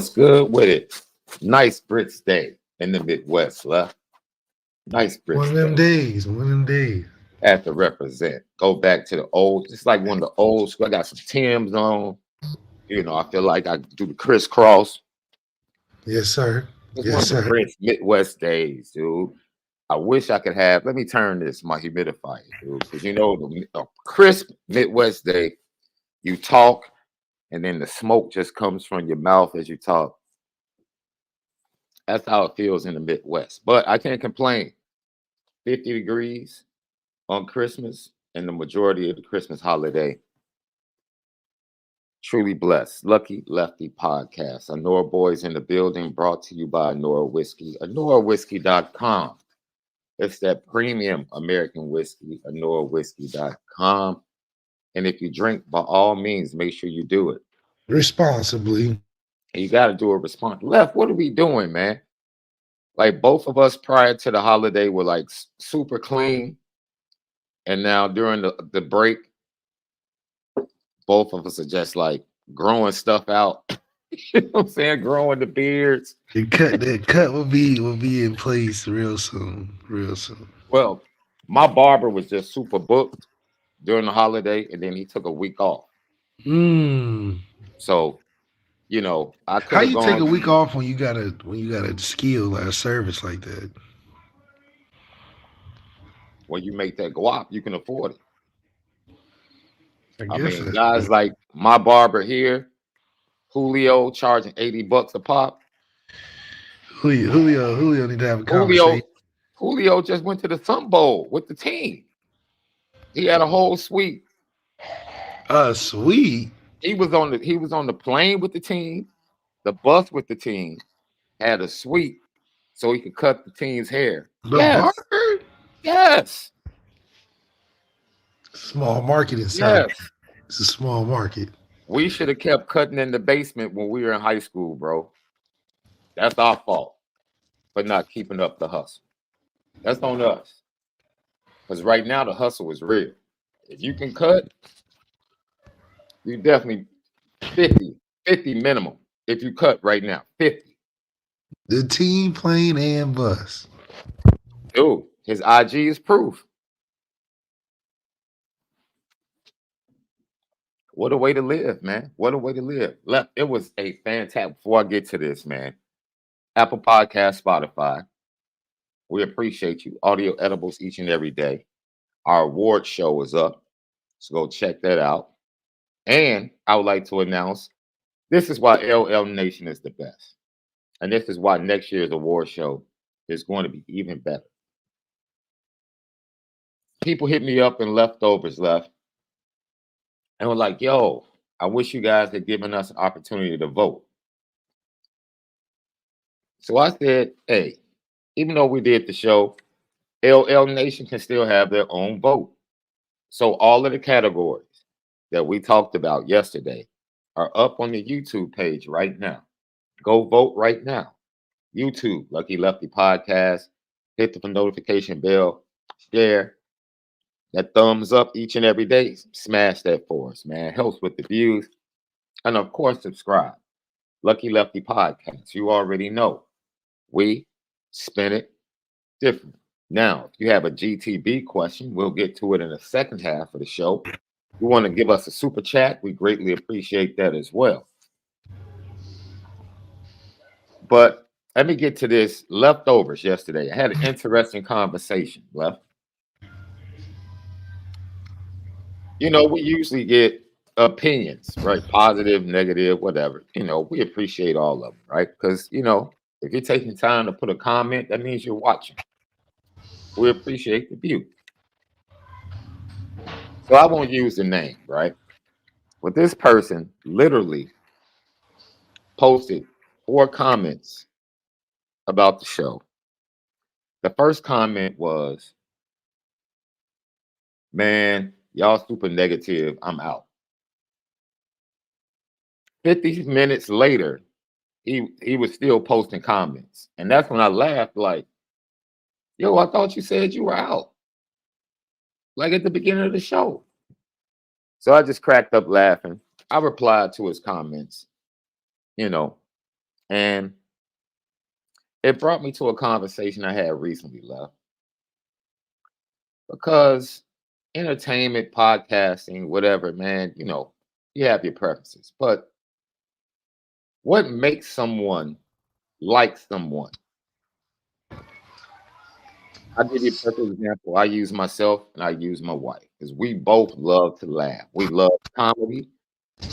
What's good with it? Nice Brits Day in the Midwest, left. Nice Brits One of them Day. days. One of them days. Have to represent. Go back to the old, just like one of the old school. I got some Timbs on. You know, I feel like I do the crisscross. Yes, sir. It's one Yes, of the sir. Brits Midwest days, dude. I wish I could have. Let me turn this my humidifier, dude, because you know a crisp Midwest day. You talk, and then the smoke just comes from your mouth as you talk. That's how it feels in the Midwest. But I can't complain. 50 degrees on Christmas and the majority of the Christmas holiday. Truly blessed. Lucky Lefty podcast. Onora Boys in the building, brought to you by Onora Whiskey. OnoraWhiskey.com. It's that premium American whiskey, OnoraWhiskey.com. And if you drink, by all means, make sure you do it. Responsibly. And you got to do a response. Left, what are we doing, man? Like both of us prior to the holiday were like super clean. And now during the break, both of us are just like growing stuff out. You know what I'm saying? Growing the beards. The cut will be in place real soon. Real soon. Well, my barber was just super booked during the holiday, and then he took a week off. Mm. So, you know, I could How have you take a gone week off when you got a skill like a service like that? when you make that guap, you can afford it. I I guess mean, that's guys like my barber here, Julio, charging $80 a pop. Julio need to have a conversation. Julio, Julio just went to the Sun Bowl with the team. He had a whole suite. Sweet. He was on the plane with the team, the bus with the team, had a suite so he could cut the team's hair. The Yes, barber? yes, Small market inside. yes. It's a small market. We should have kept cutting in the basement when we were in high school, bro. That's our fault for not keeping up the hustle. That's on us. Because right now the hustle is real. If you can cut, you definitely 50 minimum. If you cut right now, 50. The team plane and bus. Dude, his IG is proof. What a way to live, man. What a way to live. It was a fantastic. Before I get to this, man, Apple Podcast, Spotify, we appreciate you. Audio edibles each and every day. Our award show is up. So go check that out. And I would like to announce this is why LL Nation is the best. And this is why next year's award show is going to be even better. People hit me up and leftovers left and were like, yo, I wish you guys had given us an opportunity to vote. So I said, hey, even though we did the show, LL Nation can still have their own vote. So all of the categories that we talked about yesterday are up on the YouTube page right now. Go vote right now. YouTube, Lucky Lefty Podcast. Hit the notification bell. Share. That thumbs up each and every day. Smash that for us, man. Helps with the views. And of course, subscribe. Lucky Lefty Podcast. You already know. We spin it different. Now, if you have a GTB question, we'll get to it in the second half of the show. You want to give us a super chat, we greatly appreciate that as well. But let me get to this leftovers yesterday. I had an interesting conversation, Left. You know, we usually get opinions, right? Positive, negative, whatever. You know, we appreciate all of them, right? Because, you know, if you're taking time to put a comment, that means you're watching. We appreciate the view. So I won't use the name, right? But this person literally posted 4 comments about the show. The first comment was, man, y'all super negative. I'm out. 50 minutes later, he was still posting comments. And that's when I laughed, like, yo, I thought you said you were out. Like at the beginning of the show. So I just cracked up laughing. I replied to his comments, you know, And it brought me to a conversation I had recently, love, because entertainment, podcasting, whatever, man, you have your preferences. But what makes someone like someone? I'll give you a perfect example. I use myself and I use my wife because we both love to laugh. We love comedy.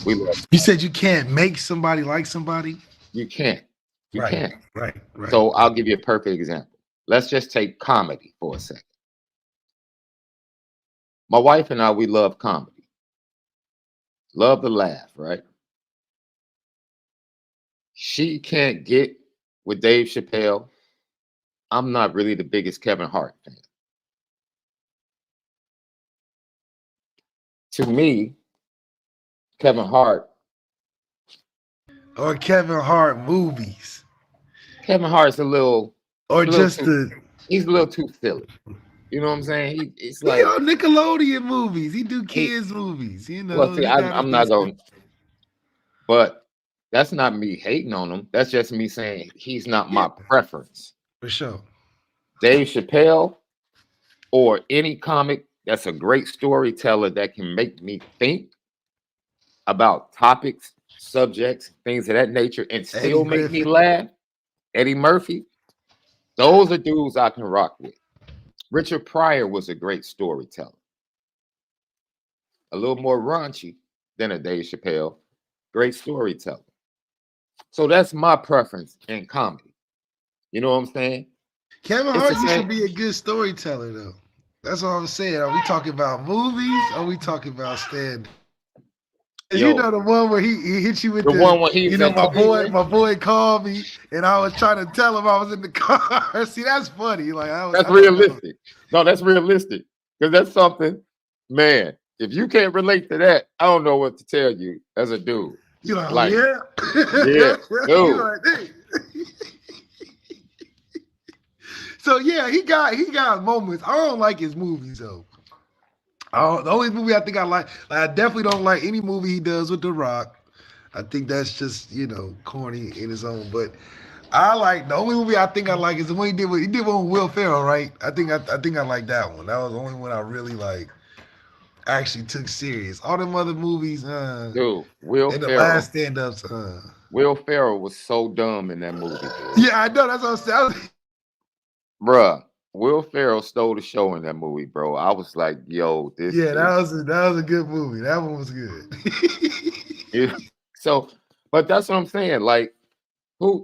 We love You said you can't make somebody like somebody. you can't. You Right, can't. right, right. So I'll give you a perfect example. Let's just take comedy for a second. My wife and I, we love comedy. Love to laugh, right? She can't get with Dave Chappelle. I'm not really the biggest Kevin Hart fan. To me, Kevin Hart, Or Kevin Hart movies, Kevin Hart's a little, or a little just too, he's a little too silly. You know what I'm saying? It's he like on Nickelodeon movies. He do he. kids movies. You Well, know, see, he got I'm his not going, but that's not me hating on him. That's just me saying he's not yeah, my preference. for sure. Dave Chappelle or any comic that's a great storyteller that can make me think about topics, subjects, things of that nature, and Eddie still make me Griffin. laugh. Eddie Murphy, those are dudes I can rock with. Richard Pryor was a great storyteller, a little more raunchy than a Dave Chappelle, great storyteller. So that's my preference in comedy. You know what I'm saying? Kevin It's Hart the used to same. be a good storyteller, though. That's all I'm saying. Are we talking about movies? Or are we talking about stand? You know Yo, the one where he hit you with the the, one when he's in my Cleveland, boy called me and I was trying to tell him I was in the car. See, that's funny. Like that's I thought that was, realistic. No, that's realistic. Because that's something, man, if you can't relate to that, I don't know what to tell you as a dude. you like, oh Like, yeah, yeah, you dude. like, hey. So yeah, he got moments. I don't like his movies though. The only movie I think I definitely don't like any movie he does with The Rock. I think that's just corny in his own. But I like the only movie I think I like is the one he did one with Will Ferrell, right? I think I like that one. That was the only one I really like actually took serious. All them other movies, Dude, Will and the Ferrell. last stand-ups, Will Ferrell was so dumb in that movie, dude. yeah, I know that's what I'm saying. Bruh, Will Ferrell stole the show in that movie, bro. I was like, yo, this Yeah, is that was a good movie. That one was good. it. So, but that's what I'm saying. Like,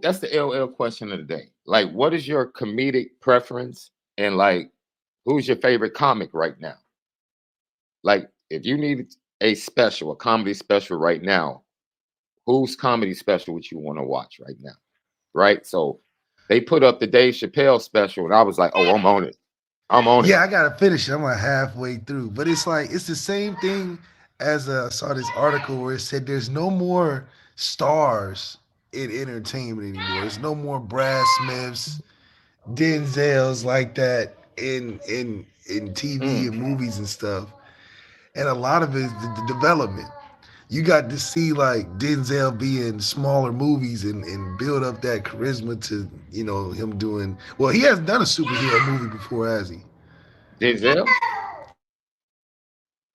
that's the LL question of the day. Like, what is your comedic preference? And like, who's your favorite comic right now? Like, if you need a comedy special right now, whose comedy special would you want to watch right now? Right. So they put up the Dave Chappelle special, and I was like, oh, I'm on it. I'm on it. Yeah, I gotta finish it. I'm like halfway through, but it's like it's the same thing as I saw this article where it said there's no more stars in entertainment anymore. There's no more Brad Smiths, Denzels like that in TV Mm. and movies and stuff. And a lot of it is the development. You got to see like Denzel be in smaller movies and build up that charisma to him doing well. He hasn't done a superhero movie before, has he? Denzel?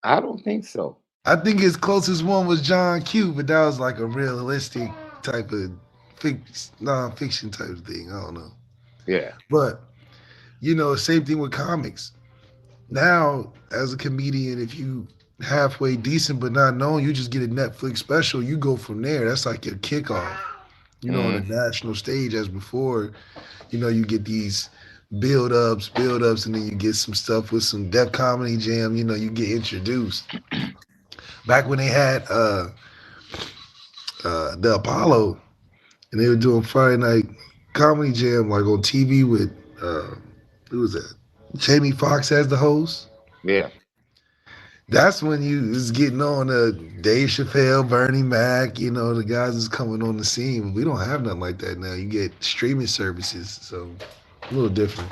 I don't think so. I think his closest one was John Q, but that was like a realistic type of non-fiction type of thing. I don't know. Yeah. But, same thing with comics. Now, as a comedian, if you halfway decent but not known, you just get a Netflix special, you go from there. That's like your kickoff. On the Mm. national stage as before, you get these build ups, and then you get some stuff with some Def Comedy Jam, you get introduced. Back when they had the Apollo, and they were doing Friday night comedy jam like on TV with who was that? Jamie Foxx as the host. Yeah. That's when you was getting on Dave Chappelle, Bernie Mac, the guys is coming on the scene. We don't have nothing like that now. You get streaming services, so a little different.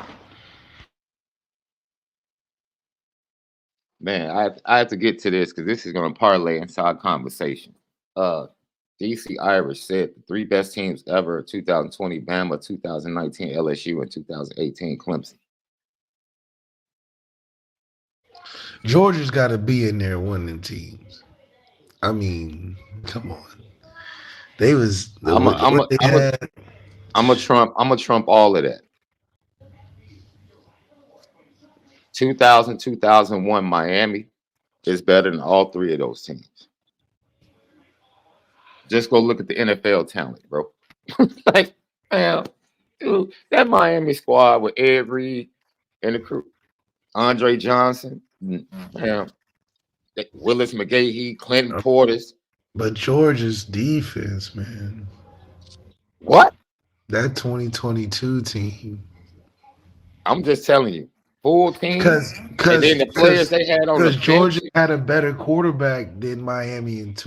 Man, I have to get to this because this is gonna parlay into our conversation. Uh DC Irish said the 3 best teams ever: 2020 Bama, 2019 LSU, and 2018 Clemson. Georgia's got to be in there, one of them teams. I mean, come on. They was what they had. I'm a trump all of that. 2000, 2001 Miami is better than all 3 of those teams. Just go look at the NFL talent, bro. Like, man, dude, that Miami squad with Ed Reed and the crew, Andre Johnson, man, Willis McGahee, Clinton Portis. But Georgia's defense, man. What? That 2022 team. I'm just telling you, full team. Because then the players they had on the bench. Georgia had a better quarterback than Miami and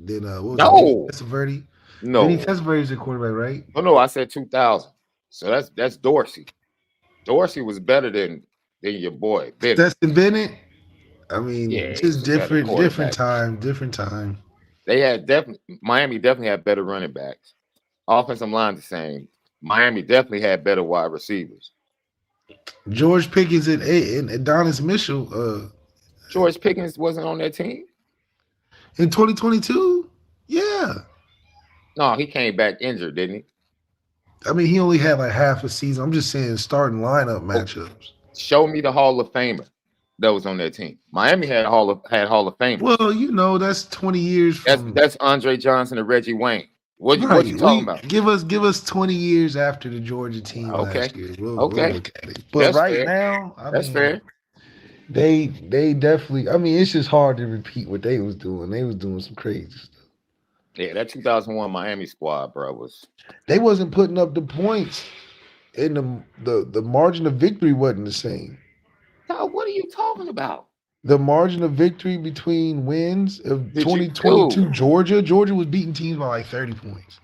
than what was no. it? Testaverde? No. Vinny Testaverde is a quarterback, right? Oh no, I said 2000. So that's Dorsey. Dorsey was better than your boy Bennett. Stetson Bennett. I mean, yeah, just different time. They had Miami definitely had better running backs. Offensive line the same. Miami definitely had better wide receivers. George Pickens and Adonis Mitchell. George Pickens wasn't on that team in 2022. Yeah. No, he came back injured, didn't he? I mean, he only had like half a season. I'm just saying starting lineup matchups. Show me the Hall of Famer that was on that team. Miami had Hall of Famers. Well, you know, that's 20 years from that's Andre Johnson and Reggie Wayne. What you talking about? Give us 20 years after the Georgia team last year. We'll look at it. But that's now, that's fair. They definitely. I mean, it's just hard to repeat what they was doing. They was doing some crazy stuff. Yeah, that 2001 Miami squad, bro, was. They wasn't putting up the points, and the margin of victory wasn't the same. No, what are you talking about? The margin of victory between wins of 2022 Georgia was beating teams by like 30 points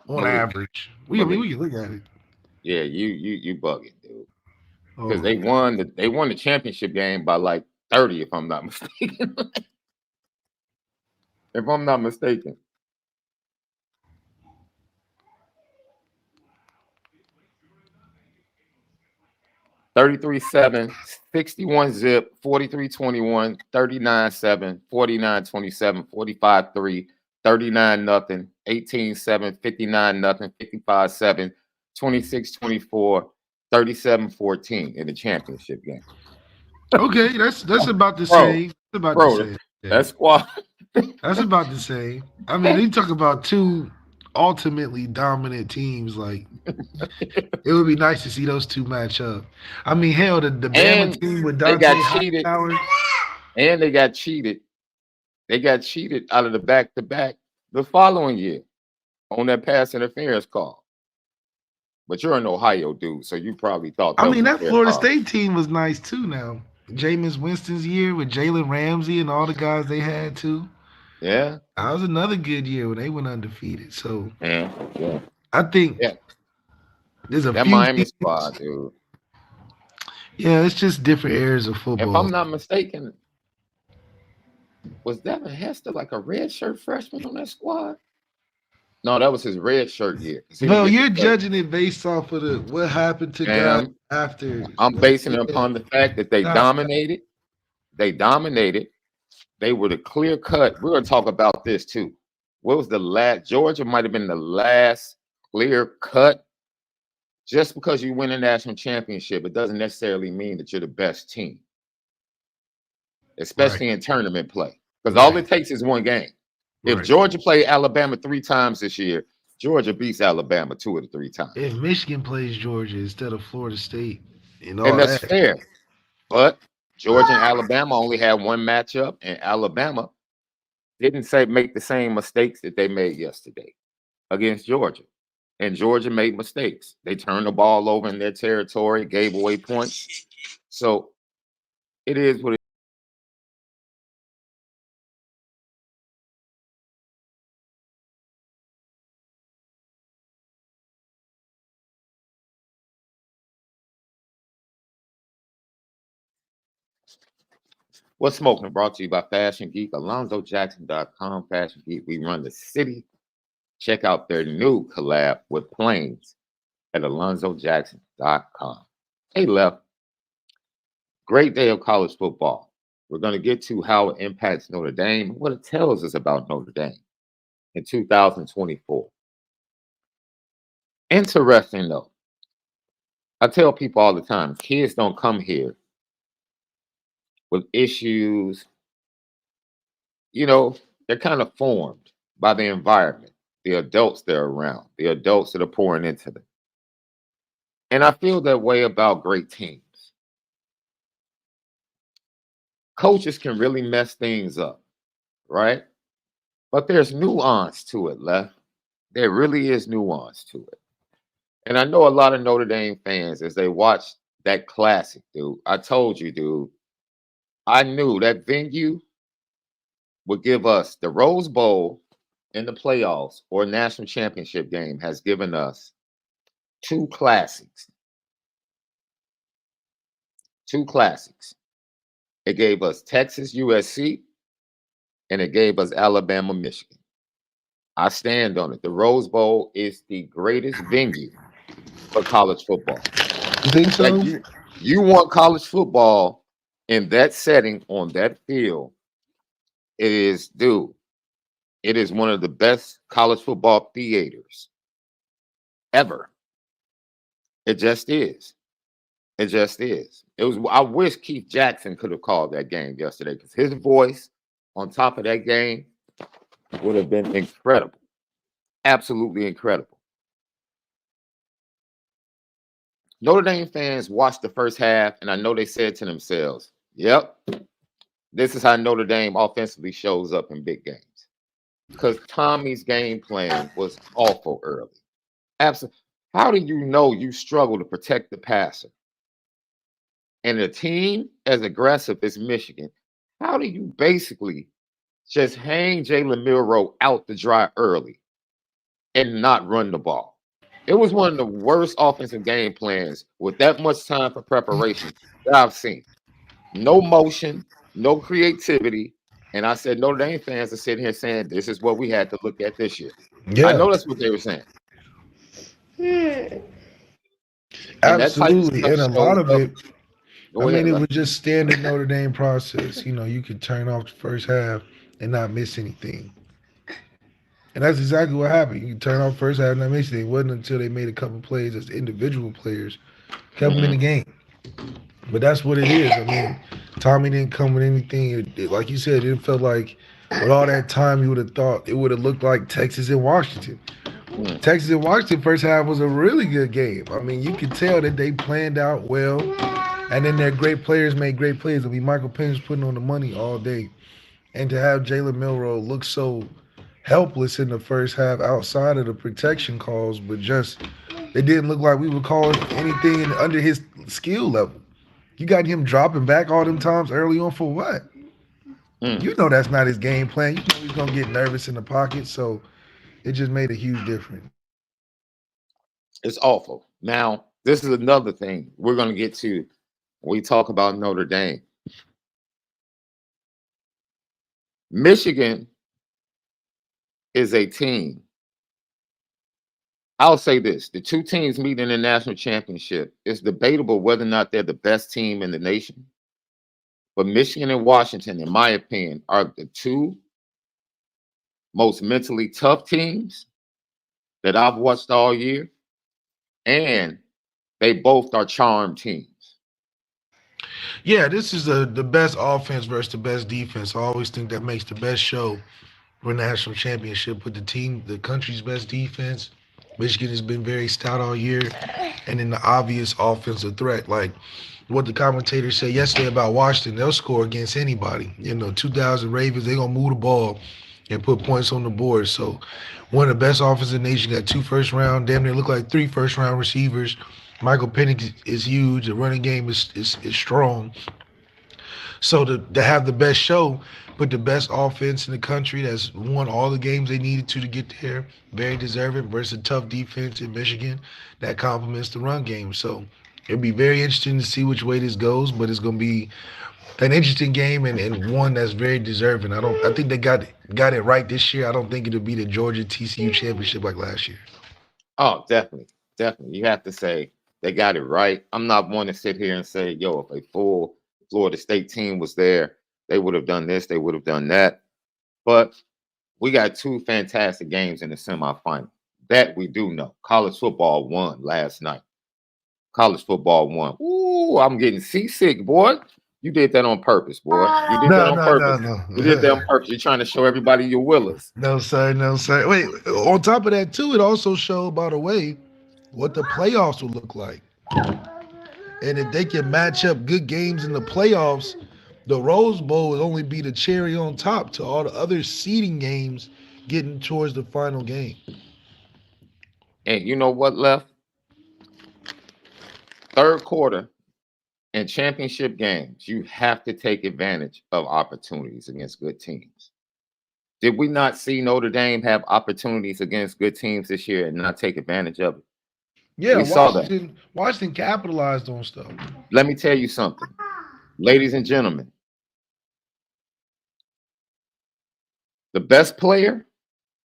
on average. We can look at it. Yeah, you bugging, dude. Because they won the championship game by like 30, if I'm not mistaken. If I'm not mistaken. $33-7, 61-zip, 43-21, 39-7, 49-27, 45-3, 39-0, 18-7, 59-0, 55-7, 26-24, 37-14 in the championship game. Okay, that's about the same. That's about the same. That squad. That's about the same. I mean, you talk about 2 ultimately dominant teams. Like, it would be nice to see those 2 match up. I mean, hell, the Bama team with Dante Hightower. And they got cheated. They got cheated out of the back-to-back the following year on that pass interference call. But you're an Ohio dude, so you probably thought that Florida State team was nice too now. Jameis Winston's year with Jalen Ramsey and all the guys they had too. Yeah. That was another good year when they went undefeated. So yeah. I think there's that Miami squad, dude. Yeah, it's just different areas of football. If I'm not mistaken, was Devin Hester like a red shirt freshman on that squad? No, that was his red shirt year. Well, you're judging it based off of what happened to guys after. I'm basing it upon the fact that they dominated. They dominated. They were the clear cut. We're going to talk about this too. What was the last? Georgia might have been the last clear cut. Just because you win a national championship, it doesn't necessarily mean that you're the best team, especially in tournament play. Because all it takes is one game. If Georgia played Alabama 3 times this year, Georgia beats Alabama 2 of the 3 times. If Michigan plays Georgia instead of Florida State, and that's fair. But Georgia and Alabama only had one matchup, and Alabama didn't make the same mistakes that they made yesterday against Georgia. And Georgia made mistakes. They turned the ball over in their territory, gave away points. So it is what it is. What's Smoking brought to you by Fashion Geek, AlonzoJackson.com. Fashion Geek, we run the city. Check out their new collab with Planes at AlonzoJackson.com. Hey, Left, great day of college football. We're going to get to how it impacts Notre Dame and what it tells us about Notre Dame in 2024. Interesting, though. I tell people all the time, kids don't come here with issues. You know, they're kind of formed by the environment, the adults they're around, the adults that are pouring into them. And I feel that way about great teams. Coaches can really mess things up, right? But there's nuance to it, Left. There really is nuance to it. And I know a lot of Notre Dame fans, as they watch that classic, dude, I told you, dude, I knew that venue would give us the Rose Bowl in the playoffs or national championship game has given us two classics. Two classics. It gave us Texas USC and it gave us Alabama Michigan. I stand on it. The Rose Bowl is the greatest venue for college football. You think so? Like you want college football in that setting on that field. It is, dude. It is one of the best college football theaters ever. It just is. It just is. It was. I wish Keith Jackson could have called that game yesterday because his voice on top of that game would have been incredible. Absolutely incredible. Notre Dame fans watched the first half, and I know they said to themselves, yep, this is how Notre Dame offensively shows up in big games. Because Tommy's game plan was awful early. Absolutely. How do you know you struggle to protect the passer? And a team as aggressive as Michigan, how do you basically just hang Jalen Milroe out to dry early and not run the ball? It was one of the worst offensive game plans with that much time for preparation that I've seen. No motion, no creativity. And I said, Notre Dame fans are sitting here saying, this is what we had to look at this year. Yeah. I know that's what they were saying. Absolutely. And a lot of it, Go I mean, ahead, it Lefty. was just standard Notre Dame process. You know, you could turn off the first half and not miss anything. And that's exactly what happened. You could turn off first half and not miss anything. It wasn't until they made a couple plays as individual players, kept them in the game. But that's what it is. I mean, Tommy didn't come with anything. Like you said, it felt like with all that time, you would have thought it would have looked like Texas and Washington. Texas and Washington first half was a really good game. I mean, you could tell that they planned out well. And then their great players made great plays. I mean, Michael Penix putting on the money all day. And to have Jalen Milroe look so helpless in the first half outside of the protection calls, but just it didn't look like we were calling anything under his skill level. You got him dropping back all them times early on for what? You know that's not his game plan. You know he's going to get nervous in the pocket, so it just made a huge difference. It's awful. Now, this is another thing we're going to get to when we talk about Notre Dame. Michigan is a team. I'll say this. The two teams meet in the national championship. It's debatable whether or not they're the best team in the nation. But Michigan and Washington, in my opinion, are the two most mentally tough teams that I've watched all year. And they both are charmed teams. Yeah, this is the best offense versus the best defense. I always think that makes the best show for a national championship with the country's best defense. Michigan has been very stout all year. And then the obvious offensive threat, like what the commentators said yesterday about Washington, they'll score against anybody. 2,000 Ravens, they're going to move the ball and put points on the board. So one of the best offenses in the nation, got 2 first-round, damn near look like 3 first-round receivers. Michael Penix is huge. The running game is strong. So to have the best show, but the best offense in the country that's won all the games they needed to get there, very deserving versus a tough defense in Michigan that complements the run game. So It'll be very interesting to see which way this goes, but it's gonna be an interesting game and one that's very deserving. I think they got it right this year. I don't think it'll be the Georgia TCU championship like last year. Oh, definitely, definitely. You have to say they got it right. I'm not one to sit here and say, yo, if a full Florida State team was there, they would have done this, they would have done that. But we got two fantastic games in the semifinal. That we do know. College football won last night. College football won. Ooh, I'm getting seasick, boy. You did that on purpose, boy. You did that No, on no, no, purpose. no. You did that on purpose. You're trying to show everybody your Willis. No, sir, no, sir. Wait, on top of that, too, it also showed, by the way, what the playoffs will look like. And if they can match up good games in the playoffs, the Rose Bowl will only be the cherry on top to all the other seeding games getting towards the final game. And you know what left? Third quarter in championship games, you have to take advantage of opportunities against good teams. Did we not see Notre Dame have opportunities against good teams this year and not take advantage of it? Yeah, We saw that. Washington capitalized on stuff. Let me tell you something, ladies and gentlemen. The best player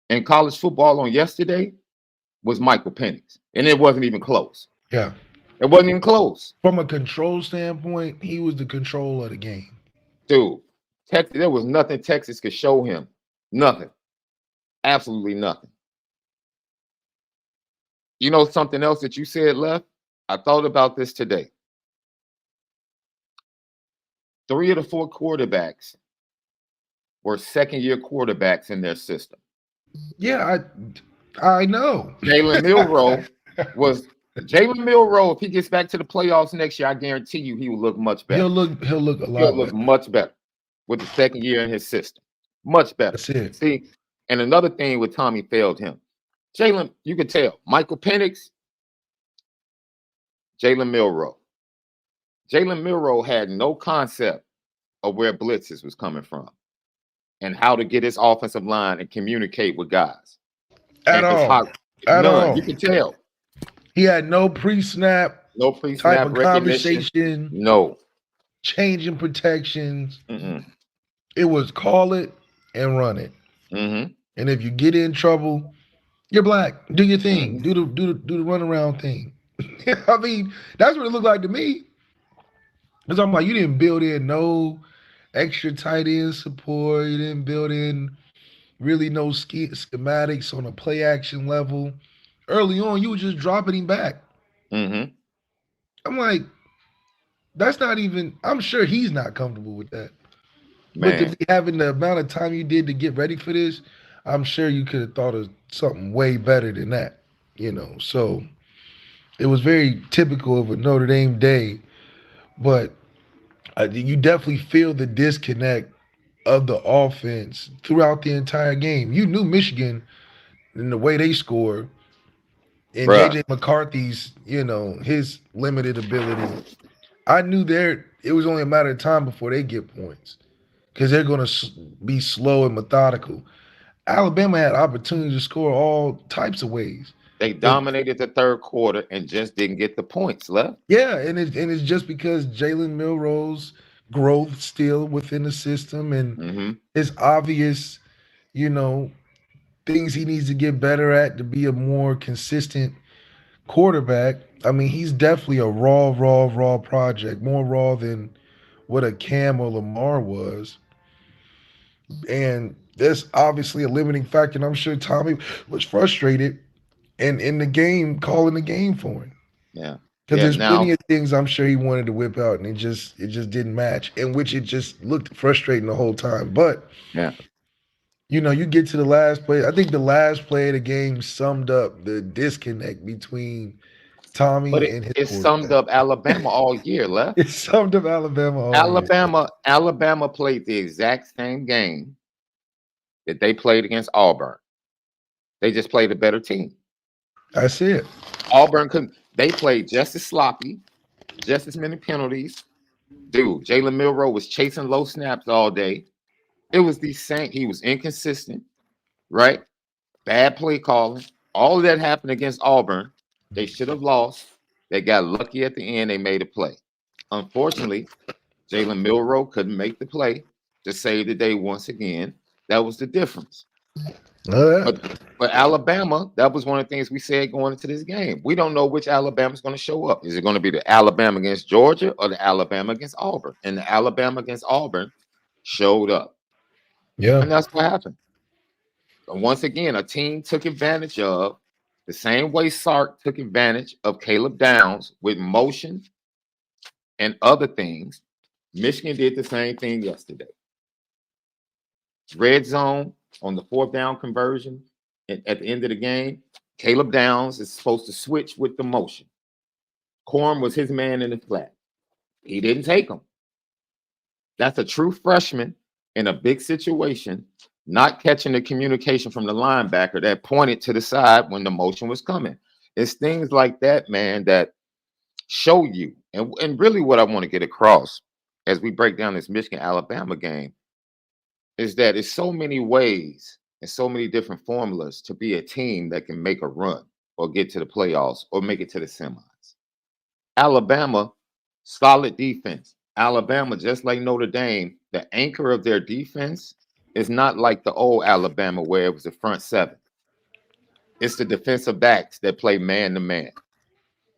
in college football on yesterday was Michael Penix, and it wasn't even close. Yeah. It wasn't even close. From a control standpoint, he was the control of the game. Dude, Texas, there was nothing Texas could show him. Nothing. Absolutely nothing. You know something else that you said, Left? I thought about this today. 3 of the 4 quarterbacks were second-year quarterbacks in their system. Yeah, I know. Jalen Milroe Jalen Milroe, if he gets back to the playoffs next year, I guarantee you he will look much better. He'll look a lot He'll look much better with the second year in his system. Much better. That's it. See, and another thing with Tommy failed him. Jalen, you could tell. Michael Penix, Jalen Milroe. Jalen Milroe had no concept of where blitzes was coming from and how to get his offensive line and communicate with guys. At all. You can tell. He had no pre-snap, type of conversation. No. Changing protections. Mm-mm. It was call it and run it. Mm-hmm. And if you get in trouble, you're black. Do your thing. Mm-hmm. Do the runaround thing. I mean, that's what it looked like to me. Because I'm like, you didn't build in no extra tight end support. You didn't build in really no schematics on a play action level. Early on, you were just dropping him back. Mm-hmm. I'm like, that's not even, I'm sure he's not comfortable with that. Man. But to be having the amount of time you did to get ready for this, I'm sure you could have thought of something way better than that, you know. So it was very typical of a Notre Dame day, but you definitely feel the disconnect of the offense throughout the entire game. You knew Michigan and the way they score, and JJ McCarthy's, you know, his limited ability. I knew it was only a matter of time before they get points because they're going to be slow and methodical. Alabama had opportunity to score all types of ways. They dominated the third quarter and just didn't get the points left. Yeah, and it's just because Jalen Milroe's growth still within the system and his obvious, you know, things he needs to get better at to be a more consistent quarterback. I mean, he's definitely a raw project, more raw than what a Cam or Lamar was. And that's obviously a limiting factor. And I'm sure Tommy was frustrated and in the game, calling the game for him. Yeah. Because there's plenty of things I'm sure he wanted to whip out, and it just didn't match, in which it just looked frustrating the whole time. But you know, you get to the last play. I think the last play of the game summed up the disconnect between Tommy and his it summed up Alabama all year, Left. It summed up Alabama all year. Alabama played the exact same game that they played against Auburn. They just played a better team. That's it. Auburn couldn't. They played just as sloppy, just as many penalties. Dude, Jalen Milroe was chasing low snaps all day. It was the same. He was inconsistent, right? Bad play calling. All of that happened against Auburn. They should have lost. They got lucky at the end. They made a play. Unfortunately, Jalen Milroe couldn't make the play to save the day once again. That was the difference. But Alabama, that was one of the things we said going into this game. We don't know which Alabama is going to show up. Is it going to be the Alabama against Georgia or the Alabama against Auburn? And the Alabama against Auburn showed up. Yeah. And that's what happened. And once again, a team took advantage of the same way Sark took advantage of Caleb Downs with motion and other things. Michigan did the same thing yesterday. Red zone on the 4th down conversion at the end of the game. Caleb Downs is supposed to switch with the motion. Corum was his man in the flat. He didn't take him. That's a true freshman in a big situation, not catching the communication from the linebacker that pointed to the side when the motion was coming. It's things like that, man, that show you. And really what I want to get across as we break down this Michigan-Alabama game is that it's so many ways and so many different formulas to be a team that can make a run or get to the playoffs or make it to the semis. Alabama, solid defense. Alabama, just like Notre Dame, the anchor of their defense is not like the old Alabama where it was the front seven. It's the defensive backs that play man to man.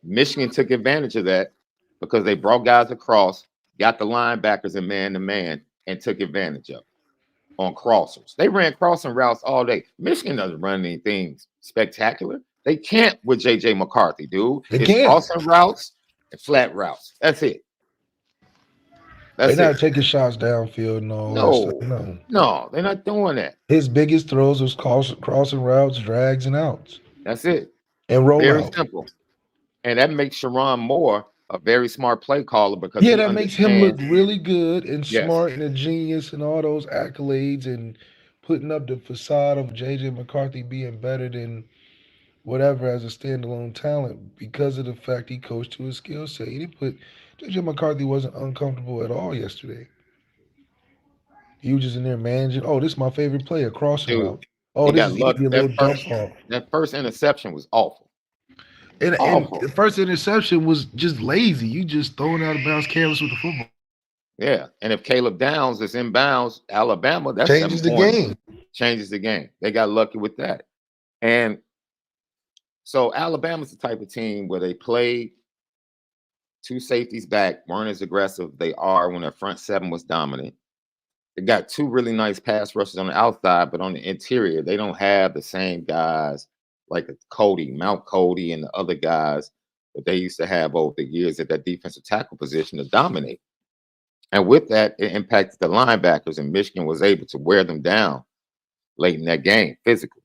Michigan took advantage of that because they brought guys across, got the linebackers in man to man, and took advantage of it on crossers. They ran crossing routes all day. Michigan doesn't run anything spectacular. They can't with J.J. McCarthy, dude. It's crossing routes and flat routes. That's it. They're not taking shots downfield. No, they're not doing that. His biggest throws was crossing routes, drags, and outs. That's it. And roll Very out. simple. And that makes Sharon Moore a very smart play caller because that makes him look really good and smart and a genius and all those accolades and putting up the facade of J.J. McCarthy being better than whatever as a standalone talent because of the fact he coached to his skill set. He didn't put J.J. McCarthy wasn't uncomfortable at all yesterday. He was just in there managing. Oh, this is my favorite player, crossing route. Oh, this is easy, a little dump off. That first interception was awful. And the first interception was just lazy. You just throwing out of bounds careless with the football. Yeah, and if Caleb Downs is inbounds, Alabama, that changes the game. Changes the game. They got lucky with that. And so Alabama's the type of team where they play two safeties back, weren't as aggressive they are when their front seven was dominant. They got two really nice pass rushes on the outside, but on the interior, they don't have the same guys like Mount Cody, and the other guys that they used to have over the years at that defensive tackle position to dominate. And with that, it impacted the linebackers, and Michigan was able to wear them down late in that game physically.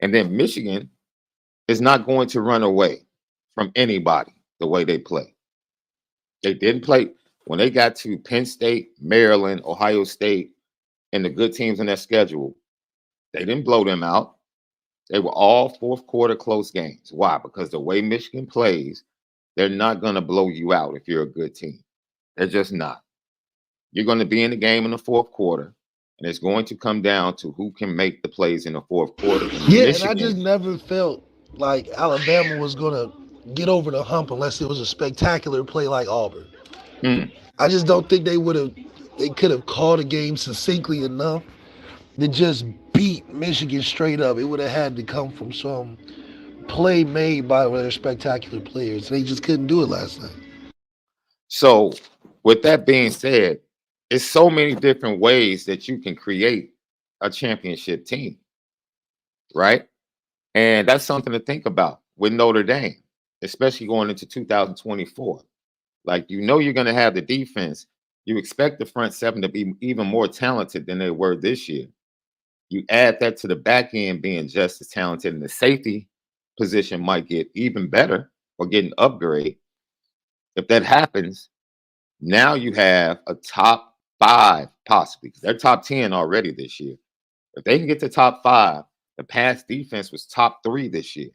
And then Michigan is not going to run away from anybody the way they play. They didn't play when they got to Penn State, Maryland, Ohio State, and the good teams in their schedule. They didn't blow them out. They were all fourth quarter close games. Why? Because the way Michigan plays, they're not going to blow you out if you're a good team. They're just not. You're going to be in the game in the fourth quarter, and it's going to come down to who can make the plays in the fourth quarter. And I just never felt like Alabama was going to get over the hump unless it was a spectacular play like Auburn. I just don't think they could have called a game succinctly enough to just beat Michigan straight up. It would have had to come from some play made by their spectacular players. They just couldn't do it last night. So with that being said, it's so many different ways that you can create a championship team, right? And that's something to think about with Notre Dame, especially going into 2024. Like, you're going to have the defense. You expect the front seven to be even more talented than they were this year. You add that to the back end being just as talented, and the safety position might get even better or get an upgrade. If that happens, now you have a top 5 possibly, because they're top 10 already this year. If they can get to top 5, the pass defense was top 3 this year.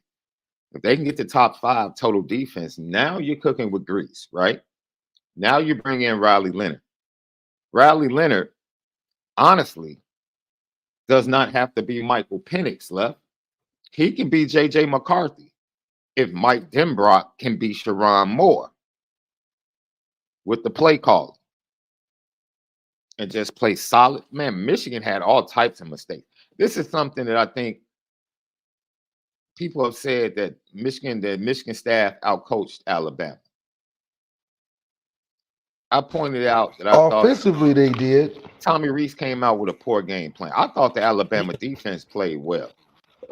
If they can get to top 5 total defense, now you're cooking with grease, right? Now you bring in Riley Leonard. Riley Leonard, honestly, does not have to be Michael Penix left. He can be J.J. McCarthy. if Mike Denbrock can be Sharon Moore with the play call and just play solid. Man, Michigan had all types of mistakes. This is something that I think people have said that the Michigan staff outcoached Alabama. I pointed out that I thought offensively they did. Tommy Rees came out with a poor game plan. I thought the Alabama defense played well.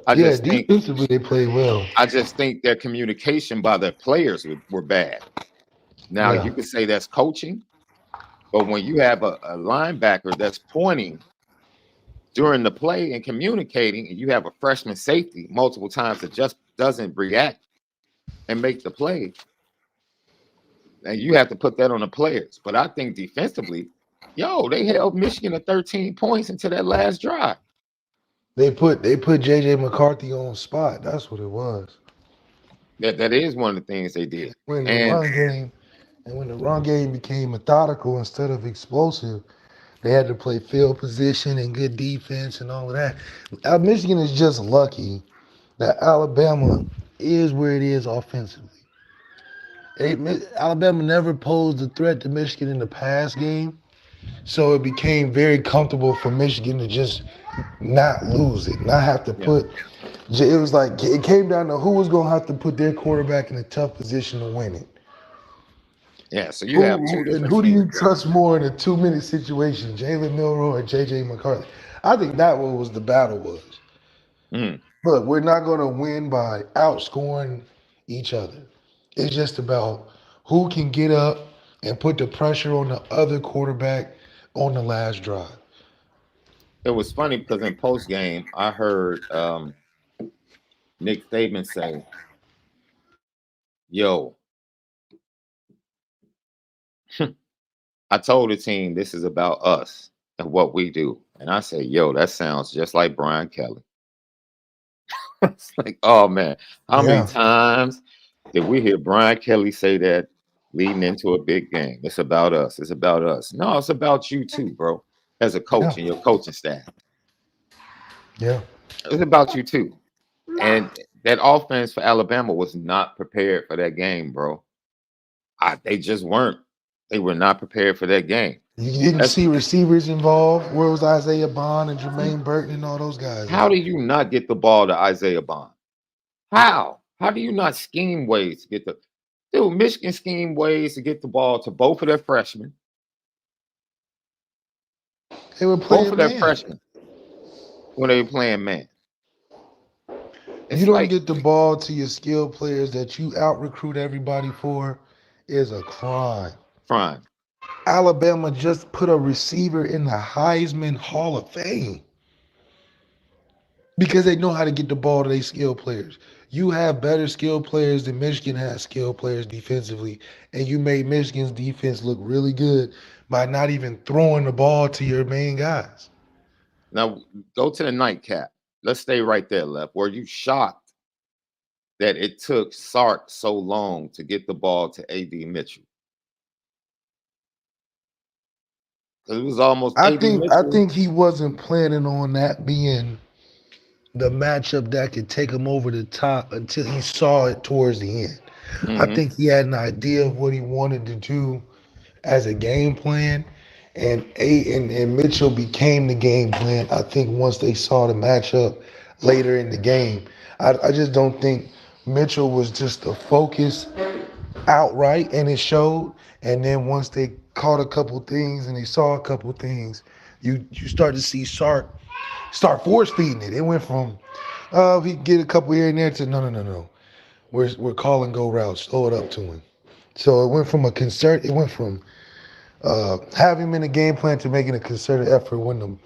Defensively they played well. I just think their communication by their players were bad. Now you could say that's coaching, but when you have a linebacker that's pointing during the play and communicating, and you have a freshman safety multiple times that just doesn't react and make the play, and you have to put that on the players. But I think defensively, they held Michigan to 13 points into that last drive. They put JJ McCarthy on spot. That's what it was. That is one of the things they did. When the run game became methodical instead of explosive, they had to play field position and good defense and all of that. Michigan is just lucky that Alabama is where it is offensively. Alabama never posed a threat to Michigan in the pass game, so it became very comfortable for Michigan to just not lose it, not have to put. It was like it came down to who was going to have to put their quarterback in a tough position to win it. Yeah, so you have two different. And who do you trust more in a 2-minute situation, Jalen Milroe or JJ McCarthy? I think that was the battle was. But we're not going to win by outscoring each other. It's just about who can get up and put the pressure on the other quarterback on the last drive. It was funny because in post game, I heard Nick Saban say, I told the team this is about us and what we do. And I say, that sounds just like Brian Kelly. It's like, oh man, how many times did we hear Brian Kelly say that leading into a big game? It's about us. It's about us. No, it's about you too, bro, as a coach and your coaching staff. Yeah. It's about you too. And that offense for Alabama was not prepared for that game, bro. They just weren't. They were not prepared for that game. You didn't see receivers involved. Where was Isaiah Bond and Jermaine Burton and all those guys? How do you not get the ball to Isaiah Bond? How? How do you not scheme ways to get Michigan scheme ways to get the ball to both of their freshmen. They were playing both of their freshmen when they were playing man. You don't get the ball to your skill players that you out recruit everybody for is a crime. Crime. Alabama just put a receiver in the Heisman Hall of Fame because they know how to get the ball to their skill players. You have better skill players than Michigan has skill players defensively, and you made Michigan's defense look really good by not even throwing the ball to your main guys. Now, go to the nightcap. Let's stay right there, Left. Were you shocked that it took Sark so long to get the ball to A.D. Mitchell? It was almost. I think he wasn't planning on that being the matchup that could take him over the top until he saw it towards the end. Mm-hmm. I think he had an idea of what he wanted to do as a game plan, and Mitchell became the game plan. I think once they saw the matchup later in the game, I just don't think Mitchell was just the focus outright, and it showed. And then once they caught a couple things and they saw a couple things, you start to see Sark start force feeding it. It went from he get a couple here and there to no. We're calling go routes, throw it up to him. So it went from having him in a game plan to making a concerted effort when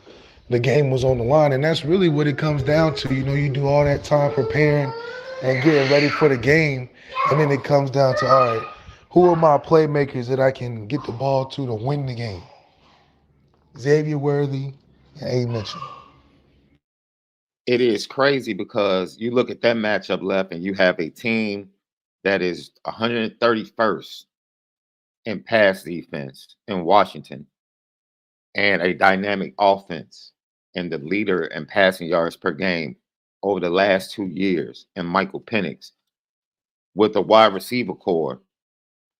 the game was on the line. And that's really what it comes down to. You know, you do all that time preparing and getting ready for the game, and then it comes down to, all right, who are my playmakers that I can get the ball to win the game? Xavier Worthy and A. Mitchell. It is crazy because you look at that matchup, Left, and you have a team that is 131st in pass defense in Washington and a dynamic offense and the leader in passing yards per game over the last 2 years in Michael Penix. with a wide receiver core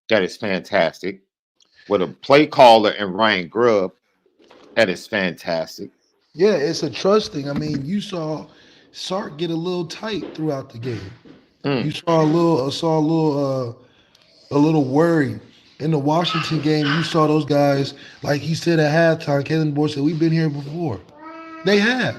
that is fantastic, with a play caller and Ryan Grubb that is fantastic. Yeah, it's a trust thing. I mean, you saw Sark get a little tight throughout the game. You Mm, saw a little worry. In the Washington game, you saw those guys, like he said at halftime, Kalen Moore said, we've been here before. They have.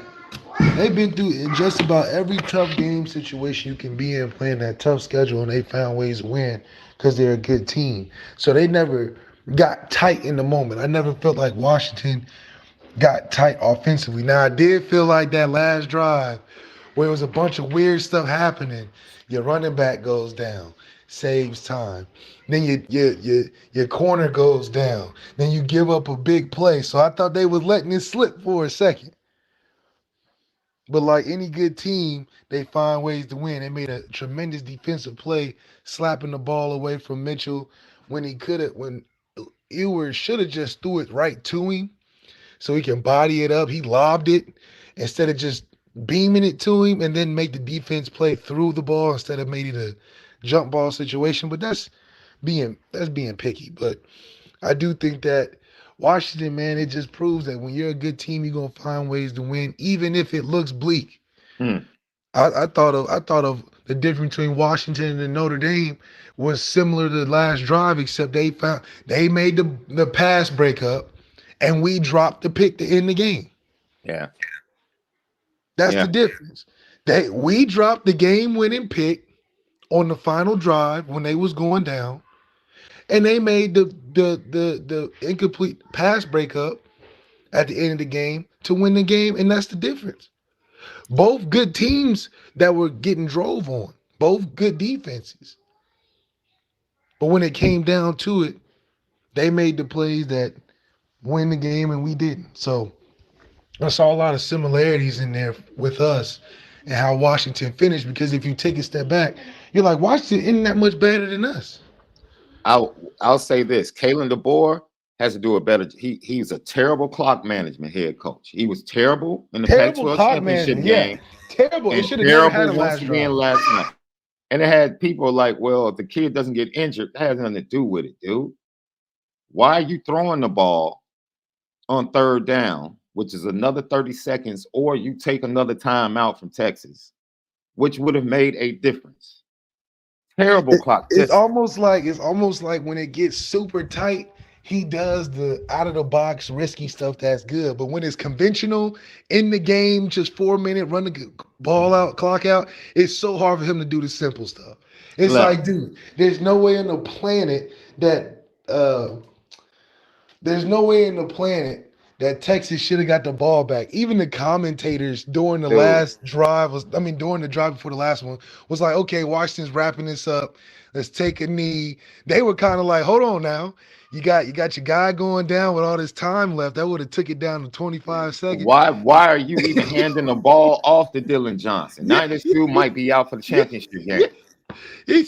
They've been through just about every tough game situation you can be in, playing that tough schedule, and they found ways to win because they're a good team. So they never got tight in the moment. I never felt like Washington got tight offensively. Now I did feel like that last drive where it was a bunch of weird stuff happening. Your running back goes down, saves time. Then your corner goes down. Then you give up a big play. So I thought they was letting it slip for a second. But like any good team, they find ways to win. They made a tremendous defensive play, slapping the ball away from Mitchell when Ewers should have just threw it right to him so he can body it up. He lobbed it instead of just beaming it to him and then make the defense play through the ball instead of making it a jump ball situation. But that's being picky. But I do think that Washington, man, it just proves that when you're a good team, you're gonna find ways to win, even if it looks bleak. mm. I thought of the difference between Washington and Notre Dame was similar to the last drive, except they made the pass breakup and we dropped the pick to end the game. Yeah. That's the difference. We dropped the game-winning pick on the final drive when they was going down, and they made the incomplete pass breakup at the end of the game to win the game, and that's the difference. Both good teams that were getting drove on, both good defenses. But when it came down to it, they made the plays that win the game, and we didn't. So I saw a lot of similarities in there with us and how Washington finished, because if you take a step back, you're like, Washington isn't that much better than us. I'll say this: Kalen DeBoer has to do a better. He's a terrible clock management head coach. He was terrible in the Pac-12 championship game. Terrible. It should have never had a last drive. Last night. And it had people like, well, if the kid doesn't get injured, that has nothing to do with it, dude. Why are you throwing the ball on third down, which is another 30 seconds, or you take another timeout from Texas, which would have made a difference? Terrible clock. It's almost like when it gets super tight, he does the out of the box risky stuff that's good. But when it's conventional in the game, just 4 minute, run the ball out, clock out, it's so hard for him to do the simple stuff. It's like, dude, there's no way in the planet that Texas should have got the ball back. Even the commentators during the last drive during the drive before the last one was like, okay, Washington's wrapping this up. Let's take a knee. They were kind of like, hold on now. You got your guy going down with all this time left. That would have took it down to 25 seconds. Why are you even handing the ball off to Dylan Johnson? Now this dude might be out for the championship game. You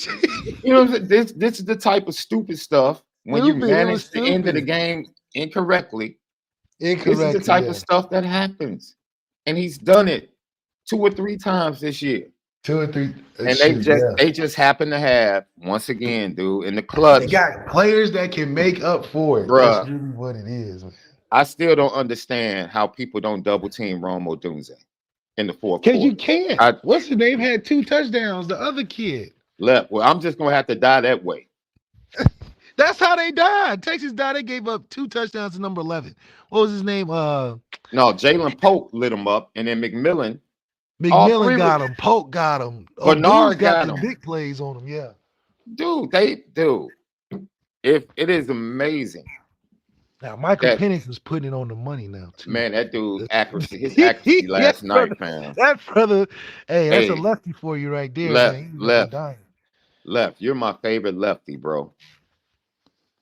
know what I'm saying? This is the type of stupid stuff when you manage the end of the game incorrectly. This is the type of stuff that happens. And he's done it 2 or 3 times this year. 2 or 3. And they just happen to have, once again, dude, in the clutch. They got players that can make up for it. Bruh, that's really what it is, man. I still don't understand how people don't double team Rome Odunze in the fourth quarter. Because you can't. What's his name? Had 2 touchdowns. The other kid left. Well, I'm just gonna have to die that way. That's how they died. Texas died. They gave up 2 touchdowns to number 11. What was his name? No, Jalen Polk lit him up, and then McMillan got him. Polk got him. Bernard got the him. Big plays on him. Yeah, dude. If it is amazing. Now Michael Penix is putting it on the money now too. Man, that dude his accuracy last night, fam. That brother, that's a lefty for you right there. Left. You're my favorite lefty, bro.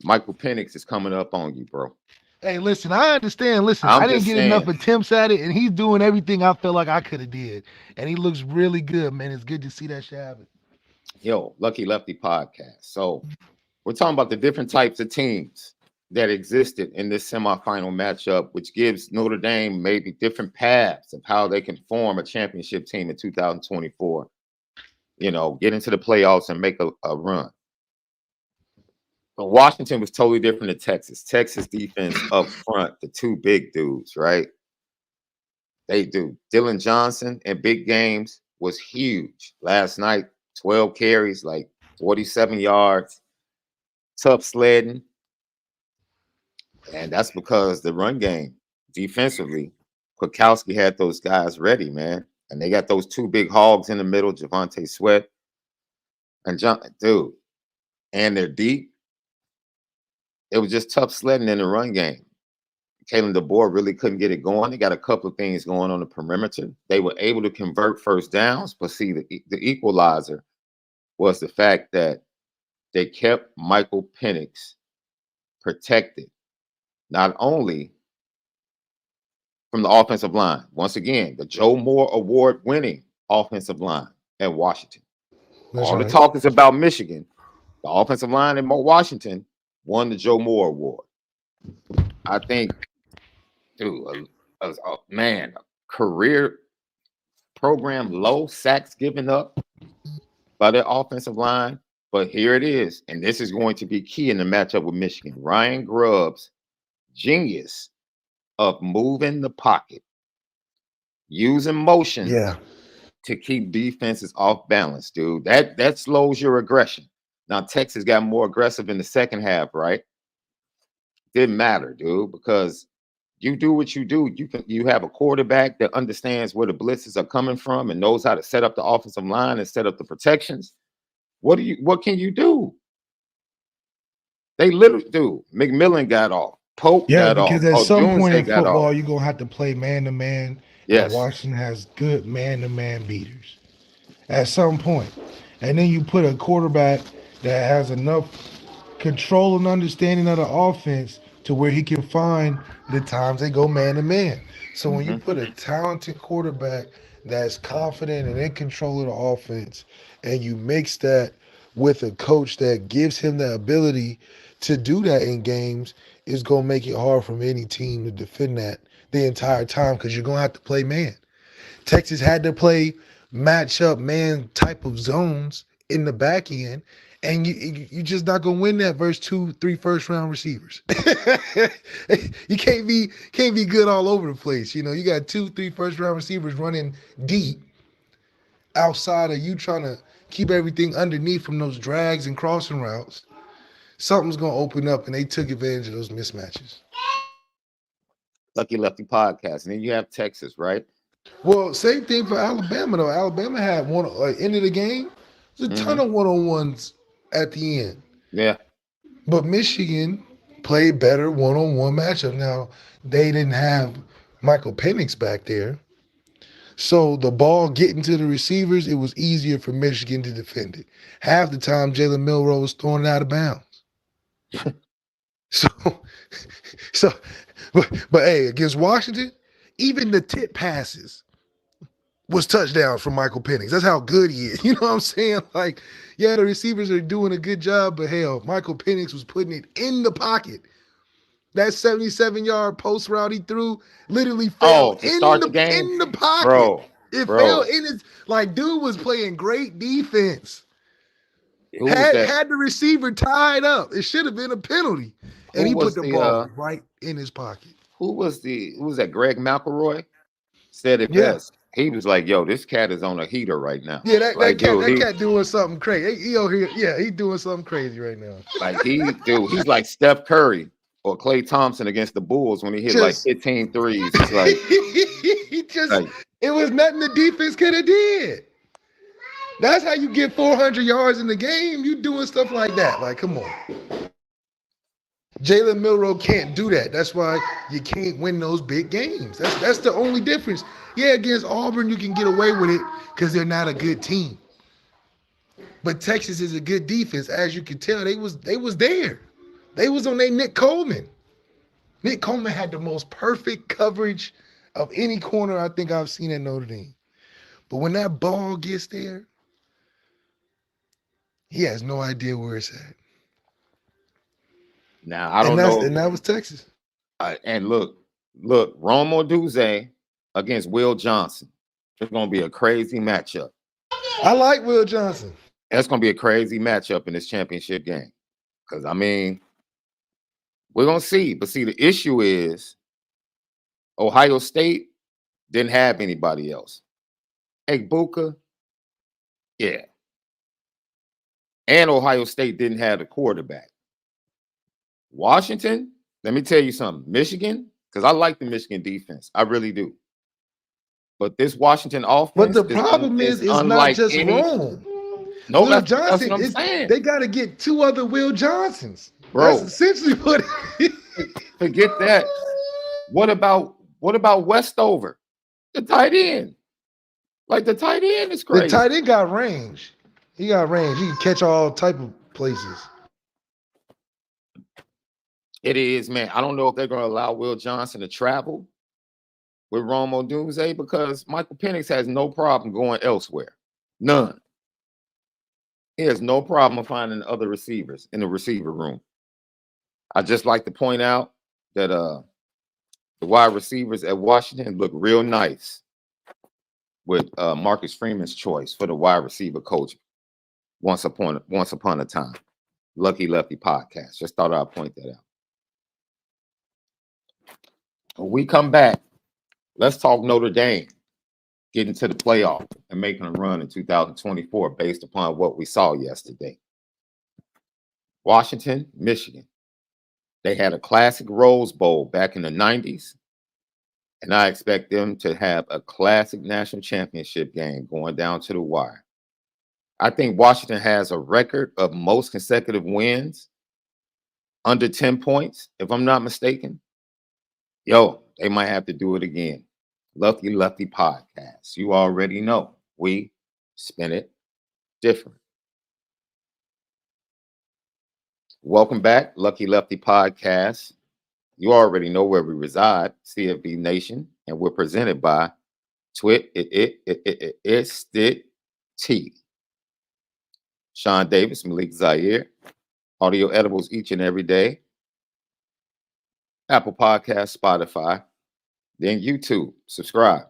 Michael Penix is coming up on you, bro. Hey, listen, I understand. Listen, I didn't get enough attempts at it, and he's doing everything I felt like I could have did. And he looks really good, man. It's good to see that shit happen. Yo, Lucky Lefty podcast. So we're talking about the different types of teams that existed in this semifinal matchup, which gives Notre Dame maybe different paths of how they can form a championship team in 2024. get into the playoffs and make a run. But Washington was totally different than Texas. Texas defense up front, the two big dudes, right? They do. Dylan Johnson in big games was huge. Last night, 12 carries, like 47 yards, tough sledding. And that's because the run game, defensively, Kwiatkowski had those guys ready, man. And they got those two big hogs in the middle, Javonte Sweat and dude. And they're deep. It was just tough sledding in the run game. Kalen DeBoer really couldn't get it going. They got a couple of things going on the perimeter. They were able to convert first downs, but see, the equalizer was the fact that they kept Michael Penix protected, not only from the offensive line. Once again, the Joe Moore Award-winning offensive line at Washington. All the talk is about Michigan. The offensive line in Washington won the Joe Moore Award. I think, dude, man, career program low, sacks given up by their offensive line. But here it is, and this is going to be key in the matchup with Michigan. Ryan Grubb's genius of moving the pocket, using motion to keep defenses off balance, dude. That slows your aggression. Now, Texas got more aggressive in the second half, right? Didn't matter, dude, because you do what you do. You have a quarterback that understands where the blitzes are coming from and knows how to set up the offensive line and set up the protections. What can you do? They literally do. McMillan got off. Pope got off. Because at some point in football, you're gonna have to play man-to-man. Yes. And Washington has good man-to-man beaters at some point. And then you put a quarterback that has enough control and understanding of the offense to where he can find the times they go man-to-man. So when you put a talented quarterback that's confident and in control of the offense, and you mix that with a coach that gives him the ability to do that in games, it's going to make it hard for any team to defend that the entire time because you're going to have to play man. Texas had to play matchup man type of zones in the back end, and you just not going to win that versus 2-3 first-round receivers. You can't be good all over the place. You got 2-3 first-round receivers running deep outside of you trying to keep everything underneath from those drags and crossing routes. Something's going to open up, and they took advantage of those mismatches. Lucky Lefty podcast. And then you have Texas, right? Well, same thing for Alabama, though. Alabama had one end of the game. There's a ton of one-on-ones at the end. Yeah. But Michigan played better one-on-one matchup. Now, they didn't have Michael Penix back there. So the ball getting to the receivers, it was easier for Michigan to defend it. Half the time, Jalen Milroe was throwing it out of bounds. But hey, against Washington, even the tip passes was touchdowns from Michael Penix. That's how good he is. You know what I'm saying? Like, yeah, the receivers are doing a good job, but hell, Michael Penix was putting it in the pocket. That 77-yard post route he threw literally fell in the pocket. Bro, fell in his, like, dude was playing great defense. Had the receiver tied up. It should have been a penalty. And he put the ball right in his pocket. Who was that? Greg McElroy said it best. He was like, yo, this cat is on a heater right now. Yeah, that cat doing something crazy. He over here, he's doing something crazy right now. Like he's like Steph Curry or Klay Thompson against the Bulls when he hit like 15 threes. It's like it was nothing the defense could have did. That's how you get 400 yards in the game. You doing stuff like that. Like, come on. Jalen Milroe can't do that. That's why you can't win those big games. That's the only difference. Yeah, against Auburn, you can get away with it because they're not a good team. But Texas is a good defense. As you can tell, they was there. They was on their Nick Coleman. Nick Coleman had the most perfect coverage of any corner I think I've seen at Notre Dame. But when that ball gets there, he has no idea where it's at. Now, I don't know. And that was Texas. And look, Rome Odunze against Will Johnson. It's going to be a crazy matchup. I like Will Johnson. That's going to be a crazy matchup in this championship game. Because, I mean, we're going to see. But see, the issue is Ohio State didn't have anybody else. Egbuka, yeah. And Ohio State didn't have the quarterback. Washington, let me tell you something. Michigan, because I like the Michigan defense. I really do. But this Washington offense, but the problem is it's not just Rome. No, Will that's Johnson, what I'm saying. They got to get 2 other Will Johnsons. Bro, that's essentially what. Forget that. What about Westover, the tight end? Like the tight end is crazy. The tight end got range. He got range. He can catch all type of places. It is, man. I don't know if they're going to allow Will Johnson to travel with Romo Doomsday because Michael Penix has no problem going elsewhere. None. He has no problem finding other receivers in the receiver room. I just like to point out that the wide receivers at Washington look real nice with Marcus Freeman's choice for the wide receiver coach once upon a time. Lucky Lefty podcast. Just thought I'd point that out. When we come back, let's talk Notre Dame getting to the playoff and making a run in 2024 based upon what we saw yesterday. Washington, Michigan. They had a classic Rose Bowl back in the 90s, and I expect them to have a classic national championship game going down to the wire. I think Washington has a record of most consecutive wins under 10 points, if I'm not mistaken. Yo, they might have to do it again. Lucky Lefty podcast. You already know we spin it different. Welcome back, Lucky Lefty podcast. You already know where we reside, CFB Nation, and we're presented by It's T. Sean Davis, MALIK, ZAIRE. Audio edibles each and every day. Apple Podcast, Spotify, then YouTube. Subscribe.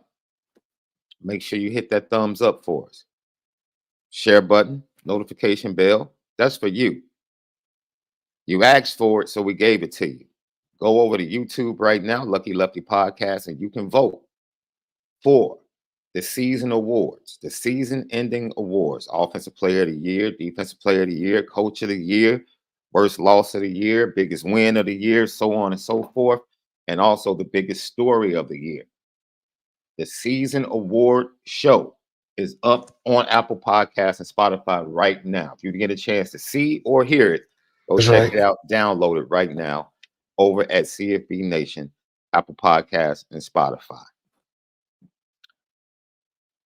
Make sure you hit that thumbs up for us. Share button, notification bell. That's for you. You asked for it, so we gave it to you. Go over to YouTube right now, Lucky Lefty Podcast, and you can vote for the season awards, the season-ending awards, Offensive Player of the Year, Defensive Player of the Year, Coach of the Year, Worst Loss of the Year, Biggest Win of the Year, so on and so forth, and also the biggest story of the year. The season award show is up on Apple Podcasts and Spotify right now. If you get a chance to see or hear it, go check it out, download it right now over at CFB Nation, Apple Podcasts, and Spotify.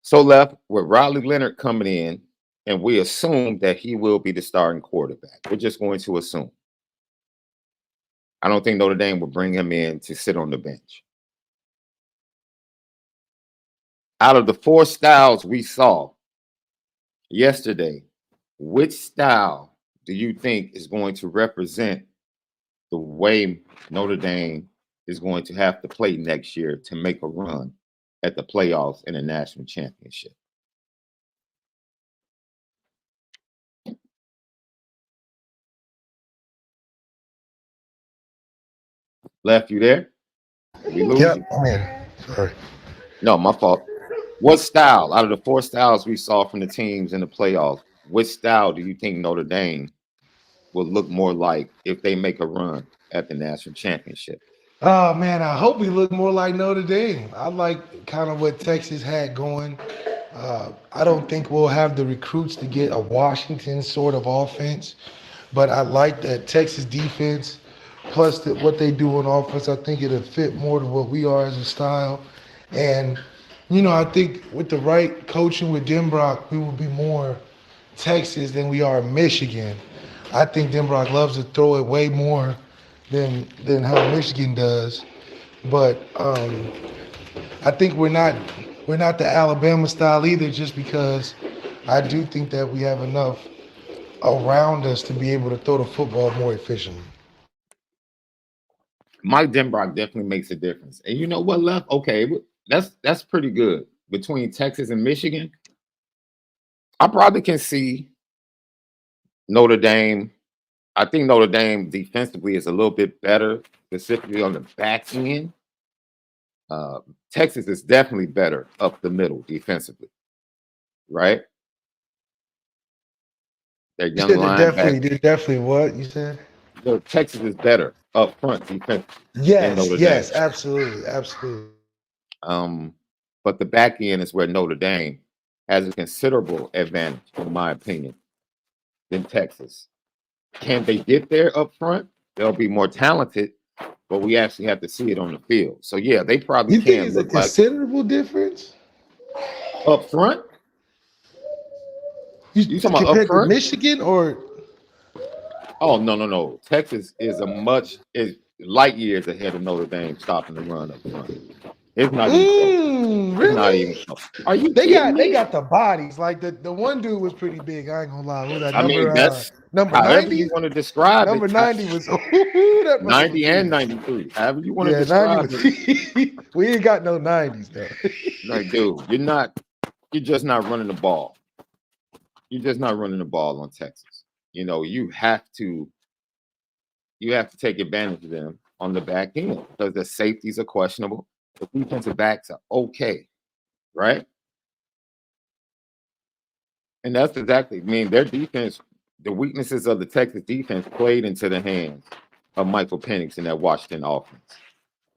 So left with Riley Leonard coming in, and we assume that he will be the starting quarterback. We're just going to assume. I don't think Notre Dame will bring him in to sit on the bench. Out of the 4 styles we saw yesterday, which style do you think is going to represent the way Notre Dame is going to have to play next year to make a run at the playoffs and a national championship? Left, you there? We lose you? I'm here. Sorry. No, my fault. What style, out of the 4 styles we saw from the teams in the playoffs, which style do you think Notre Dame will look more like if they make a run at the national championship? Oh, man, I hope we look more like Notre Dame. I like kind of what Texas had going. I don't think we'll have the recruits to get a Washington sort of offense, but I like that Texas defense plus what they do on offense. I think it'll fit more to what we are as a style. And, you know, I think with the right coaching with Denbrock, we will be more Texas than we are Michigan. I think Denbrock loves to throw it way more than how Michigan does. But I think we're not the Alabama style either, just because I do think that we have enough around us to be able to throw the football more efficiently. Mike Denbrock definitely makes a difference. And you know what, Left? Okay, that's pretty good. Between Texas and Michigan, I probably can see Notre Dame. I think Notre Dame defensively is a little bit better, specifically on the back end. Texas is definitely better up the middle defensively, right? Their You young said linebacker. they're definitely what you said? Texas is better up front defense than Yes, Notre Dame. yes, absolutely, absolutely. But the back end is where Notre Dame has a considerable advantage, in my opinion, than Texas. Can they get there up front? They'll be more talented, but we actually have to see it on the field. So yeah, they probably You think can it's a look like considerable difference? up front. You talking about up Compared to front? Michigan or? Oh no. Texas is is light years ahead of Notre Dame stopping the run up front. It's not even close. It's not even Really? close. Are you They kidding me? got the bodies. Like the one dude was pretty big. I ain't gonna lie. What was that I mean, that's number however you 90? want to describe it. Number 90 was that brother was 90 and big. 93. However you want to Yeah, 90 describe was it. we ain't got no 90s though. Like, dude, you're just not running the ball. You're just not running the ball on Texas. You have to take advantage of them on the back end because the safeties are questionable. The defensive backs are okay, right? And that's exactly, their defense, the weaknesses of the Texas defense played into the hands of Michael Penix in that Washington offense.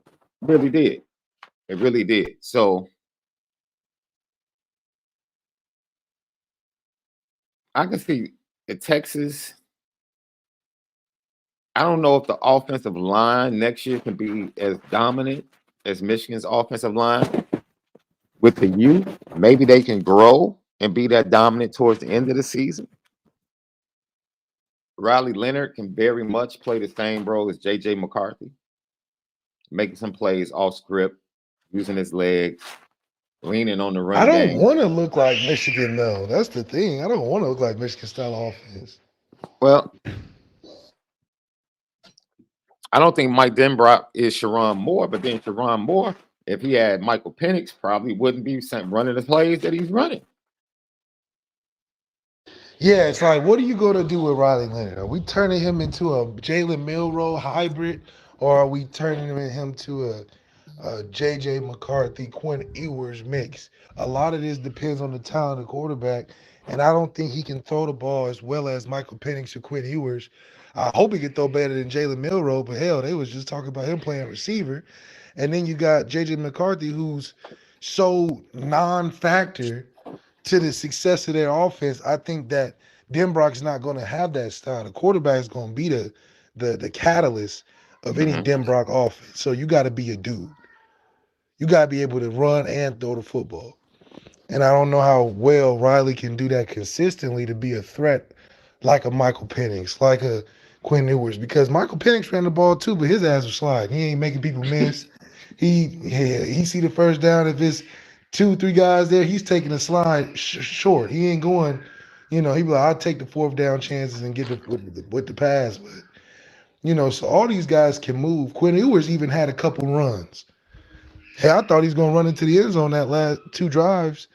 It really did. It really did. So I can see the Texas. I don't know if the offensive line next year can be as dominant as Michigan's offensive line with the youth. Maybe they can grow and be that dominant towards the end of the season. Riley Leonard can very much play the same role as J.J. McCarthy, making some plays off script, using his legs, leaning on the run I don't game. want to look like Michigan though. That's the thing. I don't want to look like Michigan style offense. Well, I don't think Mike Denbrock is Sharon Moore, but then Sharon Moore, if he had Michael Penix, probably wouldn't be running the plays that he's running. Yeah, it's like, what are you going to do with Riley Leonard? Are we turning him into a Jalen Milroe hybrid, or are we turning him to a J.J. McCarthy, Quinn Ewers mix? A lot of this depends on the talent of the quarterback, and I don't think he can throw the ball as well as Michael Penix or Quinn Ewers. I hope he can throw better than Jalen Milroe, but hell, they was just talking about him playing receiver. And then you got J.J. McCarthy, who's so non-factor to the success of their offense. I think that Denbrock's not going to have that style. The quarterback is going to be the catalyst of any Denbrock offense. So you got to be a dude. You got to be able to run and throw the football. And I don't know how well Riley can do that consistently to be a threat like a Michael Penix, like a Quinn Ewers, because Michael Penix ran the ball too, but his ass was sliding. He ain't making people miss. He see the first down. If it's 2-3 guys there, he's taking a slide short. He ain't going, he be like, I'll take the fourth down chances and get with the pass. But, so all these guys can move. Quinn Ewers even had a couple runs. Hey, I thought he's going to run into the end zone that last 2 drives.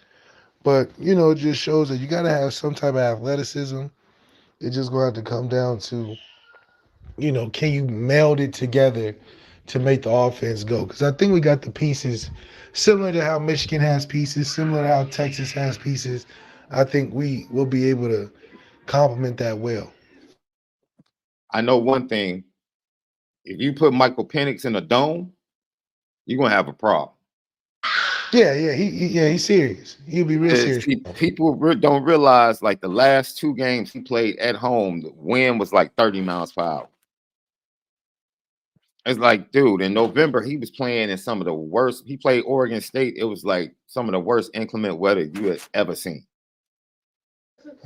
But, it just shows that you got to have some type of athleticism. It's just going to have to come down to, can you meld it together to make the offense go? Because I think we got the pieces similar to how Michigan has pieces, similar to how Texas has pieces. I think we will be able to complement that well. I know one thing. If you put Michael Penix in a dome, you're going to have a problem. Yeah, he's serious. He'll be real serious. See, people don't realize, like, the last 2 games he played at home, the wind was like 30 miles per hour. It's like, dude, in November, he was playing in some of the worst. He played Oregon State. It was like some of the worst inclement weather you had ever seen.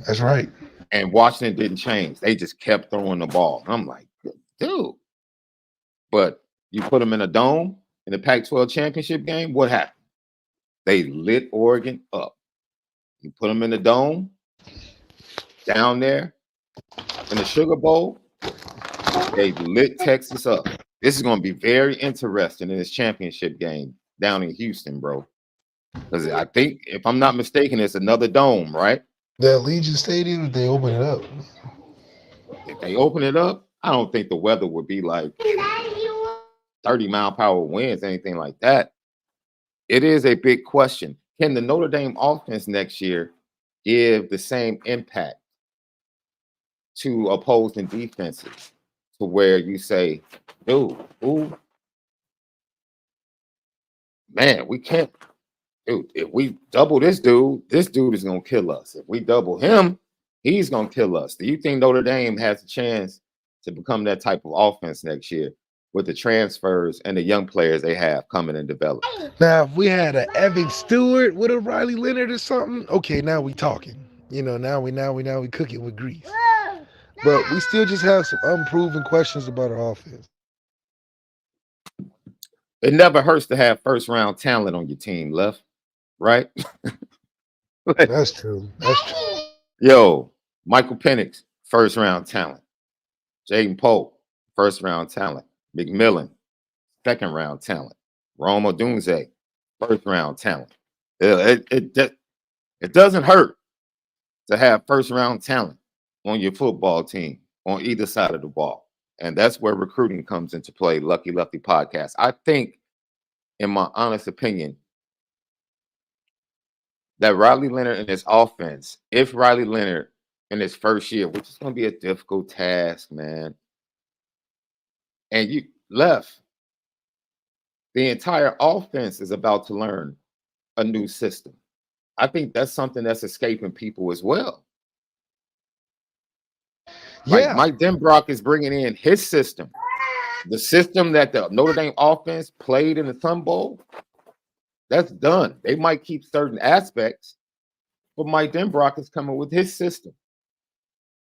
That's right. And Washington didn't change. They just kept throwing the ball. I'm like, dude. But you put them in a dome in the Pac-12 championship game, what happened? They lit Oregon up. You put them in the dome down there in the Sugar Bowl, they lit Texas up. This is going to be very interesting in this championship game down in Houston, bro. Because I think, if I'm not mistaken, it's another dome, right? The Allegiant Stadium, if they open it up. If they open it up, I don't think the weather would be like 30-mile-per-hour winds, anything like that. It is a big question. Can the Notre Dame offense next year give the same impact to opposing defenses to where you say, dude, ooh, man, we can't, dude, if we double this dude is going to kill us. If we double him, he's going to kill us. Do you think Notre Dame has a chance to become that type of offense next year with the transfers and the young players they have coming and developing? Now, if we had an Evan Stewart with a Riley Leonard or something, okay, now we talking. You know, now we cooking with grease. But we still just have some unproven questions about our offense. It never hurts to have first-round talent on your team, Left, right? That's true. That's true. Yo, Michael Penix, first-round talent. Jaden Pope, first-round talent. McMillan, second-round talent. Rome Odunze, first-round talent. It doesn't hurt to have first-round talent on your football team on either side of the ball. And that's where recruiting comes into play, Lucky Lefty Podcast. I think, in my honest opinion, that Riley Leonard and his offense, if Riley Leonard in his first year, which is going to be a difficult task, man, and you left, the entire offense is about to learn a new system. I think that's something that's escaping people as well. Yeah. Mike Denbrock is bringing in his system. The system that the Notre Dame offense played in the Sun Bowl, that's done. They might keep certain aspects, but Mike Denbrock is coming with his system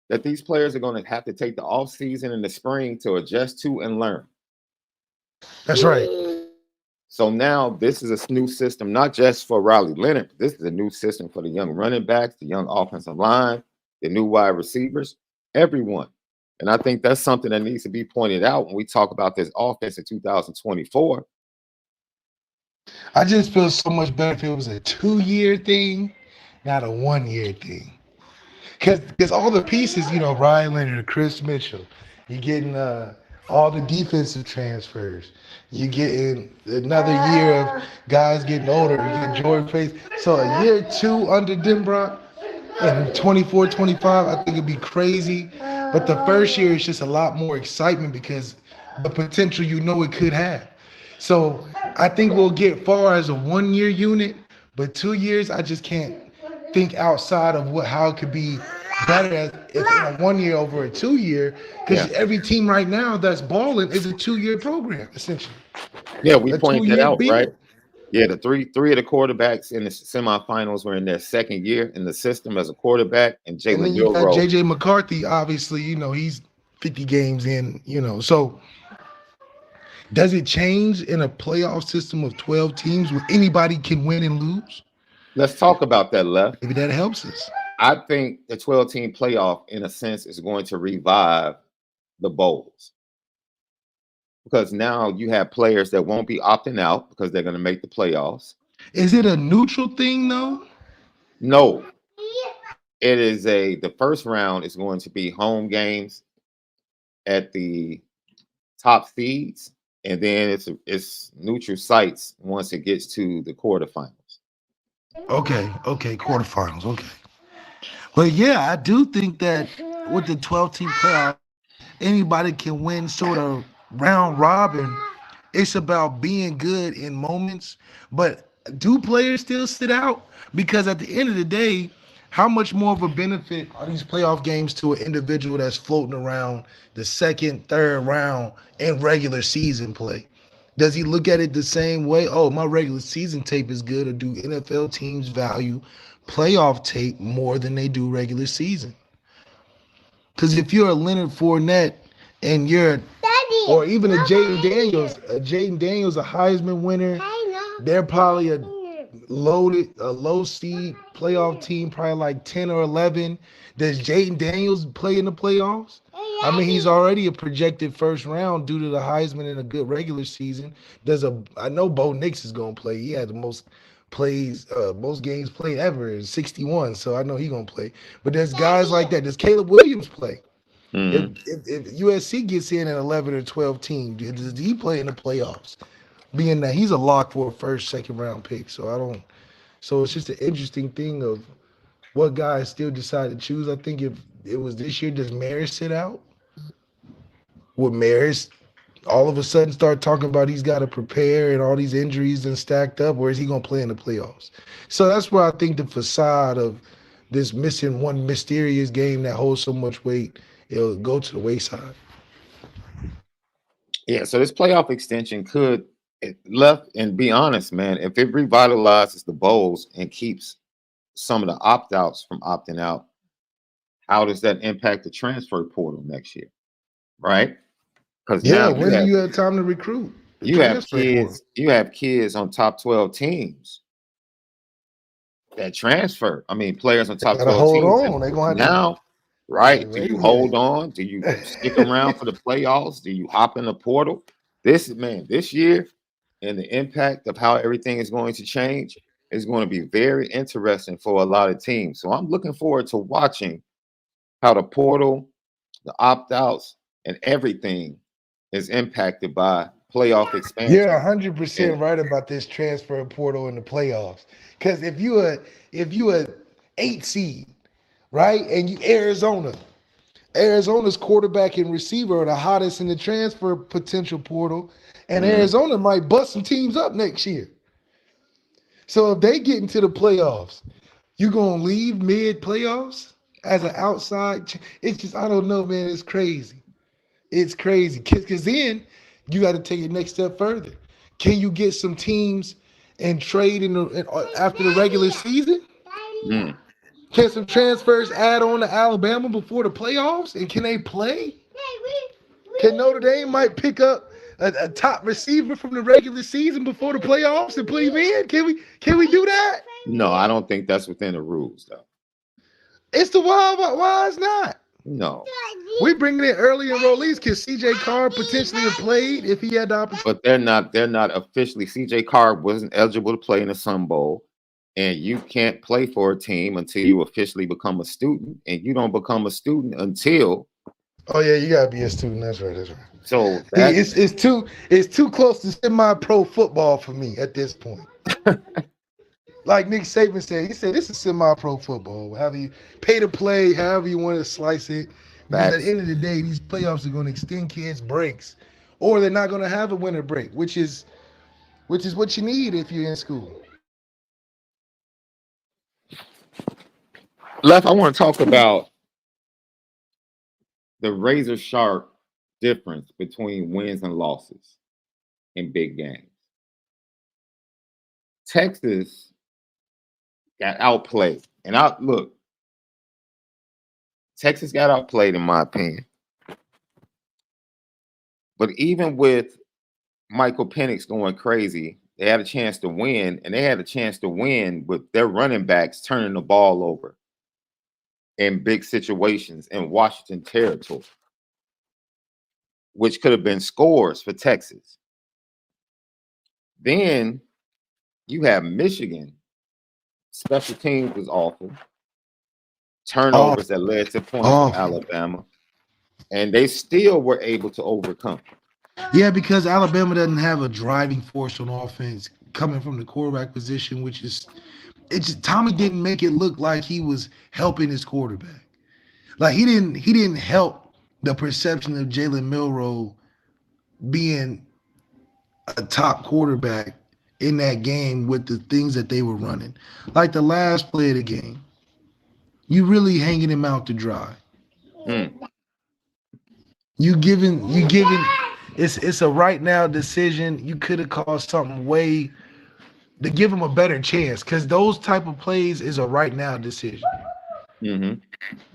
that these players are going to have to take the offseason and the spring to adjust to and learn. That's right. So now this is a new system, not just for Riley Leonard. This is a new system for the young running backs, the young offensive line, the new wide receivers, everyone. And I think that's something that needs to be pointed out when we talk about this offense in 2024. I just feel so much better if it was a 2-year thing, not a 1-year thing. Because all the pieces, you know, Ryan Leonard, Chris Mitchell, you're getting all the defensive transfers. You're getting another year of guys getting older. You get Jordan Face. So a year 2 under Denbrock and 24, 25, I think it'd be crazy. But the first year is just a lot more excitement because the potential you know it could have. So I think we'll get far as a 1-year unit, but 2 years, I just can't think outside of how it could be better as if in a 1 year over a 2 year, because every team right now that's balling is a 2-year program, essentially. Yeah, we pointed that out, build. right? Yeah, the three of the quarterbacks in the semifinals were in their second year in the system as a quarterback, and Jalen And then you got Milroe. JJ McCarthy, obviously, you know, he's 50 games in, you know. So does it change in a playoff system of 12 teams where anybody can win and lose? Let's talk about that, Left. Maybe that helps us. I think the 12-team playoff, in a sense, is going to revive the bowls. Because now you have players that won't be opting out because they're going to make the playoffs. Is it a neutral thing, though? No. It is the first round is going to be home games at the top seeds, and then it's neutral sites once it gets to the quarterfinals. Okay, quarterfinals, okay. But yeah, I do think that with the 12-team playoff, anybody can win sort of round robin. It's about being good in moments, but do players still sit out? Because at the end of the day, how much more of a benefit are these playoff games to an individual that's floating around the second, third round in regular season play? Does he look at it the same way? Oh, my regular season tape is good, or do NFL teams value playoff tape more than they do regular season? Because if you're a Leonard Fournette and you're, or even a Jaden Daniels, a Heisman winner, they're probably a low seed playoff team, probably like 10 or 11. Does Jaden Daniels play in the playoffs? I mean, he's already a projected first round due to the Heisman and a good regular season. I know Bo Nix is going to play. He had the most plays most games played ever in 61. So I know he's gonna play. But there's guys like that. Does Caleb Williams play? If USC gets in an 11 or 12 team, does he play in the playoffs? Being that he's a lock for a first, second round pick. So it's just an interesting thing of what guys still decide to choose. I think if it was this year, does Maris sit out? Would Maris all of a sudden start talking about he's got to prepare and all these injuries and stacked up, or is he going to play in the playoffs? So that's where I think the facade of this missing one mysterious game that holds so much weight, it'll go to the wayside. Yeah, so this playoff extension could left, and be honest, man, if it revitalizes the bowls and keeps some of the opt-outs from opting out, how does that impact the transfer portal next year? Right? Because when do you have time to recruit? You have kids on top 12 teams that transfer. I mean, players on top 12 hold teams. On. They're gonna have now, right? Do you hold on? Do you stick around for the playoffs? Do you hop in the portal? This year, and the impact of how everything is going to change is going to be very interesting for a lot of teams. So I'm looking forward to watching how the portal, the opt-outs, and everything is impacted by playoff expansion. You're 100% right about this transfer portal in the playoffs. Because if you a 8 seed, right, and you Arizona's quarterback and receiver are the hottest in the transfer potential portal, and Arizona might bust some teams up next year. So if they get into the playoffs, you gonna leave mid playoffs as an outside? It's just, I don't know, man. It's crazy. It's crazy because then you got to take it next step further. Can you get some teams and trade after the regular season? Can some transfers add on to Alabama before the playoffs? And can they play? Can Notre Dame might pick up a top receiver from the regular season before the playoffs and put him in? Can we do that? No, I don't think that's within the rules, though. It's the wild. Why it's not? No. We bringing in early enrollees. Can CJ Carr potentially have played if he had the opportunity? But they're not officially. CJ Carr wasn't eligible to play in the Sun Bowl, and you can't play for a team until you officially become a student, and you don't become a student until. Oh yeah, you gotta be a student. That's right. So it's too close to semi-pro football for me at this point. Like Nick Saban said, he said this is semi-pro football. However you pay to play, however you want to slice it. Because at the end of the day, these playoffs are going to extend kids' breaks, or they're not going to have a winter break, which is what you need if you're in school. Left, I want to talk about the razor sharp difference between wins and losses in big games. Texas got outplayed. And Texas got outplayed in my opinion. But even with Michael Penix going crazy, they had a chance to win, and they had a chance to win with their running backs turning the ball over in big situations in Washington territory, which could have been scores for Texas. Then you have Michigan. Special teams was awful. Turnovers that led to points from Alabama. And they still were able to overcome. Yeah, because Alabama doesn't have a driving force on offense coming from the quarterback position, which is Tommy didn't make it look like he was helping his quarterback. Like he didn't help the perception of Jalen Milroe being a top quarterback in that game with the things that they were running. Like the last play of the game, you really hanging him out to dry. You giving it's a right now decision. You could have called something way to give him a better chance, because those type of plays is a right now decision.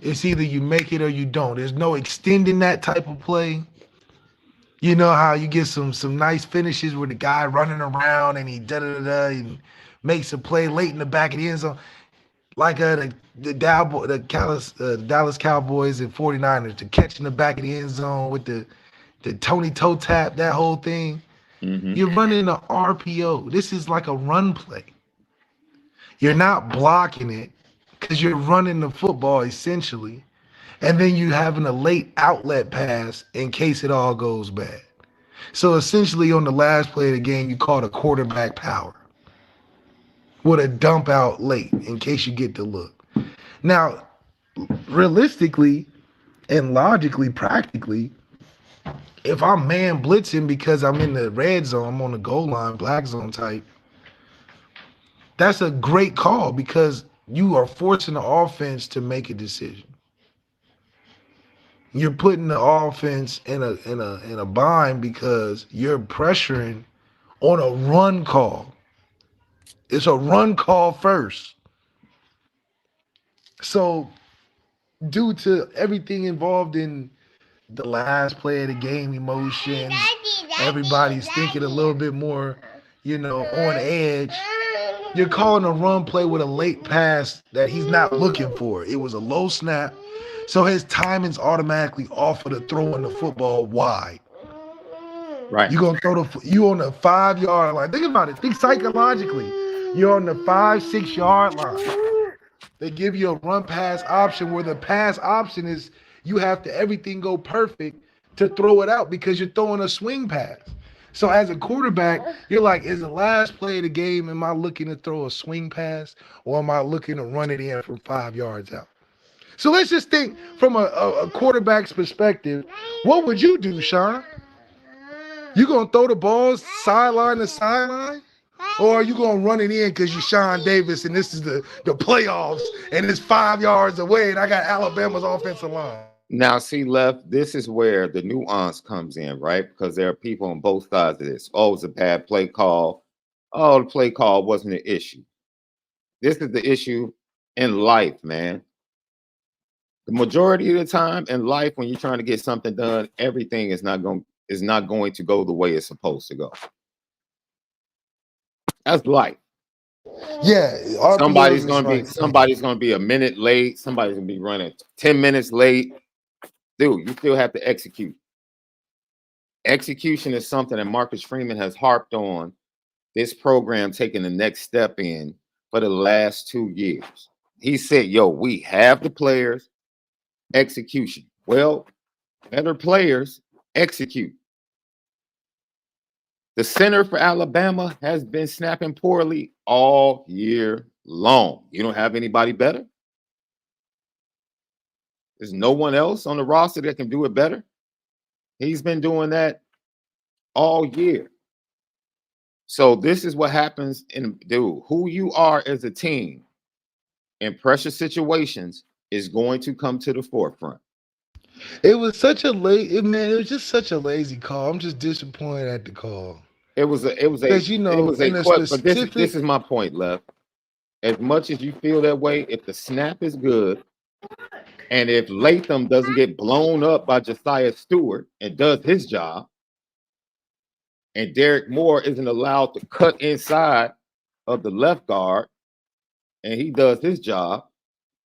It's either you make it or you don't. There's no extending that type of play. You know how you get some nice finishes with the guy running around and he and makes a play late in the back of the end zone, like the Dallas Cowboys and 49ers, to catch in the back of the end zone with the Tony toe tap, that whole thing. You're running an RPO. This is like a run play. You're not blocking it because you're running the football essentially. And then you having a late outlet pass in case it all goes bad. So essentially on the last play of the game, you called a quarterback power with a dump out late in case you get the look. Now, realistically and logically, practically, if I'm man blitzing because I'm in the red zone, I'm on the goal line, black zone type, that's a great call because you are forcing the offense to make a decision. You're putting the offense in a bind because you're pressuring on a run call. It's a run call first. So due to everything involved in the last play of the game, emotions, everybody's thinking a little bit more, on edge. You're calling a run play with a late pass that he's not looking for. It was a low snap. So his timing's automatically off of the throwing the football wide. Right. You're gonna throw you on the 5-yard line. Think about it. Think psychologically. You're on the 5-6 yard line. They give you a run pass option where the pass option is you have to everything go perfect to throw it out because you're throwing a swing pass. So as a quarterback, you're like, is the last play of the game, am I looking to throw a swing pass or am I looking to run it in from 5 yards out? So let's just think from a quarterback's perspective. What would you do, Sean? You gonna throw the balls sideline to sideline? Or are you gonna run it in because you're Sean Davis and this is the playoffs and it's 5 yards away and I got Alabama's offensive line? Now, see, Left, this is where the nuance comes in, right? Because there are people on both sides of this. Oh, it's a bad play call. Oh, the play call wasn't an issue. This is the issue in life, man. The majority of the time in life, when you're trying to get something done, everything is not going to go the way it's supposed to go. That's life. Yeah, somebody's gonna be a minute late. Somebody's gonna be running 10 minutes late. Dude, you still have to execute. Execution is something that Marcus Freeman has harped on this program taking the next step in for the last 2 years. He said, yo, we have the players, execution. Well, better players execute. The center for Alabama has been snapping poorly all year long. You don't have anybody better? There's no one else on the roster that can do it better. He's been doing that all year. So this is what happens who you are as a team in pressure situations is going to come to the forefront. It was such a it was just such a lazy call. I'm just disappointed at the call. This is my point, Left. As much as you feel that way, if the snap is good, and if Latham doesn't get blown up by Josiah Stewart and does his job, and Derek Moore isn't allowed to cut inside of the left guard, and he does his job,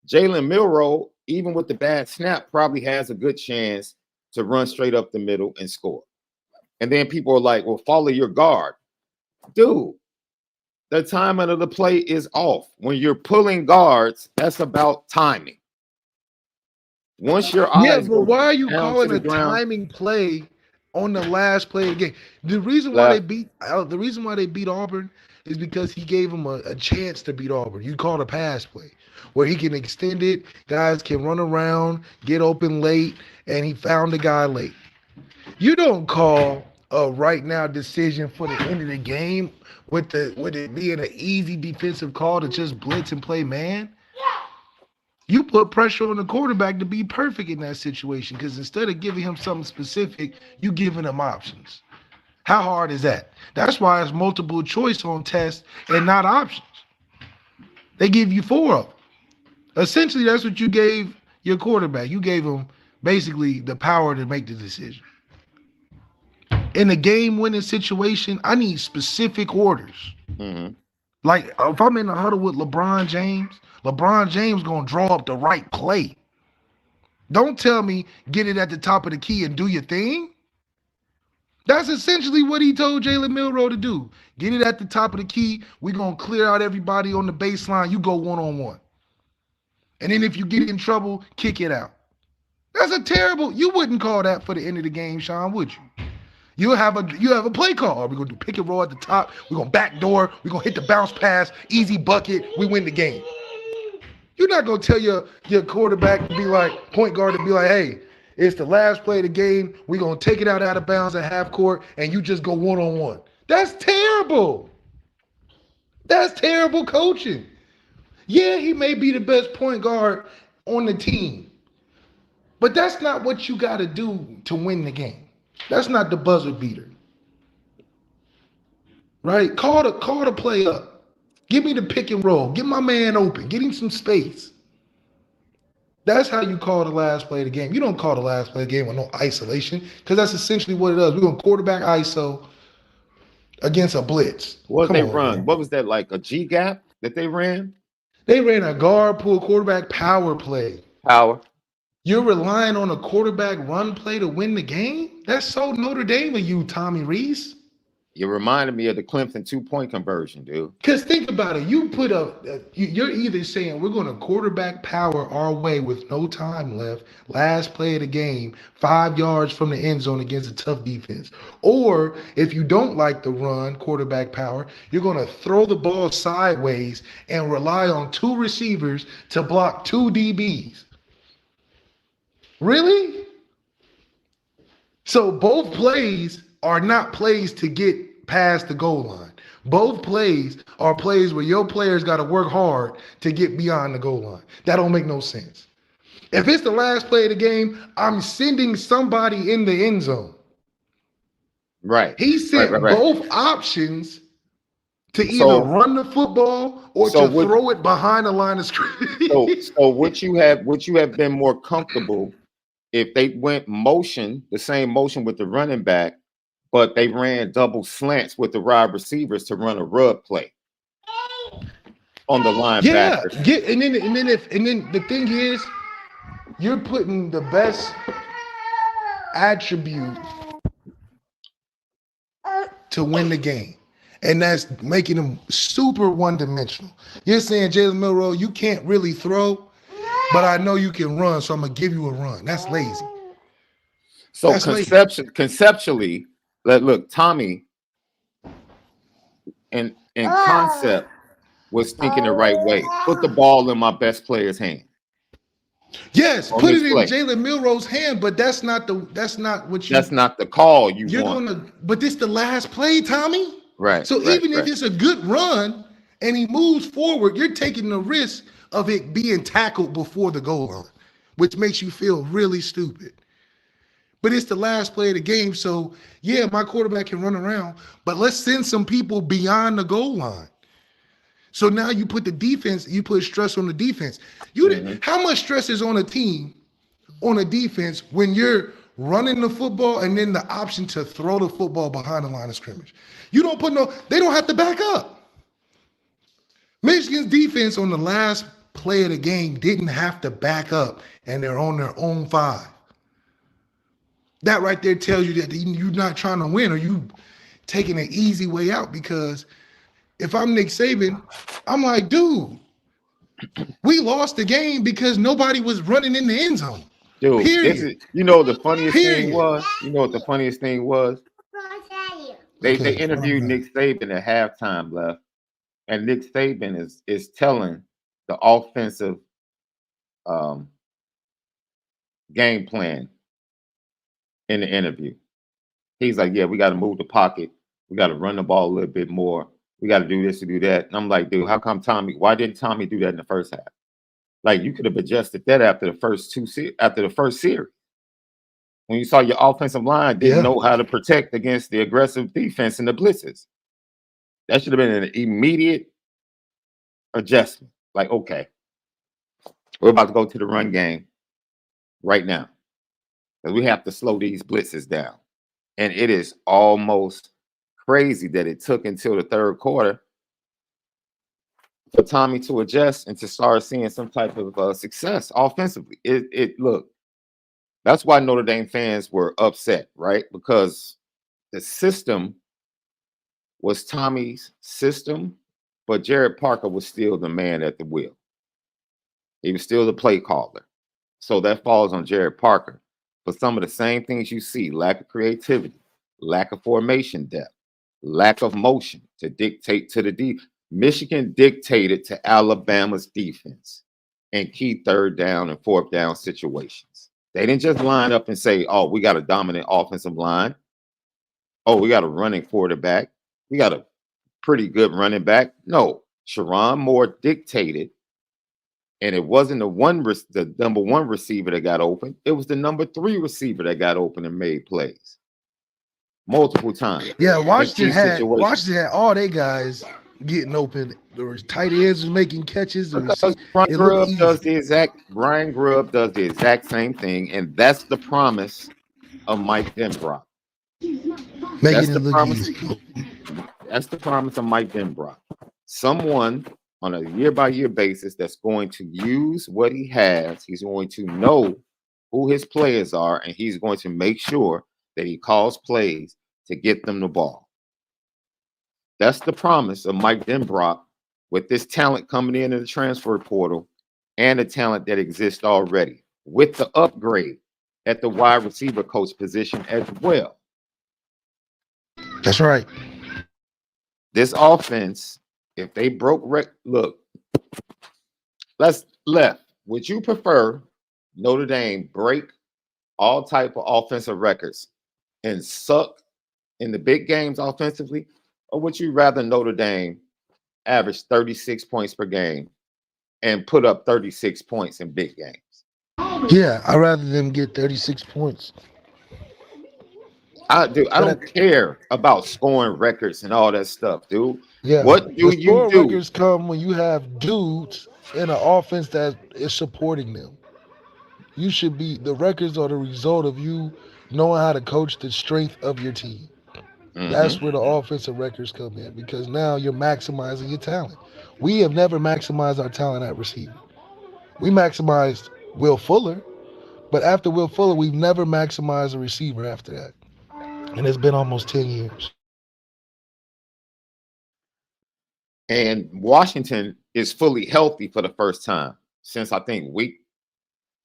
Jalen Milroe, even with the bad snap, probably has a good chance to run straight up the middle and score. And then people are like, well, follow your guard. Dude, the timing of the play is off. When you're pulling guards, that's about timing. Once your eyes but why are you calling a timing play on the last play of the game? The reason why they beat Auburn is because he gave them a chance to beat Auburn. You call a pass play where he can extend it, guys can run around, get open late, and he found the guy late. You don't call a right now decision for the end of the game with it being an easy defensive call to just blitz and play man. You put pressure on the quarterback to be perfect in that situation because instead of giving him something specific, you giving him options. How hard is that? That's why it's multiple choice on tests and not options. They give you 4 of them. Essentially, that's what you gave your quarterback. You gave him basically the power to make the decision. In a game-winning situation, I need specific orders. Mm-hmm. Like, if I'm in a huddle with LeBron James going to draw up the right play. Don't tell me get it at the top of the key and do your thing. That's essentially what he told Jalen Milroe to do. Get it at the top of the key. We're going to clear out everybody on the baseline. You go one-on-one. And then if you get in trouble, kick it out. That's a terrible, you wouldn't call that for the end of the game, Sean, would you? You have a play call. We're going to do pick and roll at the top. We're going to backdoor. We're going to hit the bounce pass, easy bucket. We win the game. You're not going to tell your quarterback to be like, point guard to be like, hey, it's the last play of the game. We're going to take it out of bounds at half court, and you just go one-on-one. That's terrible. That's terrible coaching. Yeah, he may be the best point guard on the team, but that's not what you got to do to win the game. That's not the buzzer beater. Right? Call the play up. Give me the pick and roll. Get my man open. Get him some space. That's how you call the last play of the game. You don't call the last play of the game with no isolation, because that's essentially what it is. We're going to quarterback ISO against a blitz. What did they run? Man. What was that, like a G gap that they ran? They ran a guard pull quarterback power play. Power. You're relying on a quarterback run play to win the game? That's so Notre Dame of you, Tommy Reese. You reminded me of the Clemson 2-point conversion, dude. Because think about it. You put you're either saying we're going to quarterback power our way with no time left, last play of the game, 5 yards from the end zone against a tough defense. Or if you don't like the run, quarterback power, you're going to throw the ball sideways and rely on 2 receivers to block 2 DBs. Really? So both plays are not plays to get past the goal line. Both plays are plays where your players got to work hard to get beyond the goal line. That don't make no sense. If it's the last play of the game, I'm sending somebody in the end zone. Right. He sent both options to either run the football or to throw it behind the line of scrimmage. So would you have been more comfortable if they went the same motion with the running back, but they ran double slants with the wide receivers to run a rub play on the linebacker? Yeah, and then the thing is, you're putting the best attribute to win the game, and that's making them super one-dimensional. You're saying, Jalen Milroe, you can't really throw, but I know you can run, so I'm going to give you a run. That's lazy. So conceptually, look, Tommy in concept was thinking the right way. Put the ball in my best player's hand. Yes, put it in Jalen Milroe's hand, but that's not the call you're want. But this the last play, Tommy. Right. So even if it's a good run and he moves forward, you're taking the risk of it being tackled before the goal line, which makes you feel really stupid. But it's the last play of the game, so yeah, my quarterback can run around, but let's send some people beyond the goal line. So now you put the defense, you put stress on the defense. How much stress is on a team, on a defense, when you're running the football and then the option to throw the football behind the line of scrimmage? They don't have to back up. Michigan's defense on the last play of the game didn't have to back up, and they're on their own 5. That right there tells you that you're not trying to win, or you taking an easy way out. Because if I'm Nick Saban, I'm like, dude, we lost the game because nobody was running in the end zone. Dude, the funniest thing was? You know what the funniest thing was? They interviewed Nick Saban at halftime, left, and Nick Saban is telling the offensive game plan in the interview. He's like, yeah, we got to move the pocket. We got to run the ball a little bit more. We got to do this to do that. And I'm like, dude, why didn't Tommy do that in the first half? Like, you could have adjusted that after the first series. When you saw your offensive line didn't know how to protect against the aggressive defense and the blitzes. That should have been an immediate adjustment. Like, okay, we're about to go to the run game right now. Because we have to slow these blitzes down. And it is almost crazy that it took until the third quarter for Tommy to adjust and to start seeing some type of success offensively. Look, that's why Notre Dame fans were upset, right? Because the system was Tommy's system, but Jared Parker was still the man at the wheel. He was still the play caller. So that falls on Jared Parker. But some of the same things you see, lack of creativity, lack of formation depth, lack of motion to dictate to the D. Michigan dictated to Alabama's defense in key third down and fourth down situations. They didn't just line up and say, oh, we got a dominant offensive line. Oh, we got a running quarterback. We got a pretty good running back. No, Sharon Moore dictated, and it wasn't the number one receiver that got open. It was the number 3 receiver that got open and made plays multiple times. Yeah, Washington had all they guys getting open. There was tight ends was making catches. Brian Grubb does the exact same thing, and that's the promise of Mike Denbrock. That's the promise of Mike Denbrock. Someone on a year-by-year basis that's going to use what he has. He's going to know who his players are, and he's going to make sure that he calls plays to get them the ball. That's the promise of Mike Denbrock with this talent coming into the transfer portal and the talent that exists already with the upgrade at the wide receiver coach position as well. That's right. This offense, if they broke look, left. Would you prefer Notre Dame break all type of offensive records and suck in the big games offensively, or would you rather Notre Dame average 36 points per game and put up 36 points in big games? Yeah, I'd rather them get 36 points. I don't care about scoring records and all that stuff, dude. Yeah. What do you do? Records come when you have dudes in an offense that is supporting them. You should be, the records are the result of you knowing how to coach the strength of your team. Mm-hmm. That's where the offensive records come in, because now you're maximizing your talent. We have never maximized our talent at receiver. We maximized Will Fuller, but after Will Fuller, we've never maximized a receiver after that. And it's been almost 10 years. And Washington is fully healthy for the first time since, I think, week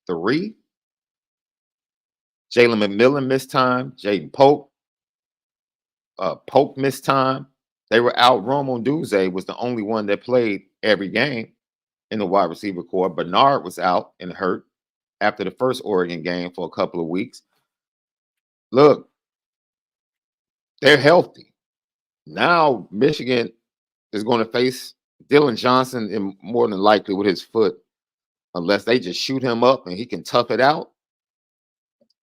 3. Jalen McMillan missed time. Jaden Pope missed time. They were out. Romo Duze was the only one that played every game in the wide receiver core. Bernard was out and hurt after the first Oregon game for a couple of weeks. Look, they're healthy. Now Michigan is going to face Dylan Johnson, and more than likely with his foot, unless they just shoot him up and he can tough it out.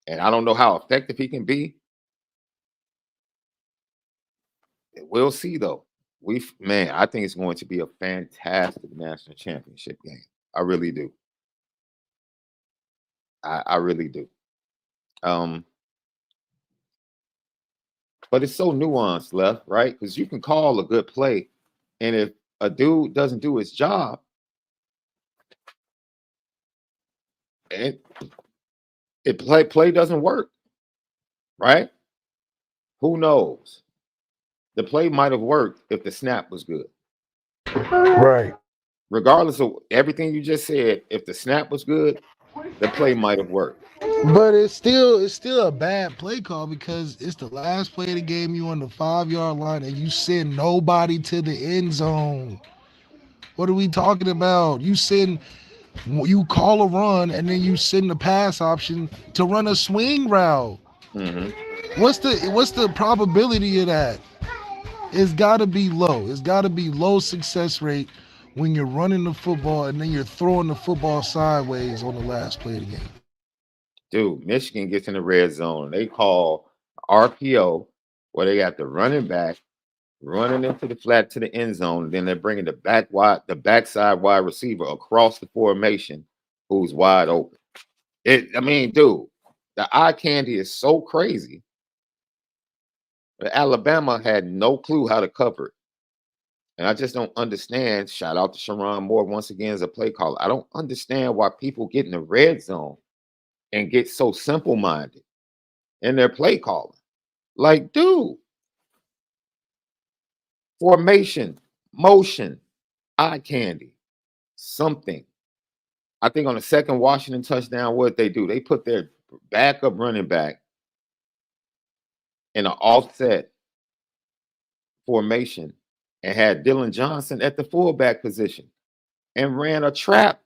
And I don't know how effective he can be. We'll see, though. I think it's going to be a fantastic national championship game. I really do. I really do. But it's so nuanced, left, right? Because you can call a good play, and if a dude doesn't do his job, play doesn't work, right? Who knows? The play might have worked if the snap was good. Right. Regardless of everything you just said, if the snap was good, the play might have worked. But it's still a bad play call, because it's the last play of the game. You on the 5-yard line and you send nobody to the end zone. What are we talking about? You call a run and then you send the pass option to run a swing route. Mm-hmm. What's the probability of that? It's got to be low. It's got to be low success rate when you're running the football and then you're throwing the football sideways on the last play of the game. Dude, Michigan gets in the red zone. They call RPO where they got the running back running into the flat to the end zone, and then they're bringing the backside wide receiver across the formation who's wide open. Dude, the eye candy is so crazy. But Alabama had no clue how to cover it. And I just don't understand. Shout out to Sharon Moore once again as a play caller. I don't understand why people get in the red zone and get so simple-minded in their play calling. Like, dude, formation, motion, eye candy, something. I think on the second Washington touchdown, what they do? They put their backup running back in an offset formation and had Dylan Johnson at the fullback position and ran a trap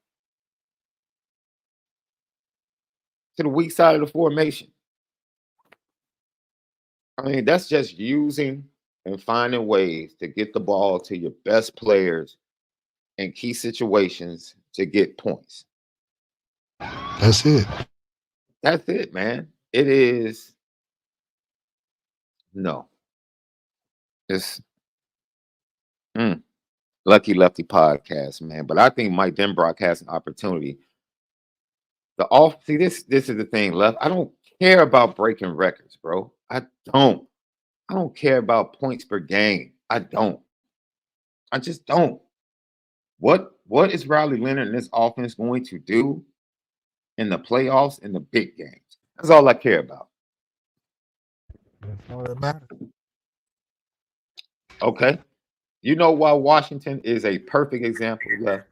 to the weak side of the formation. I mean, that's just using and finding ways to get the ball to your best players in key situations to get points. That's it. That's it, man. It is. No. It's Lucky Lefty podcast, man. But I think Mike Denbrock has an opportunity. See, this is the thing, Left. I don't care about breaking records, bro. I don't care about points per game. I just don't. What is Riley Leonard and this offense going to do in the playoffs in the big games? That's all I care about. That's all that matters. Okay. You know why Washington is a perfect example, Left?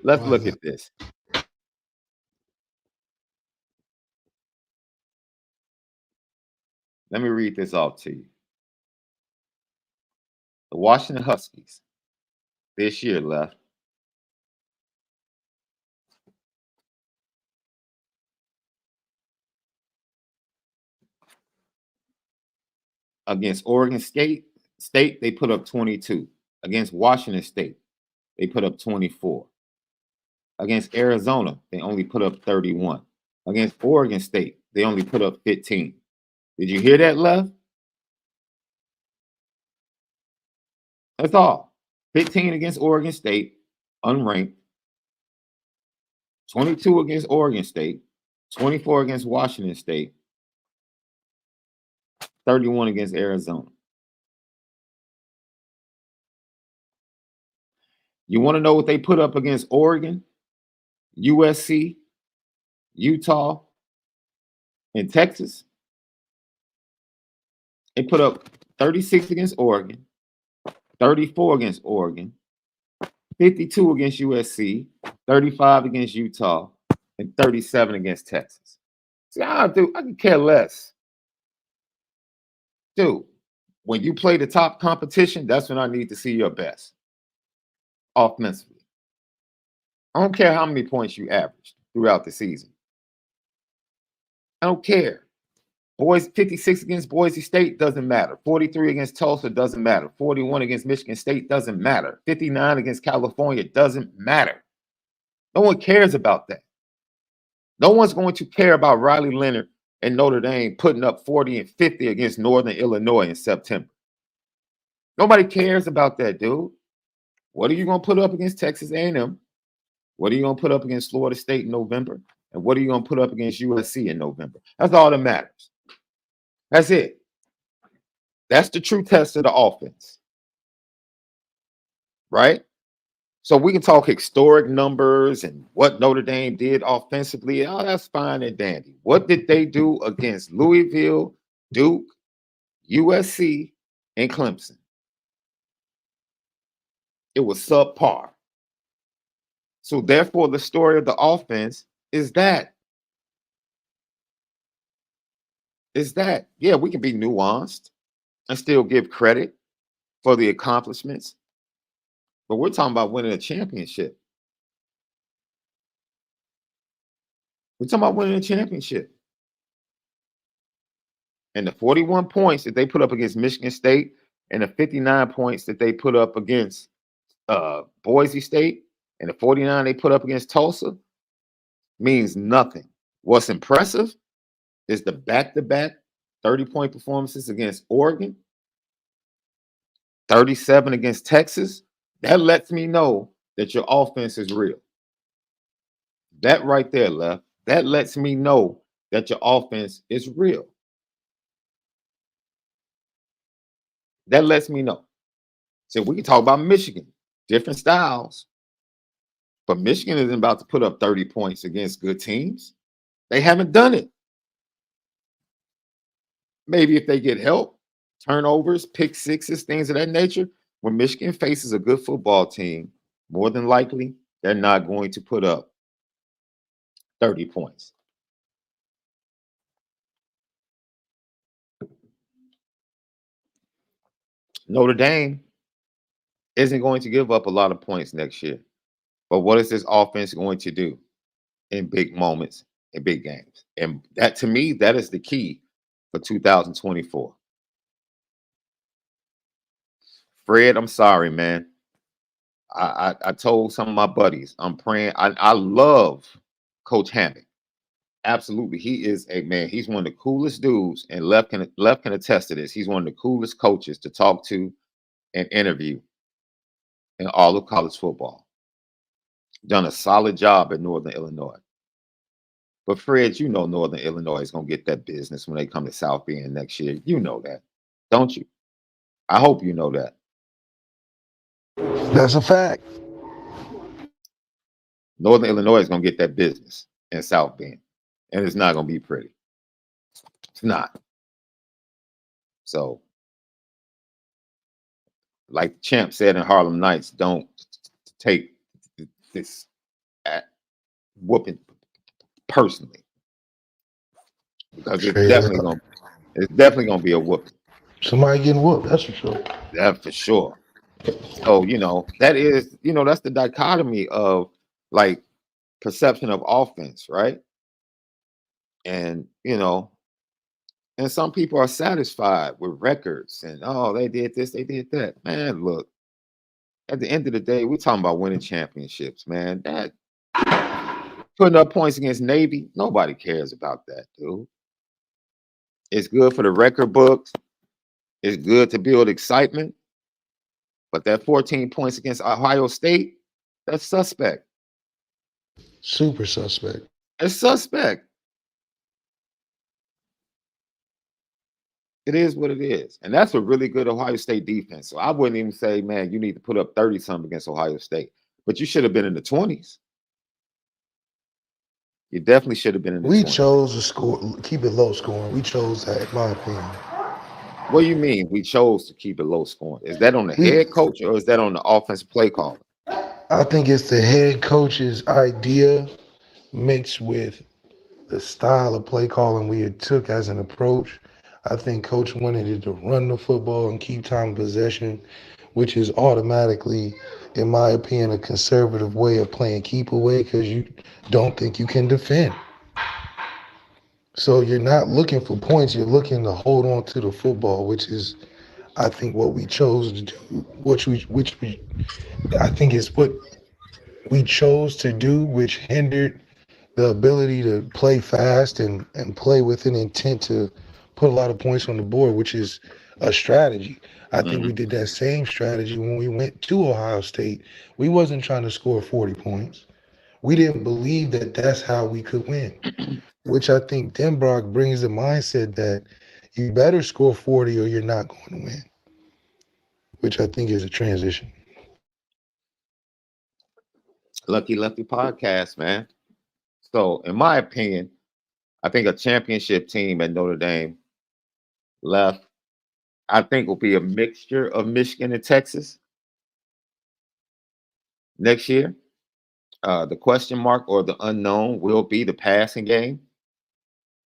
Let's look at this. Let me read this off to you. The Washington Huskies this year, Left, against Oregon State, they put up 22. Against Washington State, they put up 24. Against Arizona, they only put up 31. Against Oregon State, they only put up 15. Did you hear that, Left? That's all. 15 against Oregon State, unranked. 22 against Oregon State, 24 against Washington State, 31 against Arizona. You want to know what they put up against Oregon, USC, Utah, and Texas? They put up 36 against Oregon, 34 against Oregon, 52 against USC, 35 against Utah, and 37 against Texas. See, I can care less. Dude, when you play the top competition, that's when I need to see your best offensively. I don't care how many points you averaged throughout the season. I don't care. 56 against Boise State doesn't matter. 43 against Tulsa doesn't matter. 41 against Michigan State doesn't matter. 59 against California doesn't matter. No one cares about that. No one's going to care about Riley Leonard and Notre Dame putting up 40 and 50 against Northern Illinois in September. Nobody cares about that, dude. What are you going to put up against Texas A&M? What are you going to put up against Florida State in November? And what are you going to put up against USC in November? That's all that matters. That's it. That's the true test of the offense. Right? So we can talk historic numbers and what Notre Dame did offensively. Oh, that's fine and dandy. What did they do against Louisville, Duke, USC, and Clemson? It was subpar. So therefore, the story of the offense is that. Yeah, we can be nuanced and still give credit for the accomplishments. But we're talking about winning a championship. We're talking about winning a championship. And the 41 points that they put up against Michigan State and the 59 points that they put up against Boise State and the 49 they put up against Tulsa means nothing. What's impressive is the back-to-back 30-point performances against Oregon, 37 against Texas. That lets me know that your offense is real. That right there, Left, that lets me know that your offense is real. That lets me know. So we can talk about Michigan, different styles. But Michigan isn't about to put up 30 points against good teams. They haven't done it. maybe if they get help, turnovers, pick sixes, things of that nature, when Michigan faces a good football team, more than likely, they're not going to put up 30 points. Notre Dame isn't going to give up a lot of points next year. But what is this offense going to do in big moments, in big games? And that, to me, that is the key for 2024. Fred, I'm sorry, man. I told some of my buddies, I'm praying. I love Coach Hammock. Absolutely. He is a man. He's one of the coolest dudes, and Left can attest to this. He's one of the coolest coaches to talk to and interview in all of college football. Done a solid job at Northern Illinois. But Fred, you know Northern Illinois is going to get that business when they come to South Bend next year. You know that, don't you? I hope you know that. That's a fact. Northern Illinois is going to get that business in South Bend, and it's not going to be pretty. It's not. So, like the champ said in Harlem Nights, don't take this whooping personally, because it's definitely gonna be a whooping. Somebody getting whooped, that's for sure. That's for sure. So, that is, that's the dichotomy of like perception of offense, right? And and some people are satisfied with records and, oh, they did this, they did that. Man, look, at the end of the day, we're talking about winning championships, man. That putting up points against Navy, nobody cares about that, dude. It's good for the record books. It's good to build excitement. But that 14 points against Ohio State, that's suspect. Super suspect. It's suspect. It is what it is. And that's a really good Ohio State defense. So I wouldn't even say, man, you need to put up 30-something against Ohio State. But you should have been in the 20s. You definitely should have been in the 20s. We chose to score, keep it low scoring. We chose that, in my opinion. What do you mean we chose to keep it low scoring? Is that on the head coach or is that on the offensive play caller? I think it's the head coach's idea mixed with the style of play calling we had took as an approach. I think coach wanted it to run the football and keep time of possession, which is automatically, in my opinion, a conservative way of playing keep away because you don't think you can defend. So you're not looking for points, you're looking to hold on to the football, which is, I think, what we chose to do, which I think is what we chose to do, which hindered the ability to play fast and play with an intent to put a lot of points on the board, which is a strategy. I think we did that same strategy when we went to Ohio State. We wasn't trying to score 40 points. We didn't believe that that's how we could win, which I think Denbrock brings the mindset that you better score 40 or you're not going to win, which I think is a transition. Lucky Lefty podcast, man. So, in my opinion, I think a championship team at Notre Dame left, I think, will be a mixture of Michigan and Texas next year. The question mark or the unknown will be the passing game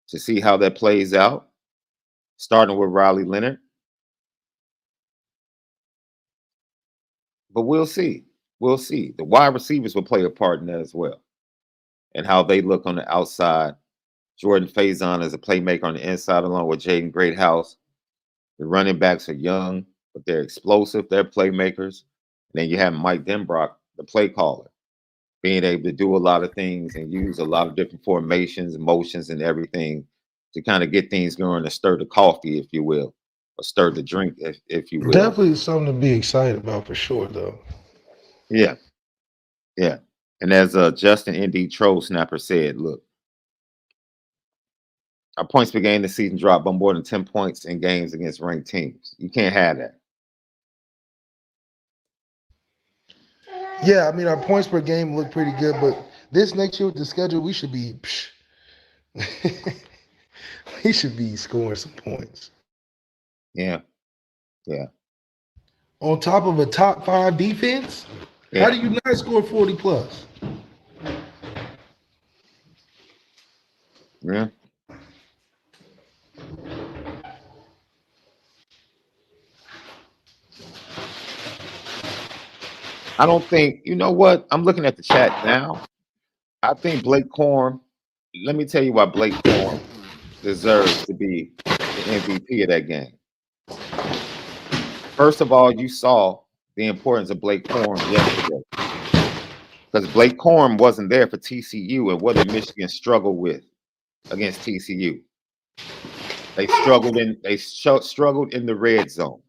to see how that plays out, starting with Riley Leonard. But we'll see. We'll see. The wide receivers will play a part in that as well, and how they look on the outside. Jordan Faison is a playmaker on the inside, along with Jaden Greathouse. The running backs are young, but they're explosive. They're playmakers. And then you have Mike Denbrock, the play caller, being able to do a lot of things and use a lot of different formations, motions, and everything to kind of get things going, to stir the coffee, if you will, or stir the drink, if you will. Definitely something to be excited about for sure, though. Yeah. Yeah. And as Justin N.D. Troll Snapper said, look, our points per game this season dropped by more than 10 points in games against ranked teams. You can't have that. Yeah, I mean, our points per game look pretty good, but this next year with the schedule, we should be He should be scoring some points. Yeah. On top of a top 5 defense, how do you not score 40 plus? Yeah. I don't think, you know what? I'm looking at the chat now. I think Blake Corum, let me tell you why Blake Corum deserves to be the MVP of that game. First of all, you saw the importance of Blake Corum yesterday. Because Blake Corum wasn't there for TCU, and what did Michigan struggle with against TCU? They struggled in the red zone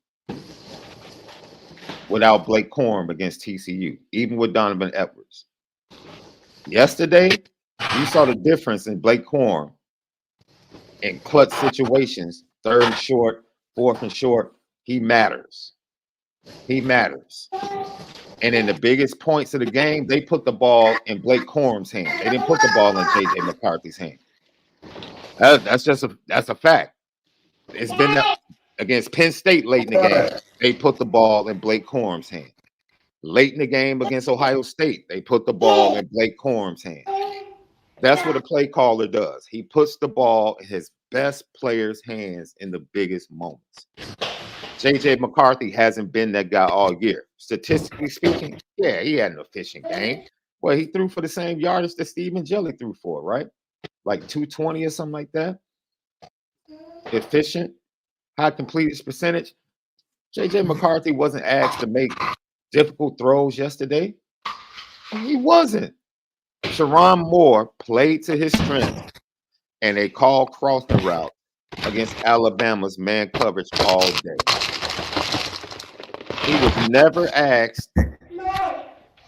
without Blake Corum against TCU, even with Donovan Edwards. Yesterday, you saw the difference in Blake Corum in clutch situations, 3rd and short, 4th and short. He matters. He matters. And in the biggest points of the game, they put the ball in Blake Corum's hand. They didn't put the ball in J.J. McCarthy's hand. That's a fact. It's been against Penn State late in the game. They put the ball in Blake Corum's hand. Late in the game against Ohio State, they put the ball in Blake Corum's hand. That's what a play caller does. He puts the ball in his best player's hands in the biggest moments. J.J. McCarthy hasn't been that guy all year. Statistically speaking, yeah, he had an efficient game. Well, he threw for the same yardage that Stephen Jelly threw for, right? Like 220 or something like that. Efficient, high completion percentage. J.J. McCarthy wasn't asked to make difficult throws yesterday. He wasn't. Sharon Moore played to his strength, and they called crossing route against Alabama's man coverage all day. He was never asked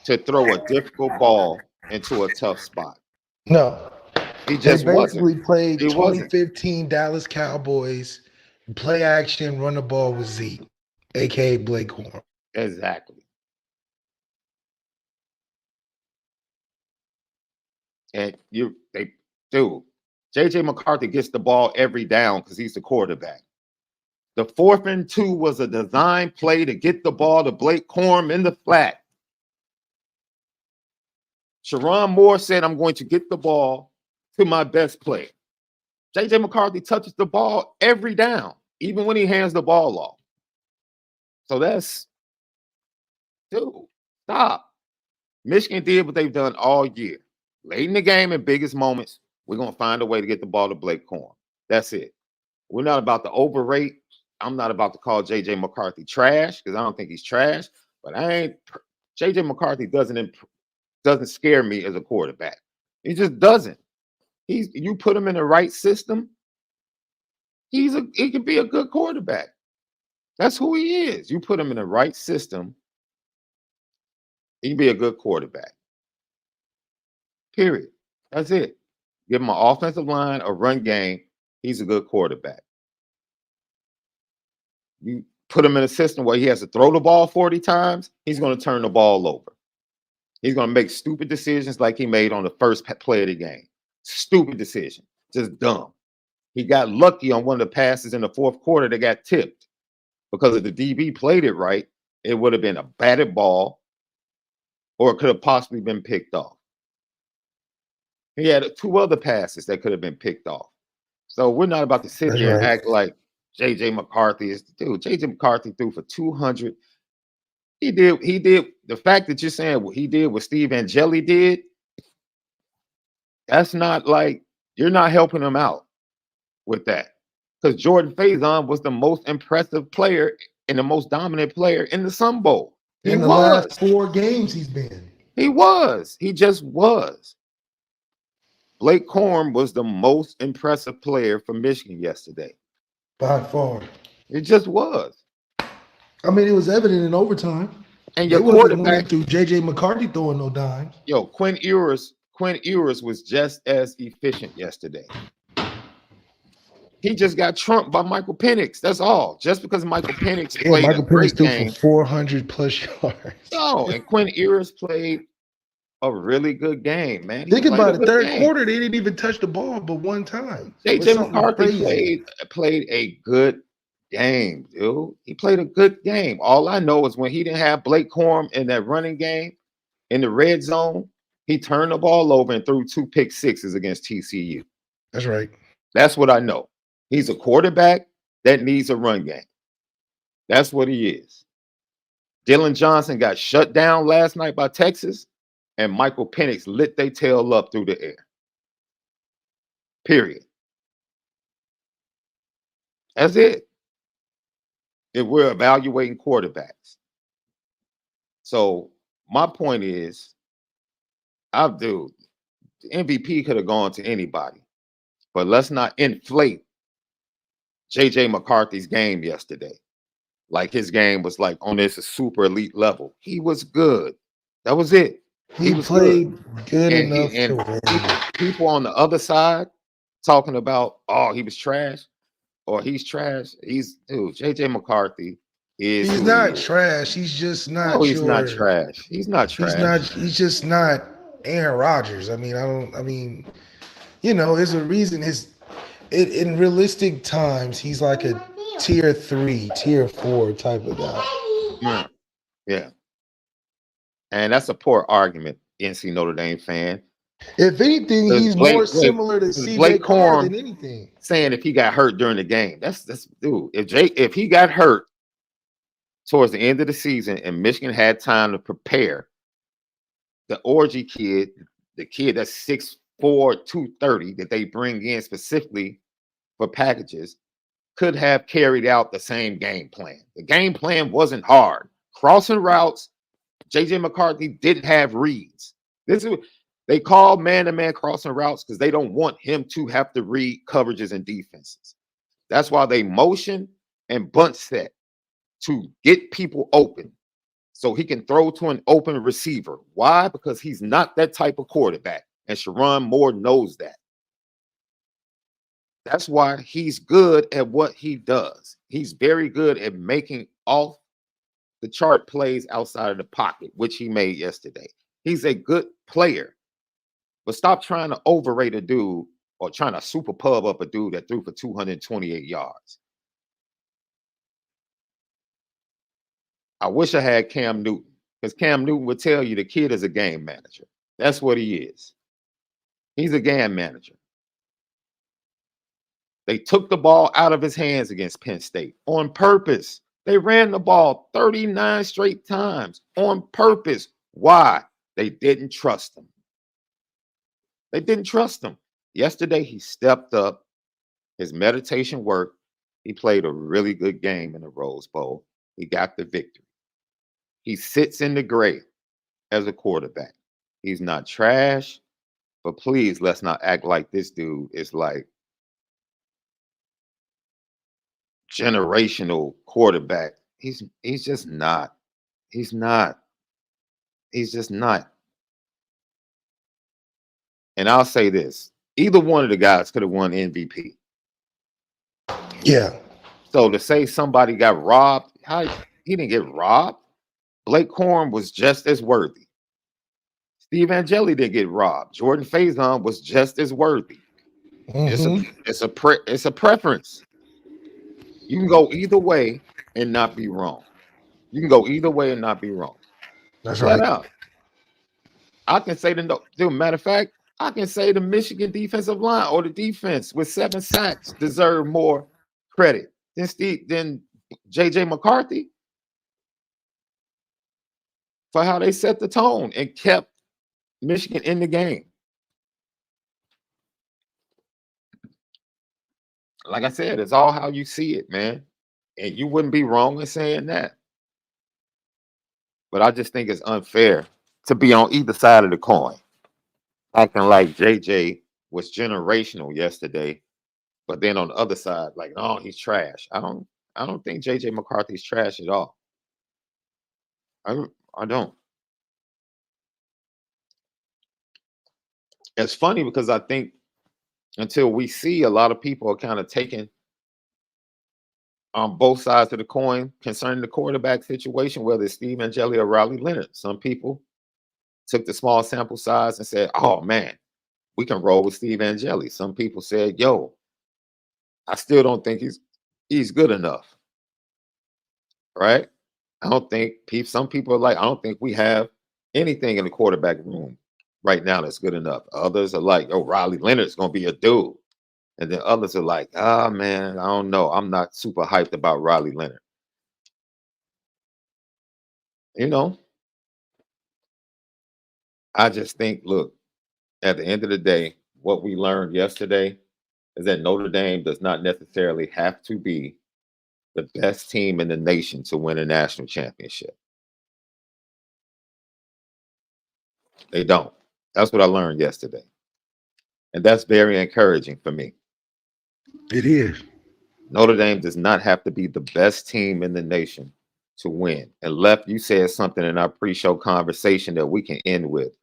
to throw a difficult ball into a tough spot. No. He just basically played He 2015 Dallas Cowboys, play action, run the ball with Zeke, a.k.a. Blake Corum. Exactly. And J.J. McCarthy gets the ball every down because he's the quarterback. The 4th and 2 was a design play to get the ball to Blake Corum in the flat. Sharon Moore said, I'm going to get the ball to my best player. J.J. McCarthy touches the ball every down, even when he hands the ball off. So stop. Michigan did what they've done all year. Late in the game in biggest moments, we're going to find a way to get the ball to Blake Corum. That's it. We're not about to overrate. I'm not about to call J.J. McCarthy trash because I don't think he's trash. But J.J. McCarthy doesn't scare me as a quarterback. He just doesn't. You put him in the right system, he can be a good quarterback. That's who he is. You put him in the right system, he can be a good quarterback. Period. That's it. Give him an offensive line, a run game, he's a good quarterback. You put him in a system where he has to throw the ball 40 times, he's going to turn the ball over. He's going to make stupid decisions like he made on the first play of the game. Stupid decision. Just dumb. He got lucky on one of the passes in the 4th quarter that got tipped. Because if the DB played it right, it would have been a batted ball or it could have possibly been picked off. He had 2 other passes that could have been picked off. So we're not about to sit here and act like J.J. McCarthy is the dude. J.J. McCarthy threw for 200. He did. The fact that you're saying what he did, what Steve Angeli did, that's not like you're not helping him out with that. Because Jordan Faison was the most impressive player and the most dominant player in the Sun Bowl. In the last 4 games he's been. He was. He just was. Blake Corum was the most impressive player for Michigan yesterday. By far. It just was. I mean, it was evident in overtime. And your quarterback through J.J. McCarthy throwing no dimes. Yo, Quinn Ewers was just as efficient yesterday. He just got trumped by Michael Penix. That's all. Just because Michael Penix played Michael a great Penix threw game for 400 plus yards. No, and Quinn Ewers played a really good game, man. Think about it. Third quarter, they didn't even touch the ball but one time. JJ McCarthy played a good game, dude. He played a good game. All I know is when he didn't have Blake Corum in that running game in the red zone, he turned the ball over and threw 2 pick sixes against TCU. That's right. That's what I know. He's a quarterback that needs a run game. That's what he is. Dylan Johnson got shut down last night by Texas, and Michael Penix lit their tail up through the air. Period. That's it. If we're evaluating quarterbacks. So my point is, the MVP could have gone to anybody, but let's not inflate JJ McCarthy's game yesterday. Like his game was like on this super elite level. He was good. That was it. He played good enough to win. People on the other side talking about, oh, he was trash or he's trash. JJ McCarthy is. He's not trash. He's just not. No, he's not trash. He's not trash. He's just not Aaron Rodgers. I mean, you know, there's a reason in realistic times, he's like a tier 3, tier 4 type of guy. Yeah. And that's a poor argument, NC Notre Dame fan. If anything, he's more similar to CJ Carr than anything. Saying if he got hurt during the game, that's dude. If he got hurt towards the end of the season and Michigan had time to prepare, the orgy kid, the kid that's 6'4", 230 that they bring in specifically for packages, could have carried out the same game plan. The game plan wasn't hard. Crossing routes, JJ McCarthy didn't have reads. They call man-to-man crossing routes because they don't want him to have to read coverages and defenses. That's why they motion and bunt set to get people open so he can throw to an open receiver. Why? Because he's not that type of quarterback, and Sharon Moore knows that. That's why he's good at what he does. He's very good at making off the chart plays outside of the pocket, which he made yesterday. He's a good player. But stop trying to overrate a dude or trying to super pub up a dude that threw for 228 yards. I wish I had Cam Newton, because Cam Newton would tell you the kid is a game manager. That's what he is. He's a game manager. They took the ball out of his hands against Penn State on purpose. They ran the ball 39 straight times on purpose. Why? They didn't trust him. They didn't trust him. Yesterday, he stepped up. His meditation worked. He played a really good game in the Rose Bowl. He got the victory. He sits in the gray as a quarterback. He's not trash, but please let's not act like this dude is like generational quarterback. He's just not. He's not. He's just not. And I'll say this. Either one of the guys could have won MVP. Yeah. So to say somebody got robbed, he didn't get robbed. Blake Corum was just as worthy. Steve Angeli didn't get robbed. Jordan Faison was just as worthy. It's a preference. You can go either way and not be wrong. You can go either way and not be wrong. That's right. Out. I can say matter of fact, I can say the Michigan defensive line or the defense with 7 sacks deserve more credit than JJ McCarthy for how they set the tone and kept Michigan in the game. Like I said, it's all how you see it, man. And you wouldn't be wrong in saying that. But I just think it's unfair to be on either side of the coin. Acting like JJ was generational yesterday, but then on the other side, like, oh, he's trash. I don't think JJ McCarthy's trash at all. I don't. It's funny because I think until we see, a lot of people are kind of taking on both sides of the coin concerning the quarterback situation, whether it's Steve Angeli or Riley Leonard. Some people took the small sample size and said, oh man, we can roll with Steve Angeli. Some people said, yo, I still don't think he's good enough. Right? I don't think some people are like, I don't think we have anything in the quarterback room right now that's good enough. Others are like, oh, Riley Leonard's gonna be a dude. And then others are like, ah, man, I don't know. I'm not super hyped about Riley Leonard. You know, I just think, look, at the end of the day, what we learned yesterday is that Notre Dame does not necessarily have to be the best team in the nation to win a national championship. They don't. That's what I learned yesterday. And that's very encouraging for me. It is. Notre Dame does not have to be the best team in the nation to win. And Left, you said something in our pre-show conversation that we can end with.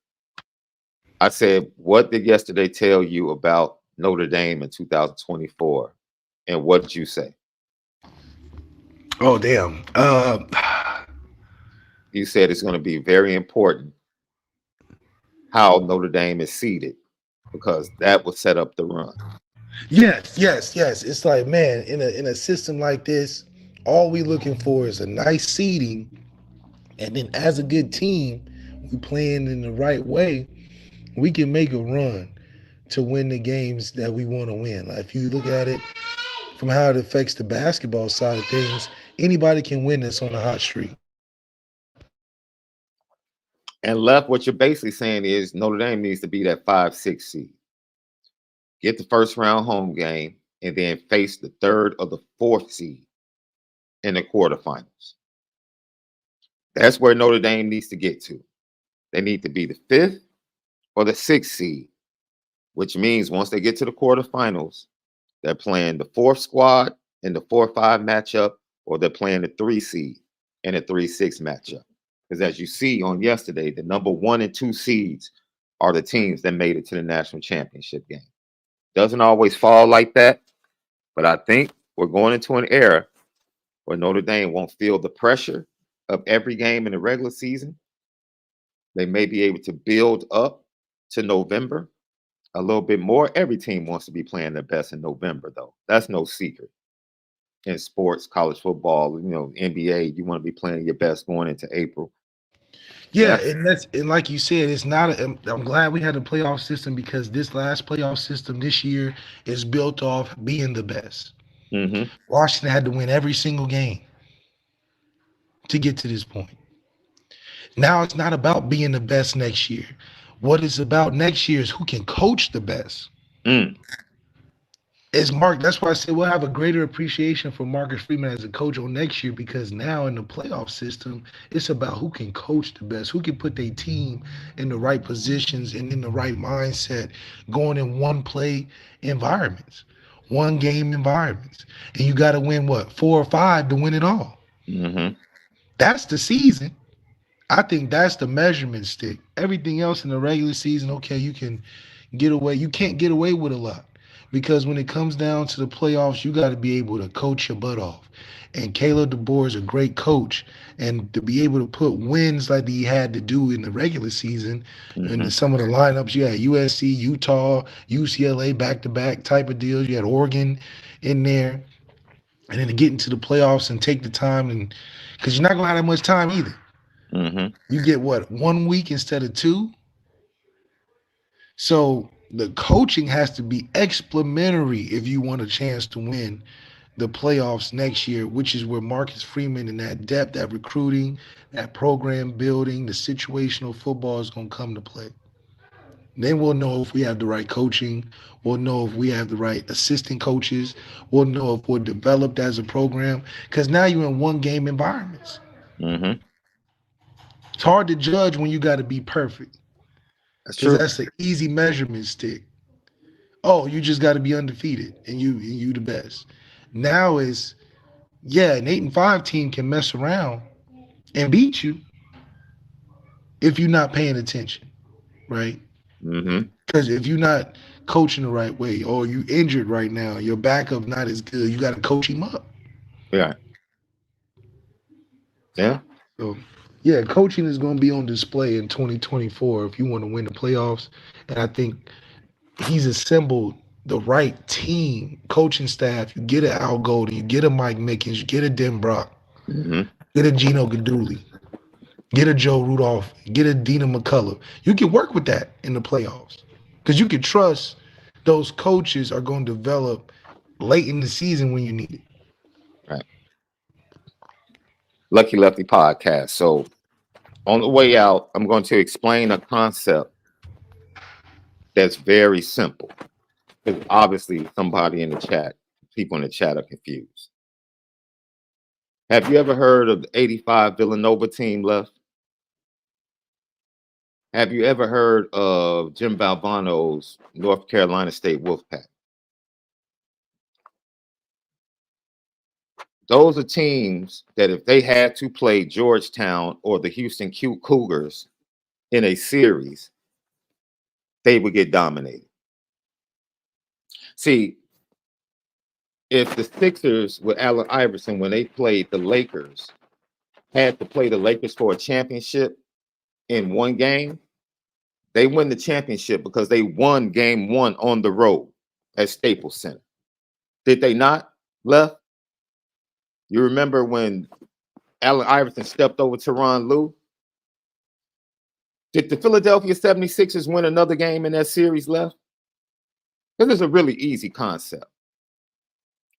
I said, what did yesterday tell you about Notre Dame in 2024? And what did you say? Oh, damn. You said it's going to be very important how Notre Dame is seeded because that will set up the run. Yes. It's like, man, in a system like this, all we looking for is a nice seeding, and then as a good team, we playing in the right way, we can make a run to win the games that we want to win. Like if you look at it from how it affects the basketball side of things, anybody can win this on a hot streak. And Left, what you're basically saying is Notre Dame needs to be that 5-6 seed. Get the first round home game, and then face the third or the fourth seed in the quarterfinals. That's where Notre Dame needs to get to. They need to be the fifth or the sixth seed, which means once they get to the quarterfinals, they're playing the fourth squad in the 4-5 matchup, or they're playing the 3 seed in a 3-6 matchup. Because as you see on yesterday, the number 1 and 2 seeds are the teams that made it to the national championship game. Doesn't always fall like that, but I think we're going into an era where Notre Dame won't feel the pressure of every game in the regular season. They may be able to build up to November a little bit more. Every team wants to be playing their best in November, though. That's no secret. In sports, college football, NBA, you want to be playing your best going into April. Yeah, and like you said, it's not. I'm glad we had a playoff system because this last playoff system this year is built off being the best. Mm-hmm. Washington had to win every single game to get to this point. Now it's not about being the best next year. What it's about next year is who can coach the best. As Mark, that's why I said we'll have a greater appreciation for Marcus Freeman as a coach on next year, because now in the playoff system, it's about who can coach the best, who can put their team in the right positions and in the right mindset, going in one play environments, one game environments. And you got to win, 4 or 5 to win it all. Mm-hmm. That's the season. I think that's the measurement stick. Everything else in the regular season, okay, you can get away. You can't get away with a lot. Because when it comes down to the playoffs, you got to be able to coach your butt off. And Caleb DeBoer is a great coach. And to be able to put wins like he had to do in the regular season, and some of the lineups, you had USC, Utah, UCLA back-to-back type of deals. You had Oregon in there. And then to get into the playoffs and take the time, and because you're not going to have that much time either. You get 1 week instead of 2. So the coaching has to be explementary if you want a chance to win the playoffs next year, which is where Marcus Freeman and that depth, that recruiting, that program building, the situational football is going to come to play. Then we'll know if we have the right coaching. We'll know if we have the right assistant coaches. We'll know if we're developed as a program, because now you're in one game environments. It's hard to judge when you got to be perfect. That's true. That's an easy measurement stick. Oh, you just got to be undefeated and you the best. Now is, an 8-5 team can mess around and beat you if you're not paying attention, right? Because if you're not coaching the right way, or you injured right now, your backup not as good, you got to coach him up. Yeah. So Yeah, coaching is going to be on display in 2024 if you want to win the playoffs. And I think he's assembled the right team, coaching staff. You get an Al Golden, you get a Mike Mickens, you get a Den Brock, get a Gino Gaduli, get a Joe Rudolph, get a Dina McCullough. You can work with that in the playoffs because you can trust those coaches are going to develop late in the season when you need it. Right. Lucky Lefty podcast. So on the way out, I'm going to explain a concept that's very simple. Because obviously somebody in the chat, people in the chat are confused. Have you ever heard of the 85 Villanova team left? Have you ever heard of Jim Valvano's North Carolina State Wolfpack? Those are teams that if they had to play Georgetown or the Houston Cougars in a series, they would get dominated. See, if the Sixers with Allen Iverson, when they played the Lakers, had to play the Lakers for a championship in one game, they win the championship because they won game one on the road at Staples Center. Did they not, Left? You remember when Allen Iverson stepped over Tyronn Lue? Did the Philadelphia 76ers win another game in that series, Left? This is a really easy concept.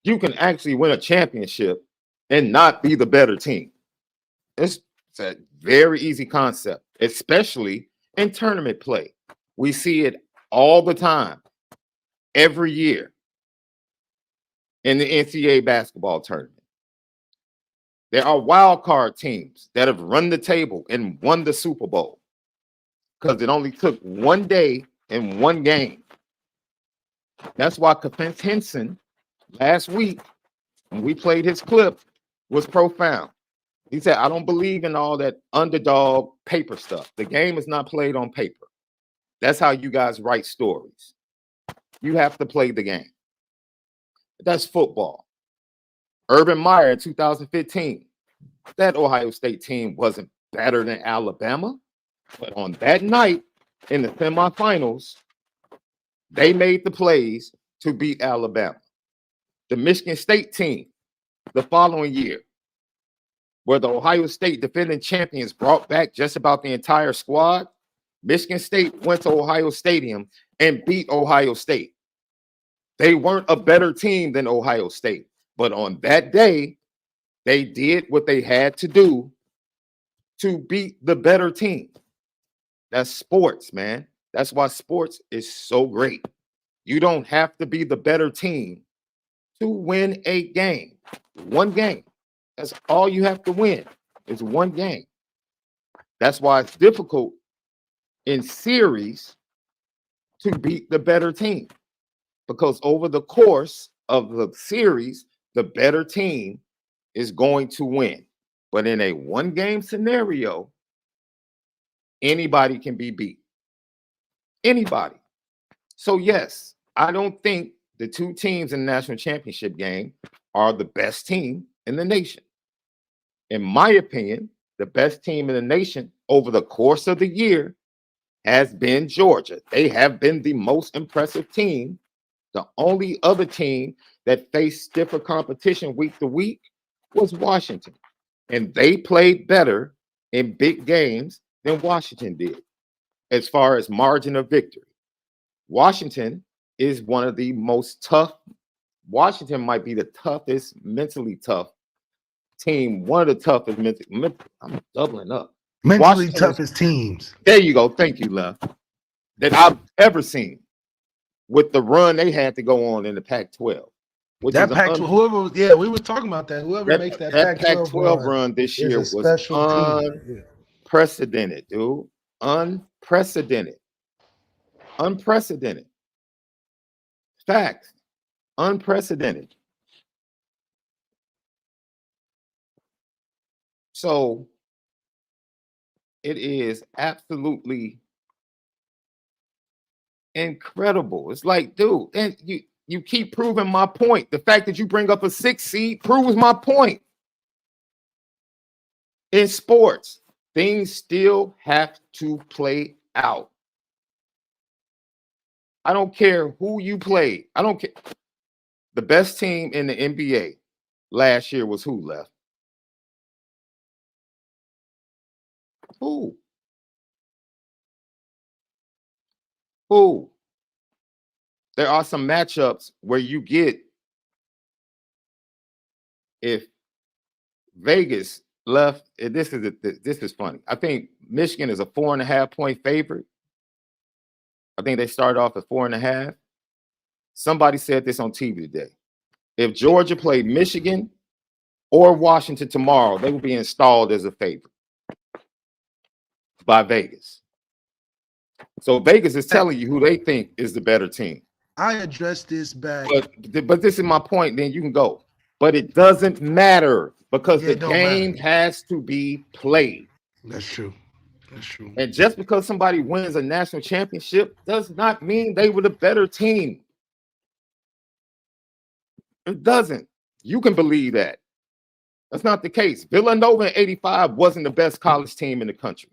You can actually win a championship and not be the better team. It's a very easy concept, especially in tournament play. We see it all the time, every year in the NCAA basketball tournament. There are wild card teams that have run the table and won the Super Bowl because it only took one day and one game. That's why Kefense Henson last week, when we played his clip, was profound. He said, I don't believe in all that underdog paper stuff. The game is not played on paper. That's how you guys write stories. You have to play the game. That's football. Urban Meyer in 2015, that Ohio State team wasn't better than Alabama, but on that night in the semifinals, they made the plays to beat Alabama. The Michigan State team the following year, where the Ohio State defending champions brought back just about the entire squad, Michigan State went to Ohio Stadium and beat Ohio State. They weren't a better team than Ohio State, but on that day, they did what they had to do to beat the better team. That's sports, man. That's why sports is so great. You don't have to be the better team to win a game. One game. That's all you have to win is one game. That's why it's difficult in series to beat the better team, because over the course of the series, the better team is going to win. But in a one-game scenario, anybody can be beat. Anybody. So yes, I don't think the two teams in the national championship game are the best team in the nation. In my opinion, the best team in the nation over the course of the year has been Georgia. They have been the most impressive team. The only other team that faced stiffer competition week to week was Washington. And they played better in big games than Washington did as far as margin of victory. Washington is one of the most tough. Washington might be the toughest, mentally tough team, one of the toughest I'm doubling up. Mentally toughest teams. There you go. Thank you, Left. That I've ever seen with the run they had to go on in the Pac-12. That Pac-12, whoever, yeah, we were talking about that. Whoever makes that Pac-12 run this year was unprecedented, dude. Unprecedented. Unprecedented. Facts. Unprecedented. So it is absolutely incredible. It's like, dude, and you keep proving my point. The fact that you bring up a 6 seed proves my point. In sports, things still have to play out. I don't care who you played. I don't care. The best team in the NBA last year was who left? Who? Who? There are some matchups where you get, if Vegas left, this is funny. I think Michigan is a 4.5-point favorite. I think they started off at 4.5. Somebody said this on TV today. If Georgia played Michigan or Washington tomorrow, they will be installed as a favorite by Vegas. So Vegas is telling you who they think is the better team. I addressed this back. But this is my point, then you can go. But it doesn't matter because the game has to be played. That's true. That's true. And just because somebody wins a national championship does not mean they were the better team. It doesn't. You can believe that. That's not the case. Villanova in 85 wasn't the best college team in the country.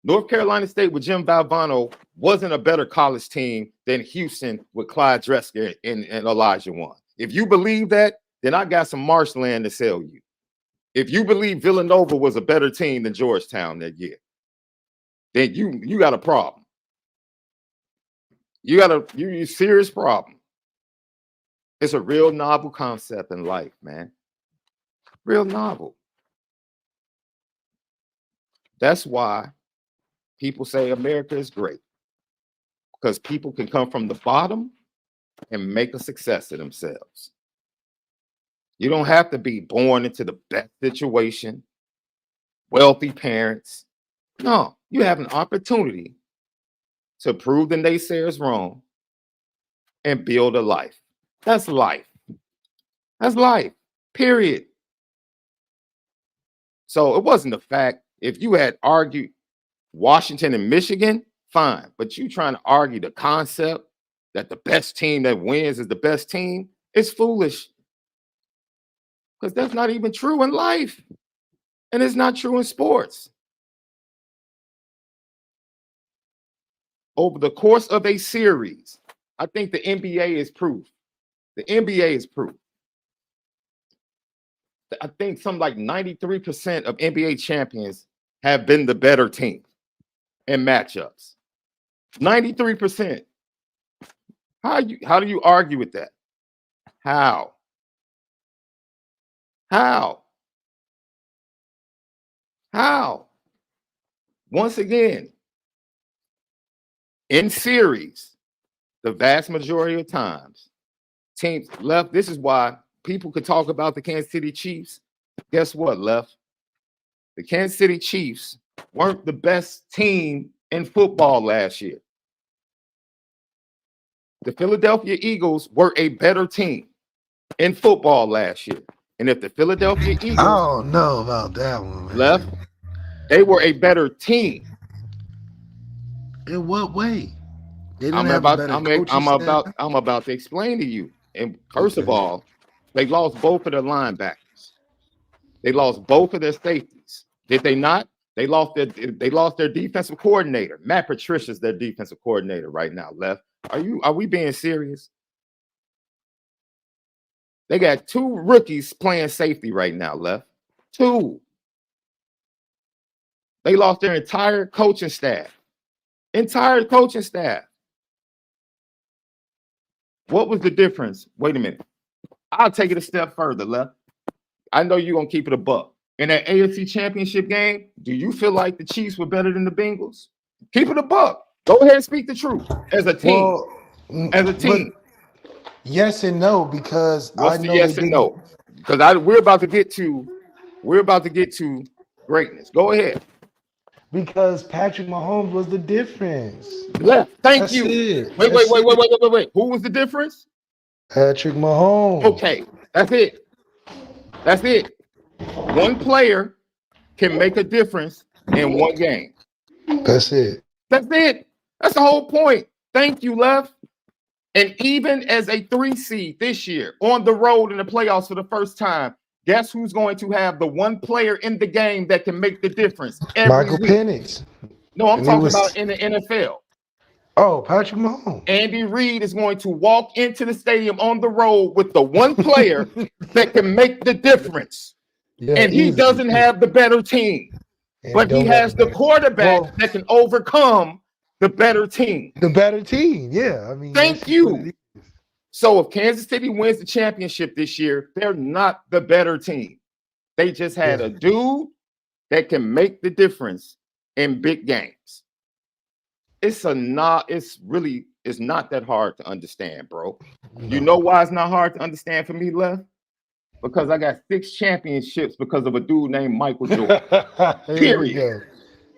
North Carolina State with Jim Valvano wasn't a better college team than Houston with Clyde Drexler and Elijah Wan. If you believe that, then I got some marshland to sell you. If you believe Villanova was a better team than Georgetown that year, then you got a problem. You got a serious problem. It's a real novel concept in life, man. Real novel. That's why people say America is great, because people can come from the bottom and make a success of themselves. You don't have to be born into the best situation, wealthy parents. No, you have an opportunity to prove the naysayers wrong and build a life. That's life. That's life, period. So it wasn't the fact, if you had argued Washington and Michigan, fine. But you trying to argue the concept that the best team that wins is the best team, it's foolish. Because that's not even true in life. And it's not true in sports. Over the course of a series, I think the NBA is proof. The NBA is proof. I think something like 93% of NBA champions have been the better team in matchups. 93%. How do you argue with that? How? Once again, in series, the vast majority of times, teams left. This is why people could talk about the Kansas City Chiefs. Guess what, left? The Kansas City Chiefs weren't the best team in football last year. The Philadelphia Eagles were a better team in football last year. And if the Philadelphia Eagles, I don't know about that one, man. Left, they were a better team. In what way? They didn't I'm have about to explain to you. And first of all, they lost both of their linebackers. They lost both of their safeties. Did they not? They lost their defensive coordinator. Matt Patricia's their defensive coordinator right now, Left. Are we being serious? They got 2 rookies playing safety right now, Left. 2. They lost their entire coaching staff. What was the difference? Wait a minute. I'll take it a step further, Left. I know you're going to keep it a buck. In that AFC Championship game, do you feel like the Chiefs were better than the Bengals? Keep it a buck. Go ahead and speak the truth as a team. Yes and no, because what's the yes and no? Because we're about to get to greatness. Go ahead. Because Patrick Mahomes was the difference. Left. Thank you. Wait. Who was the difference? Patrick Mahomes. Okay, that's it. One player can make a difference in one game. That's it. That's the whole point. Thank you, Left. And even as a 3 seed this year on the road in the playoffs for the first time, Guess who's going to have the one player in the game that can make the difference every Michael week? Penix. No, I'm talking about in the NFL. Oh, Patrick Mahomes. Andy Reid is going to walk into the stadium on the road with the one player that can make the difference. Yeah, and he doesn't have the better team, but he has the quarterback that can overcome the better team. The better team, yeah. I mean, thank you. So if Kansas City wins the championship this year, they're not the better team. They just had a dude that can make the difference in big games. It's not that hard to understand, bro. No. You know why it's not hard to understand for me, Left? Because I got 6 championships because of a dude named Michael Jordan. Period.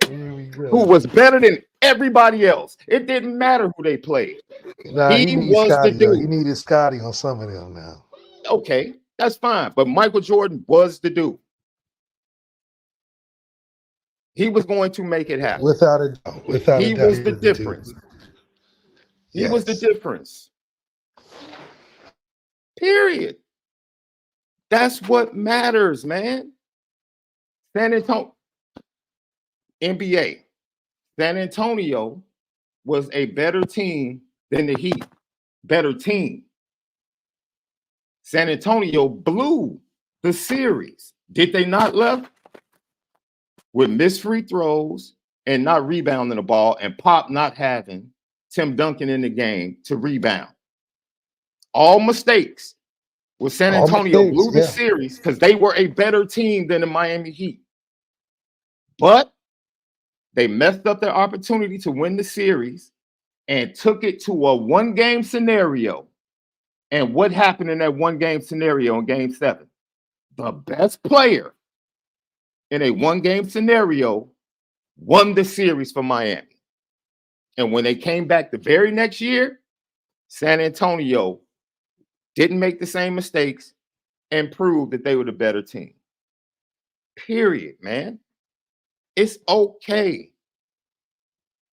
Here we go. Who was better than everybody else. It didn't matter who they played. Nah, he was Scotty, the dude. He needed Scotty on some of them now. Okay, that's fine. But Michael Jordan was the dude. He was going to make it happen. Without a doubt. He was the difference. He was the difference. Period. That's what matters, man. San Antonio, NBA. San Antonio was a better team than the Heat. Better team. San Antonio blew the series. Did they not, Left? With missed free throws and not rebounding the ball and Pop not having Tim Duncan in the game to rebound. All mistakes. With San Antonio blew the series because they were a better team than the Miami Heat. But they messed up their opportunity to win the series and took it to a one-game scenario. And what happened in that one-game scenario in Game 7? The best player in a one-game scenario won the series for Miami. And when they came back the very next year, San Antonio didn't make the same mistakes and proved that they were the better team. Period, man. It's okay.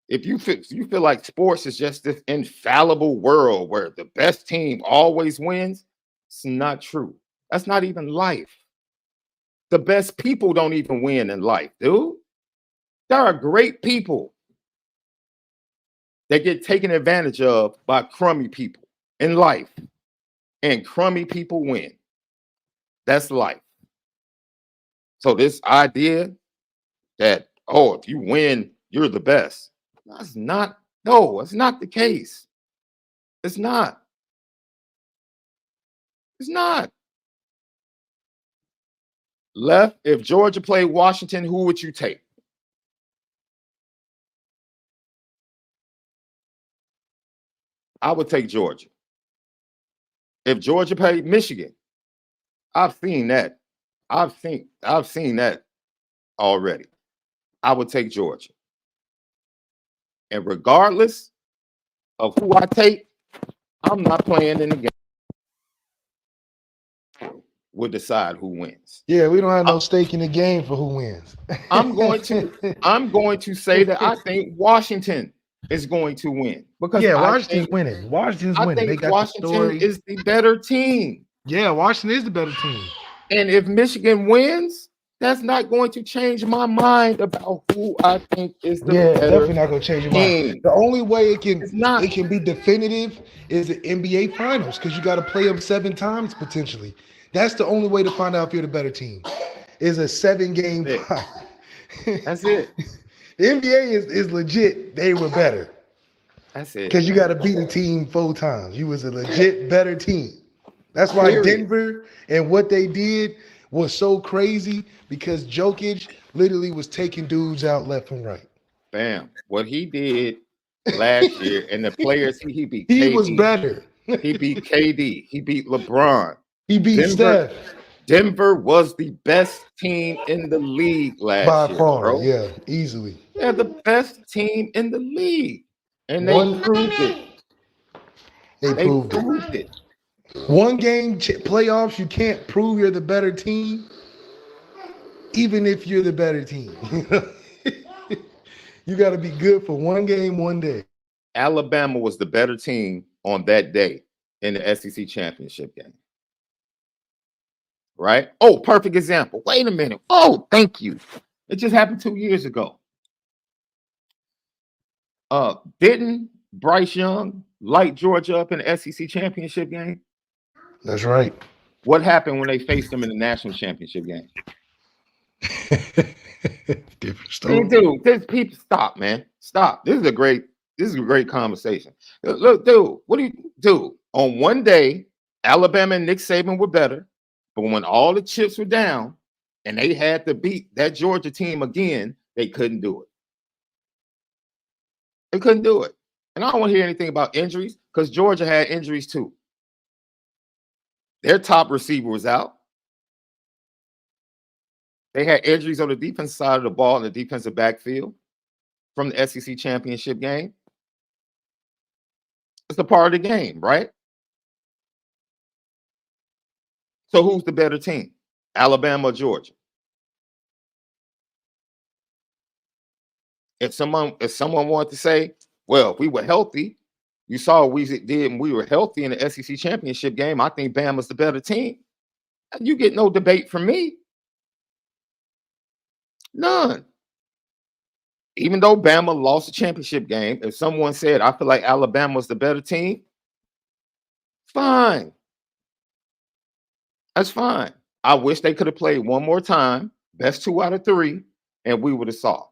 If you feel like sports is just this infallible world where the best team always wins, it's not true. That's not even life. The best people don't even win in life, dude. There are great people that get taken advantage of by crummy people in life, and crummy people win. That's life. So this idea that, oh, if you win, you're the best. That's not, no, it's not the case. It's not. It's not. Left, if Georgia played Washington, who would you take? I would take Georgia. If Georgia played Michigan, I've seen that. I've seen that already. I would take Georgia. And regardless of who I take, I'm not playing in the game. We'll decide who wins. Yeah, we don't have no stake in the game for who wins. I'm going to say that I think Washington is going to win because Washington's winning. Washington's winning. They got Washington is the better team. Yeah, Washington is the better team. And if Michigan wins, that's not going to change my mind about who I think is the better definitely not going to change your team. mind. The only way it can be definitive is the NBA Finals because you got to play them 7 times potentially. That's the only way to find out if you're the better team. Is a 7-game final. That's it. The NBA is legit. They were better. That's it. Because you got to beat the team 4 times. You was a legit better team. That's why Denver and what they did was so crazy because Jokic literally was taking dudes out left and right. Bam. What he did last year and the players he beat. He was better. He beat KD. He beat LeBron. He beat Steph. Denver was the best team in the league last year. By far, bro. Yeah, easily. They're the best team in the league. And they proved it. They proved it. 1 game playoffs, you can't prove you're the better team, even if you're the better team. You got to be good for 1 game, 1 day. Alabama was the better team on that day in the SEC championship game. right? Oh, perfect example. Wait a minute. Oh, thank you. It just happened 2 years ago. Didn't Bryce Young light Georgia up in the SEC championship game? That's right. What happened when they faced them in the national championship game? Different story. Dude, this people stop, man. Stop. This is a great conversation. Look, dude, what do you do? On one day, Alabama and Nick Saban were better, but when all the chips were down and they had to beat that Georgia team again, they couldn't do it. They couldn't do it. And I don't want to hear anything about injuries because Georgia had injuries too. Their top receiver was out. They had injuries on the defensive side of the ball in the defensive backfield from the SEC championship game. It's a part of the game, right? So who's the better team? Alabama or Georgia? If someone wanted to say, well, if we were healthy, you saw what we did and we were healthy in the SEC championship game, I think Bama's the better team. You get no debate from me. None. Even though Bama lost the championship game, if someone said, I feel like Alabama was the better team, fine. That's fine. I wish they could have played one more time, best 2 out of 3, and we would have saw.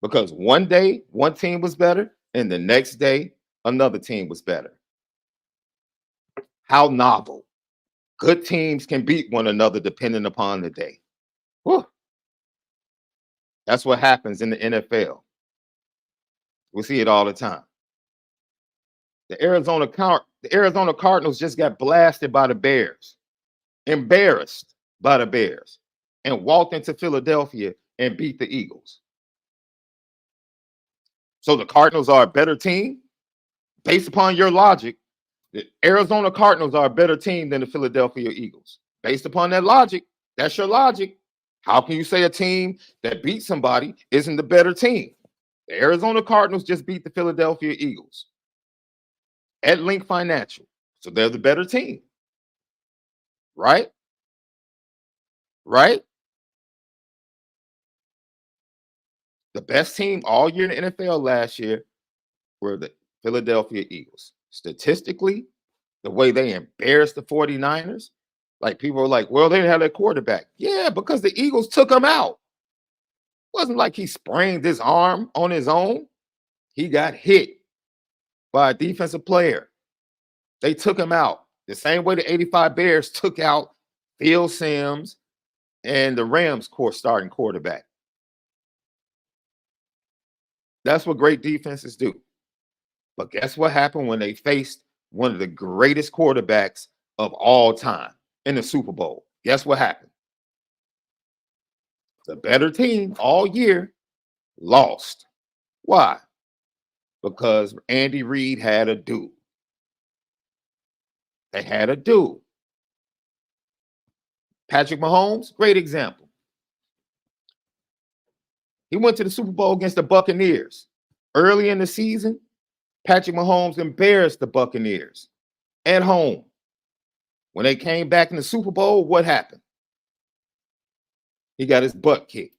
Because one day, one team was better, and the next day, another team was better. How novel. Good teams can beat one another depending upon the day. Whew. That's what happens in the NFL. We see it all the time. The Arizona Cardinals just got blasted by the Bears, embarrassed by the Bears, and walked into Philadelphia and beat the Eagles. So the Cardinals are a better team? Based upon your logic, the Arizona Cardinals are a better team than the Philadelphia Eagles. Based upon that logic, that's your logic. How can you say a team that beat somebody isn't the better team? The Arizona Cardinals just beat the Philadelphia Eagles at Link Financial. So they're the better team. Right? Right? The best team all year in the NFL last year were the Philadelphia Eagles. Statistically, the way they embarrassed the 49ers, like people were like, well, they didn't have their quarterback. Yeah, because the Eagles took him out. It wasn't like he sprained his arm on his own. He got hit by a defensive player. They took him out. The same way the 85 Bears took out Phil Simms and the Rams starting quarterback. That's what great defenses do. But guess what happened when they faced one of the greatest quarterbacks of all time in the Super Bowl? Guess what happened? The better team all year lost. Why? Because Andy Reid had a dude. They had a dude. Patrick Mahomes, great example. He went to the Super Bowl against the Buccaneers. Early in the season, Patrick Mahomes embarrassed the Buccaneers at home. When they came back in the Super Bowl, what happened? He got his butt kicked.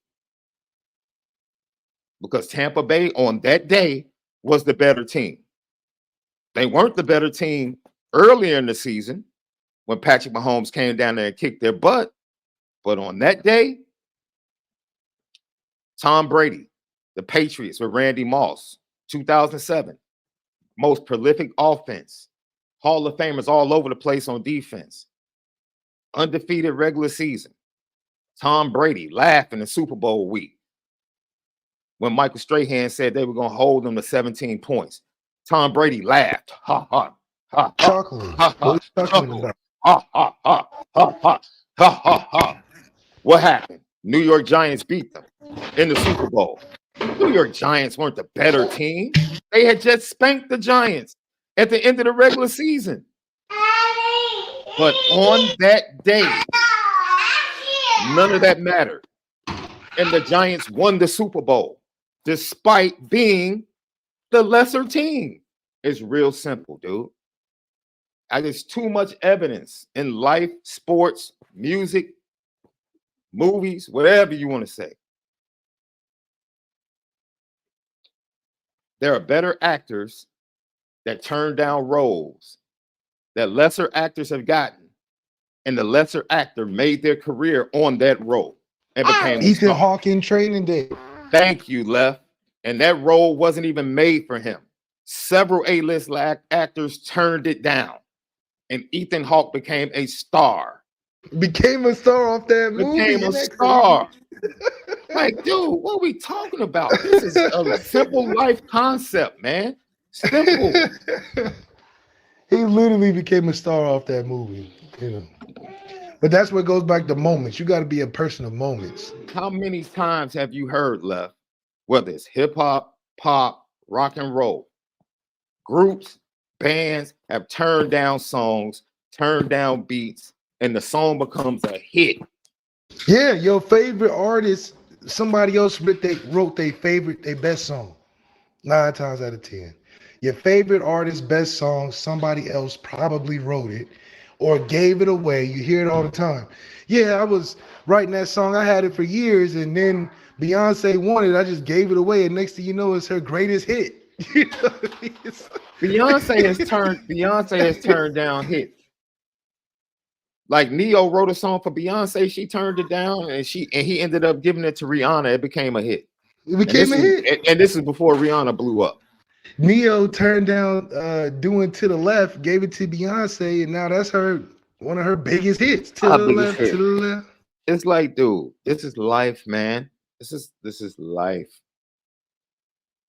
Because Tampa Bay on that day was the better team. They weren't the better team earlier in the season when Patrick Mahomes came down there and kicked their butt. But on that day, Tom Brady, the Patriots with Randy Moss, 2007, most prolific offense, Hall of Famers all over the place on defense, undefeated regular season. Tom Brady laughed in the Super Bowl week when Michael Strahan said they were going to hold them to 17 points. Tom Brady laughed. Ha, ha, ha, Chuckling. ha, ha, chuckling. Ha, ha, ha, ha, ha, ha, ha, ha. What happened? New York Giants beat them in the Super Bowl. New York Giants weren't the better team. They had just spanked the Giants at the end of the regular season. But on that day, none of that mattered. And the Giants won the Super Bowl despite being the lesser team. It's real simple, dude. There's too much evidence in life, sports, music, movies, whatever you want to say. There are better actors that turn down roles that lesser actors have gotten, and the lesser actor made their career on that role and became Ethan Hawke in Training Day. Thank you, Left. And that role wasn't even made for him. Several A-list actors turned it down, and Ethan Hawke became a star. Became a star off that movie. Became a star. Like, dude, what are we talking about? This is a simple life concept, man. Simple. He literally became a star off that movie, you know. But that's what goes back to moments. You got to be a person of moments. How many times have you heard, Left, whether it's hip hop, pop, rock and roll, groups, bands have turned down songs, turned down beats, and the song becomes a hit? Yeah, your favorite artist, somebody else wrote their best song 9 times out of 10. Your favorite artist's best song, somebody else probably wrote it or gave it away. You hear it all the time. Yeah, I was writing that song. I had it for years, and then Beyonce won it. I just gave it away, and next thing you know, it's her greatest hit. You know what I mean? Beyonce has turned down hits. Like Neo wrote a song for Beyonce, she turned it down, and he ended up giving it to Rihanna. It became a hit. It became a hit. And this is before Rihanna blew up. Neo turned down Doing To The Left, gave it to Beyonce, and now that's one of her biggest hits. To the left, to the left. It's like, dude, this is life, man. This is life.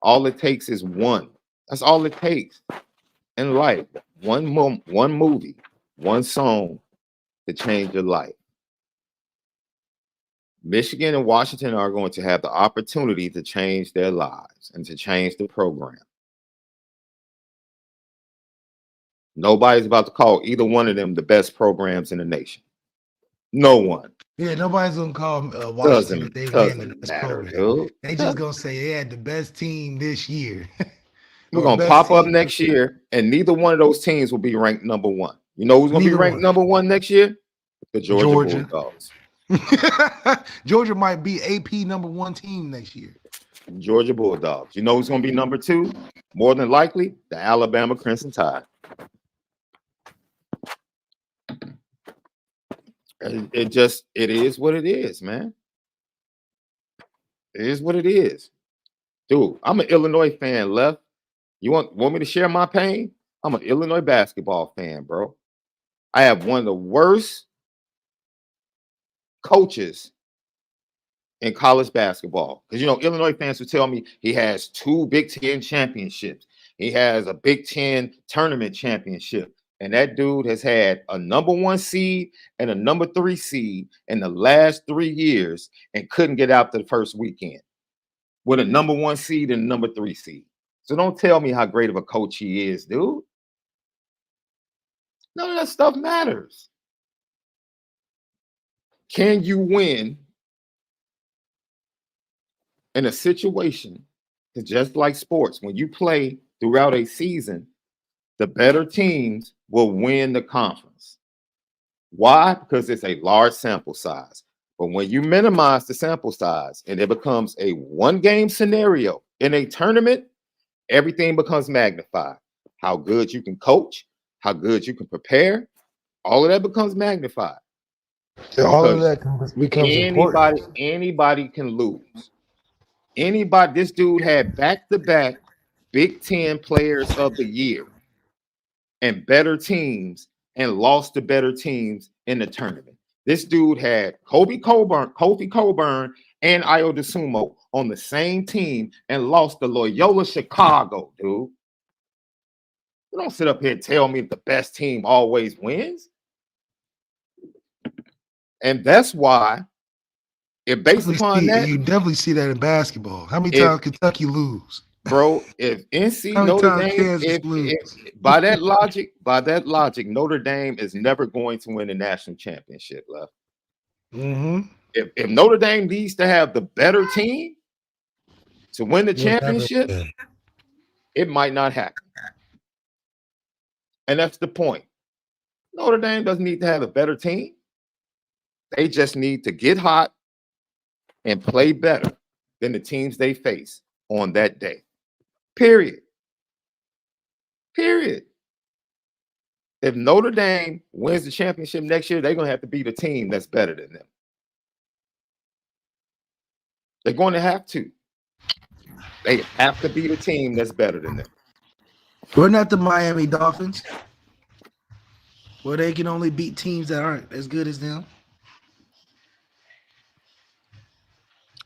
All it takes is one. That's all it takes in life. One movie, one song to change your life. Michigan and Washington are going to have the opportunity to change their lives and to change the program. Nobody's about to call either one of them the best programs in the nation. No one. Yeah, nobody's gonna call Washington if they win the best program. Dude. They just gonna say they had the best team this year. We're gonna pop up next year, and neither one of those teams will be ranked number one. You know who's gonna be ranked number one next year? The Georgia Bulldogs. Georgia might be AP number one team next year. Georgia Bulldogs. You know who's gonna be number two? More than likely, the Alabama Crimson Tide. It is what it is, man. It is what it is. Dude, I'm an Illinois fan, Left. You want me to share my pain? I'm an Illinois basketball fan, bro. I have one of the worst coaches in college basketball. Because, Illinois fans will tell me he has 2 Big Ten championships. He has a Big Ten tournament championship. And that dude has had a number 1 seed and a number 3 seed in the last 3 years and couldn't get out to the first weekend with a number 1 seed and a number 3 seed. So don't tell me how great of a coach he is, dude. None of that stuff matters. Can you win in a situation? It's just like sports. When you play throughout a season, the better teams will win the conference. Why? Because it's a large sample size. But when you minimize the sample size and it becomes a 1-game scenario in a tournament, everything becomes magnified. How good you can coach, how good you can prepare, all of that becomes magnified. All of that becomes important. Anybody can lose. Anybody. This dude had back-to-back Big Ten Players of the Year and better teams and lost to better teams in the tournament. This dude had Kofi Coburn and Ayo DeSumo on the same team and lost to Loyola Chicago, dude. You don't sit up here and tell me the best team always wins. And that's why, if based upon that, you definitely see that in basketball. How many times Kentucky lose? Bro, if NC Notre Dame, by that logic, Notre Dame is never going to win the national championship, Left. Mm-hmm. If Notre Dame needs to have the better team to win the championship, it might not happen. And that's the point. Notre Dame doesn't need to have a better team. They just need to get hot and play better than the teams they face on that day. Period. Period. If Notre Dame wins the championship next year, they're going to have to beat a team that's better than them. They're going to have to. They have to beat a team that's better than them. We're not the Miami Dolphins, where they can only beat teams that aren't as good as them.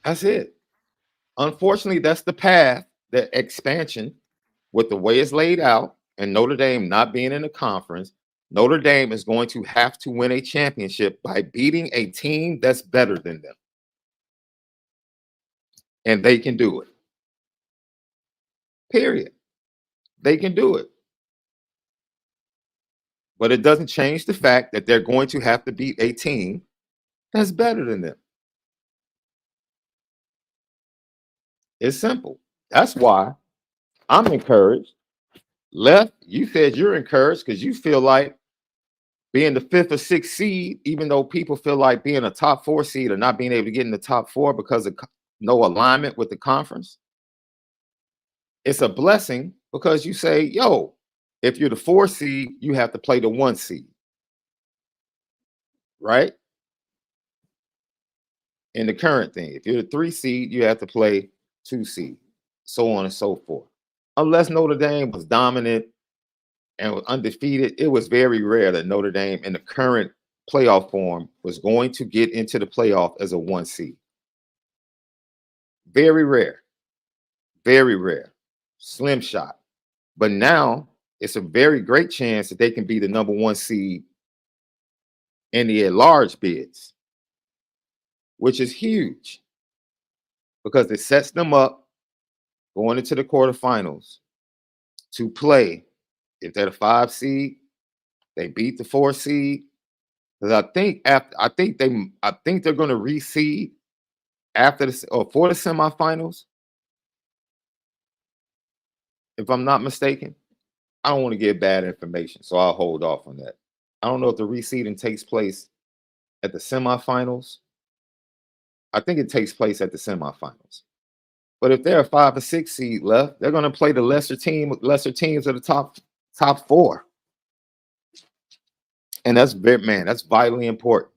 That's it. Unfortunately, that's the path, the expansion, with the way it's laid out, and Notre Dame not being in the conference. Notre Dame is going to have to win a championship by beating a team that's better than them. And they can do it. Period. They can do it. But it doesn't change the fact that they're going to have to beat a team that's better than them. It's simple. That's why I'm encouraged. Left, you said you're encouraged because you feel like being the 5th or 6th seed, even though people feel like being a top 4 seed or not being able to get in the top 4 because of no alignment with the conference. It's a blessing because you say, yo, if you're the 4 seed, you have to play the 1 seed. Right? In the current thing, if you're the 3 seed, you have to play 2 seed, so on and so forth. Unless Notre Dame was dominant and was undefeated, it was very rare that Notre Dame in the current playoff form was going to get into the playoff as a 1 seed. Very rare. Very rare. Slim shot. But now it's a very great chance that they can be the number 1 seed in the at-large bids, which is huge because it sets them up going into the quarterfinals to play. If they're the 5 seed, they beat the 4 seed. Because I think they're going to reseed after this or for the semifinals. If I'm not mistaken, I don't want to give bad information, so I'll hold off on that. I don't know if the reseeding takes place at the semifinals. I think it takes place at the semifinals. But if they're a 5 or 6 seed left, they're going to play the lesser teams of the top 4. And that's vitally important.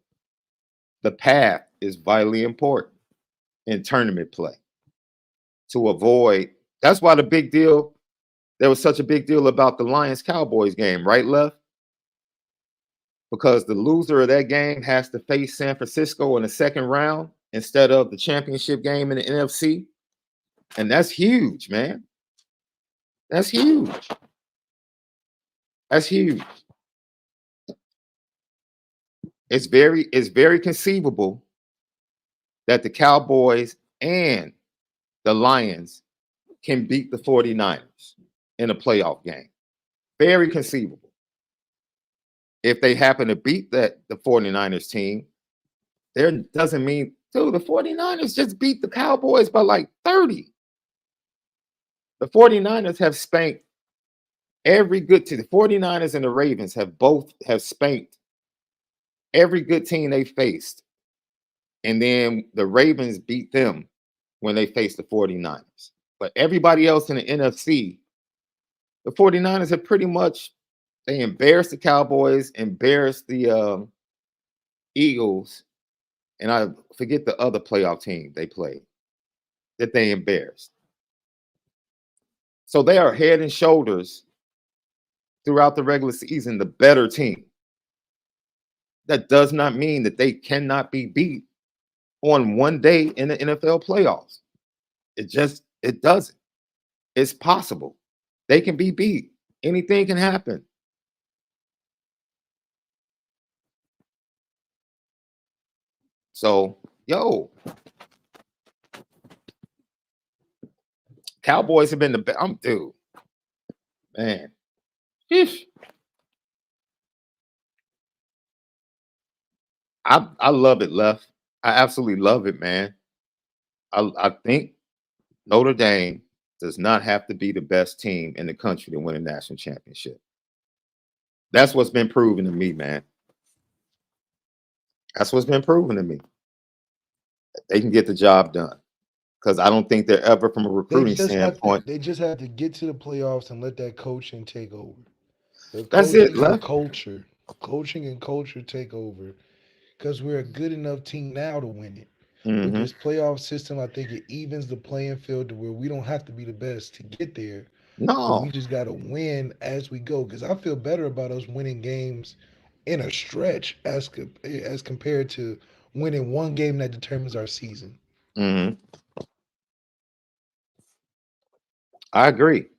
The path is vitally important in tournament play to avoid. That's why there was such a big deal about the Lions-Cowboys game, right, Left? Because the loser of that game has to face San Francisco in the second round instead of the championship game in the NFC. And that's huge, man. That's huge. That's huge. It's very conceivable that the Cowboys and the Lions can beat the 49ers in a playoff game. Very conceivable. If they happen to beat the 49ers team, there doesn't mean, dude, the 49ers just beat the Cowboys by like 30. The 49ers have spanked every good team. The 49ers and the Ravens have spanked every good team they faced. And then the Ravens beat them when they faced the 49ers. But everybody else in the NFC, the 49ers have pretty much, they embarrassed the Cowboys, embarrassed the Eagles, and I forget the other playoff team they played that they embarrassed. So they are head and shoulders throughout the regular season the better team. That does not mean that they cannot be beat on one day in the NFL playoffs. It doesn't. It's possible. They can be beat. Anything can happen. So, Cowboys have been the best. Dude, man. Sheesh. I love it, Left. I absolutely love it, man. I think Notre Dame does not have to be the best team in the country to win a national championship. That's what's been proven to me, man. That's what's been proven to me. They can get the job done. Because I don't think they're ever, from a recruiting standpoint. They just have to get to the playoffs and let that coaching take over. The That's it, coaching and left. culture. Coaching and culture take over. Because we're a good enough team now to win it. With this playoff system, I think it evens the playing field to where we don't have to be the best to get there. But we No. just got to win as we go. Because I feel better about us winning games in a stretch as compared to winning one game that determines our season. I agree.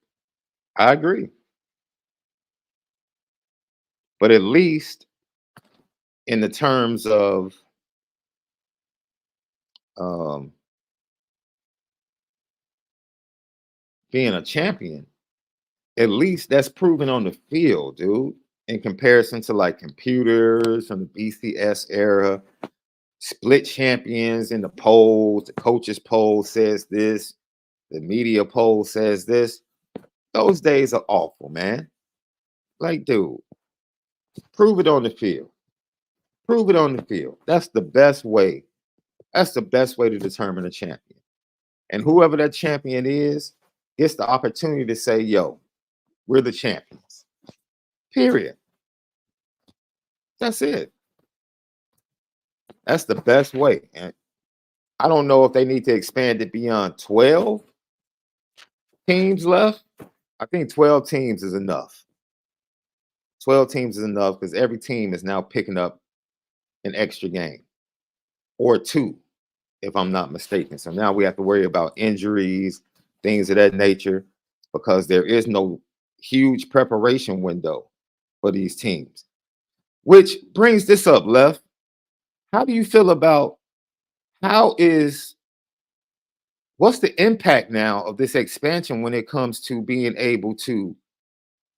I agree. But at least in the terms of being a champion, at least that's proven on the field, dude. In comparison to like computers from the BCS era, split champions in the polls, the coaches poll says this, the media poll says this. Those days are awful, man. Like, dude, prove it on the field. Prove it on the field. That's the best way. That's the best way to determine a champion. And whoever that champion is gets the opportunity to say, yo, we're the champions. Period. That's it. That's the best way. And I don't know if they need to expand it beyond 12 teams left. I think 12 teams is enough. 12 teams is enough because every team is now picking up an extra game or two, if I'm not mistaken. So now we have to worry about injuries, things of that nature, because there is no huge preparation window for these teams. Which brings this up, Left. How do you feel about what's the impact now of this expansion when it comes to being able to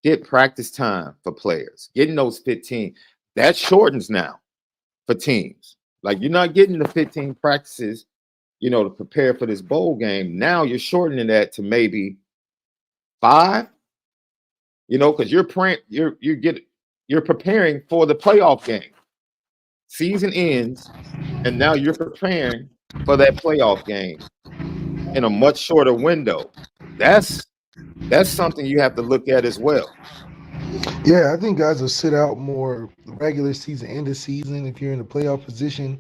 get practice time for players, getting those 15? That shortens now for teams. Like, you're not getting the 15 practices, to prepare for this bowl game. Now you're shortening that to maybe 5, because you're preparing for the playoff game. Season ends, and now you're preparing for that playoff game in a much shorter window. That's something you have to look at as well. Yeah, I think guys will sit out more regular season, end of season if you're in the playoff position.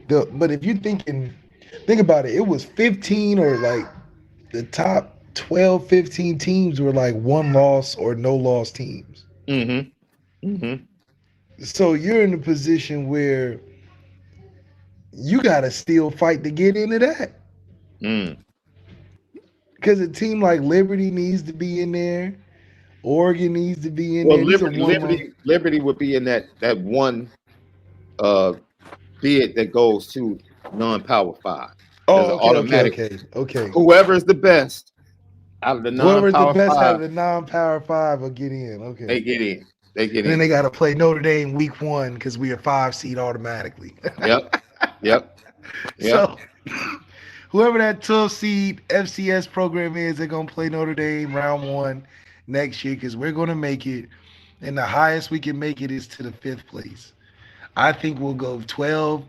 But if you're think about it, it was 15 or like the top 12, 15 teams were like one loss or no loss teams. So you're in a position where you got to still fight to get into that. Because a team like Liberty needs to be in there. Oregon needs to be in Well, there. These are one Liberty would be in that one bid that goes to non-power 5. There's an automatic. Okay. Whoever is the best out of the Whoever's the non-power best 5, out of the non-power 5 will get in. Okay. they get in. And then they got to play Notre Dame week 1 because we are 5 seed automatically. Yep. So whoever that 12 seed FCS program is, they're going to play Notre Dame round 1 next year because we're going to make it. And the highest we can make it is to the 5th place. I think we'll go 12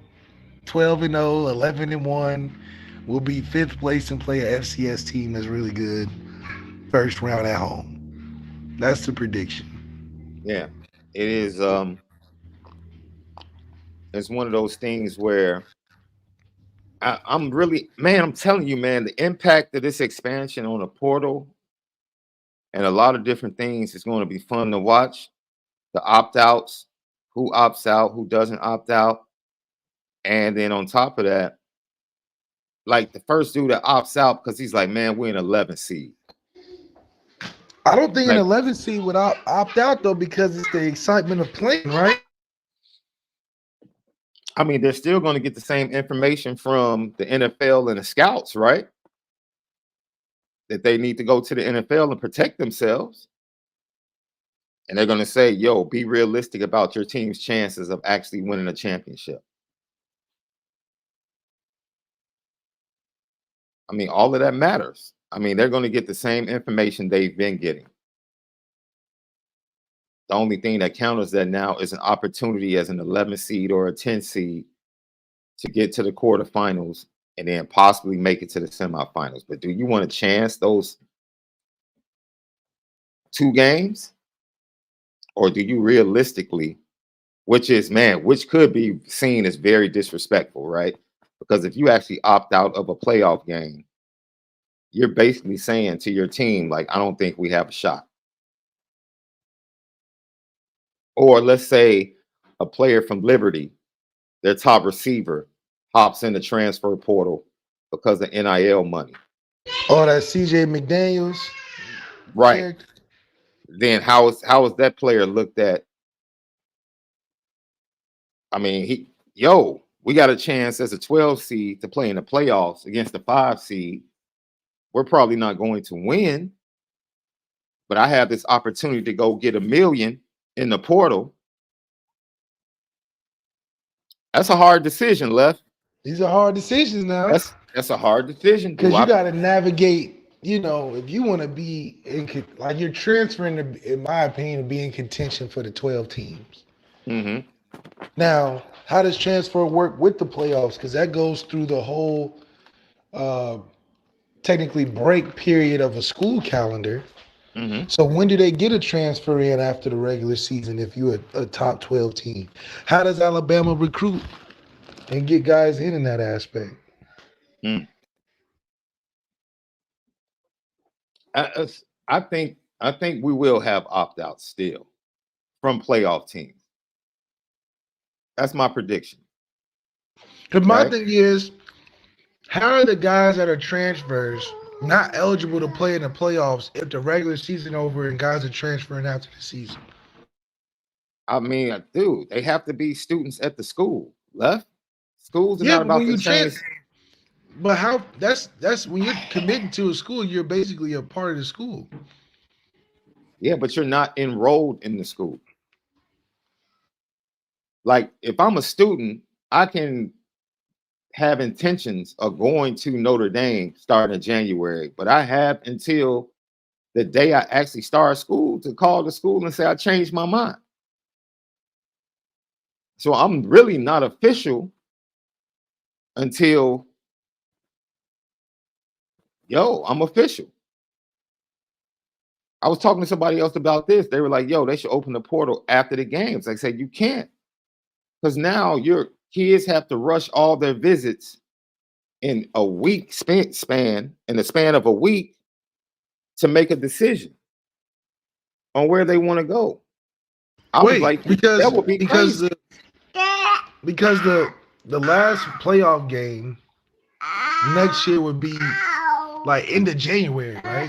and 0, 11 and 1. We'll be 5th place and play an FCS team that's really good. First round at home. That's the prediction. Yeah, it is. It's one of those things where I'm really, man, I'm telling you, man, the impact of this expansion on the portal and a lot of different things is going to be fun to watch. The opt-outs, who opts out, who doesn't opt out. And then on top of that, like the first dude that opts out because he's like, man, we're an 11 seed. I don't think an 11 seed would opt out, though, because it's the excitement of playing, right? I mean, they're still going to get the same information from the NFL and the scouts, right? That they need to go to the NFL and protect themselves. And they're going to say, yo, be realistic about your team's chances of actually winning a championship. I mean, all of that matters. I mean, they're going to get the same information they've been getting. The only thing that counters that now is an opportunity as an 11 seed or a 10 seed to get to the quarterfinals and then possibly make it to the semifinals. But do you want to chance those 2 games? Or do you realistically, which could be seen as very disrespectful, right? Because if you actually opt out of a playoff game, you're basically saying to your team, like, I don't think we have a shot. Or let's say a player from Liberty, their top receiver, hops in the transfer portal because of NIL money. Oh, that CJ McDaniels. Right. Character. Then how is that player looked at? I mean, we got a chance as a 12 seed to play in the playoffs against the 5 seed. We're probably not going to win, but I have this opportunity to go get $1 million in the portal. That's a hard decision, Left. These are hard decisions now. That's a hard decision because you got to navigate. You know, if you want to be like you're transferring, in my opinion, to be in contention for the 12 teams. Mm-hmm. Now, how does transfer work with the playoffs? Because that goes through the whole technically break period of a school calendar. Mm-hmm. So when do they get a transfer in after the regular season if you're a top 12 team? How does Alabama recruit and get guys in that aspect? I think we will have opt-outs still from playoff teams. That's my prediction. Because my thing is, how are the guys that are transfers not eligible to play in the playoffs if the regular season over and guys are transferring after the season? I mean, dude, they have to be students at the school. Left schools are not about to change. But how? That's when you're committing to a school, you're basically a part of the school. Yeah, but you're not enrolled in the school. Like, if I'm a student, I can have intentions of going to Notre Dame starting in January, but I have until the day I actually start school to call the school and say I changed my mind. So I'm really not official until I'm official. I was talking to somebody else about this. They were like, they should open the portal after the games. I said, you can't. Because now your kids have to rush all their visits in a week span, in the span of a week, to make a decision on where they want to go. I was like, that would be crazy. Because the last playoff game next year would be like end of January, right?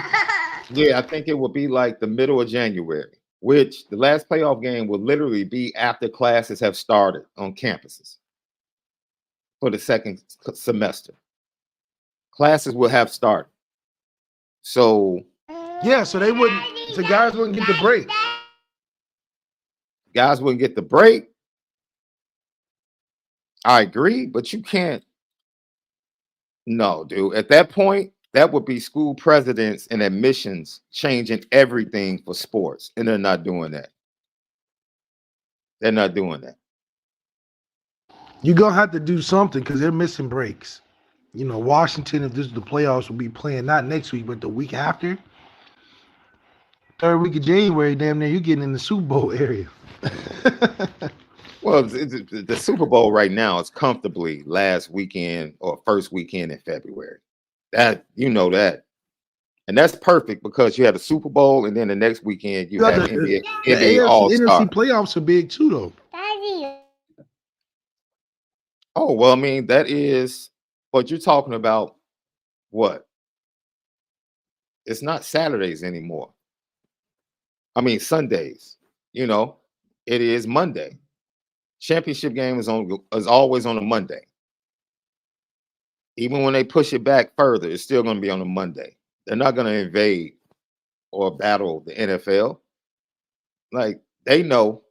Yeah, I think it would be like the middle of January, which the last playoff game will literally be after classes have started on campuses for the second semester. Classes will have started. So so they wouldn't. So guys wouldn't get the break. Guys wouldn't get the break. I agree, but you can't. No, dude. At that point, that would be school presidents and admissions changing everything for sports, and they're not doing that. They're not doing that. You're gonna have to do something because they're missing breaks. You know, Washington, if this is the playoffs, will be playing not next week, but the week after. Third week of January, damn near, you're getting in the Super Bowl area. Well, the Super Bowl right now is comfortably last weekend or first weekend in February. That, that. And that's perfect because you have the Super Bowl and then the next weekend you have NBA All-Star. NFC playoffs are big too, though. Oh, well, I mean, that is what you're talking about. What? It's not Saturdays anymore. I mean, Sundays. It is Monday. Championship game is always on a Monday. Even when they push it back further, it's still going to be on a Monday. They're not going to invade or battle the NFL. Like, they know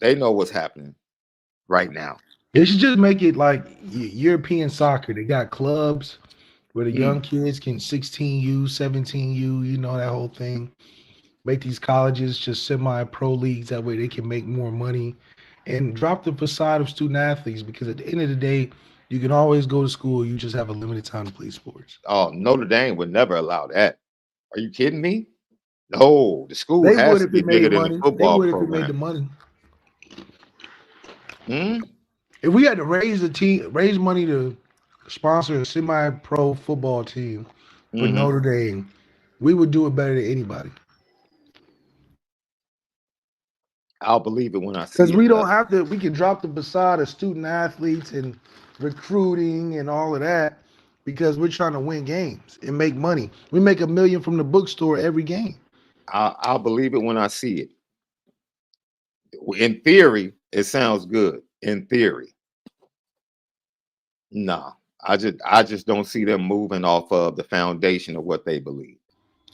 what's happening right now. They should just make it like European soccer. They got clubs where the young kids can 16U, 17U, that whole thing. Make these colleges just semi-pro leagues. That way they can make more money and drop the facade of student athletes, because at the end of the day, you can always go to school. You just have a limited time to play sports. Oh, Notre Dame would never allow that. Are you kidding me? No, the school They has would to if be it bigger made than the money. They football would if it made the program. money. Hmm? If we had to raise money to sponsor a semi-pro football team for Mm-hmm. Notre Dame, we would do it better than anybody. I'll believe it when I see Because it. we don't have to. We can drop the facade of student athletes and recruiting and all of that, because we're trying to win games and make money. We make $1 million from the bookstore every game. I'll believe it when I see it. In theory, it sounds good. In theory, no, I just don't see them moving off of the foundation of what they believe.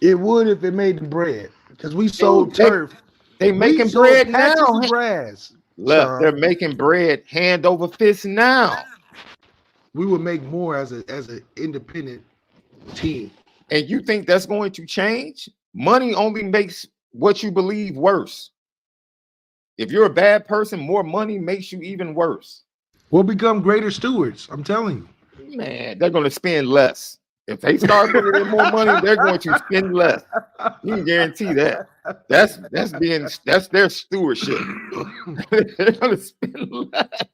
It would if it made the bread, because we sold turf. They We making sold bread patches now. of grass. Left, Sean. they're making bread hand over fist now. We would make more as an independent team. And you think that's going to change? Money only makes what you believe worse. If you're a bad person, more money makes you even worse. We'll become greater stewards. I'm telling you. Man, they're going to spend less. If they start putting in more money, they're going to spend less. You can guarantee that. That's their stewardship. They're going to spend less.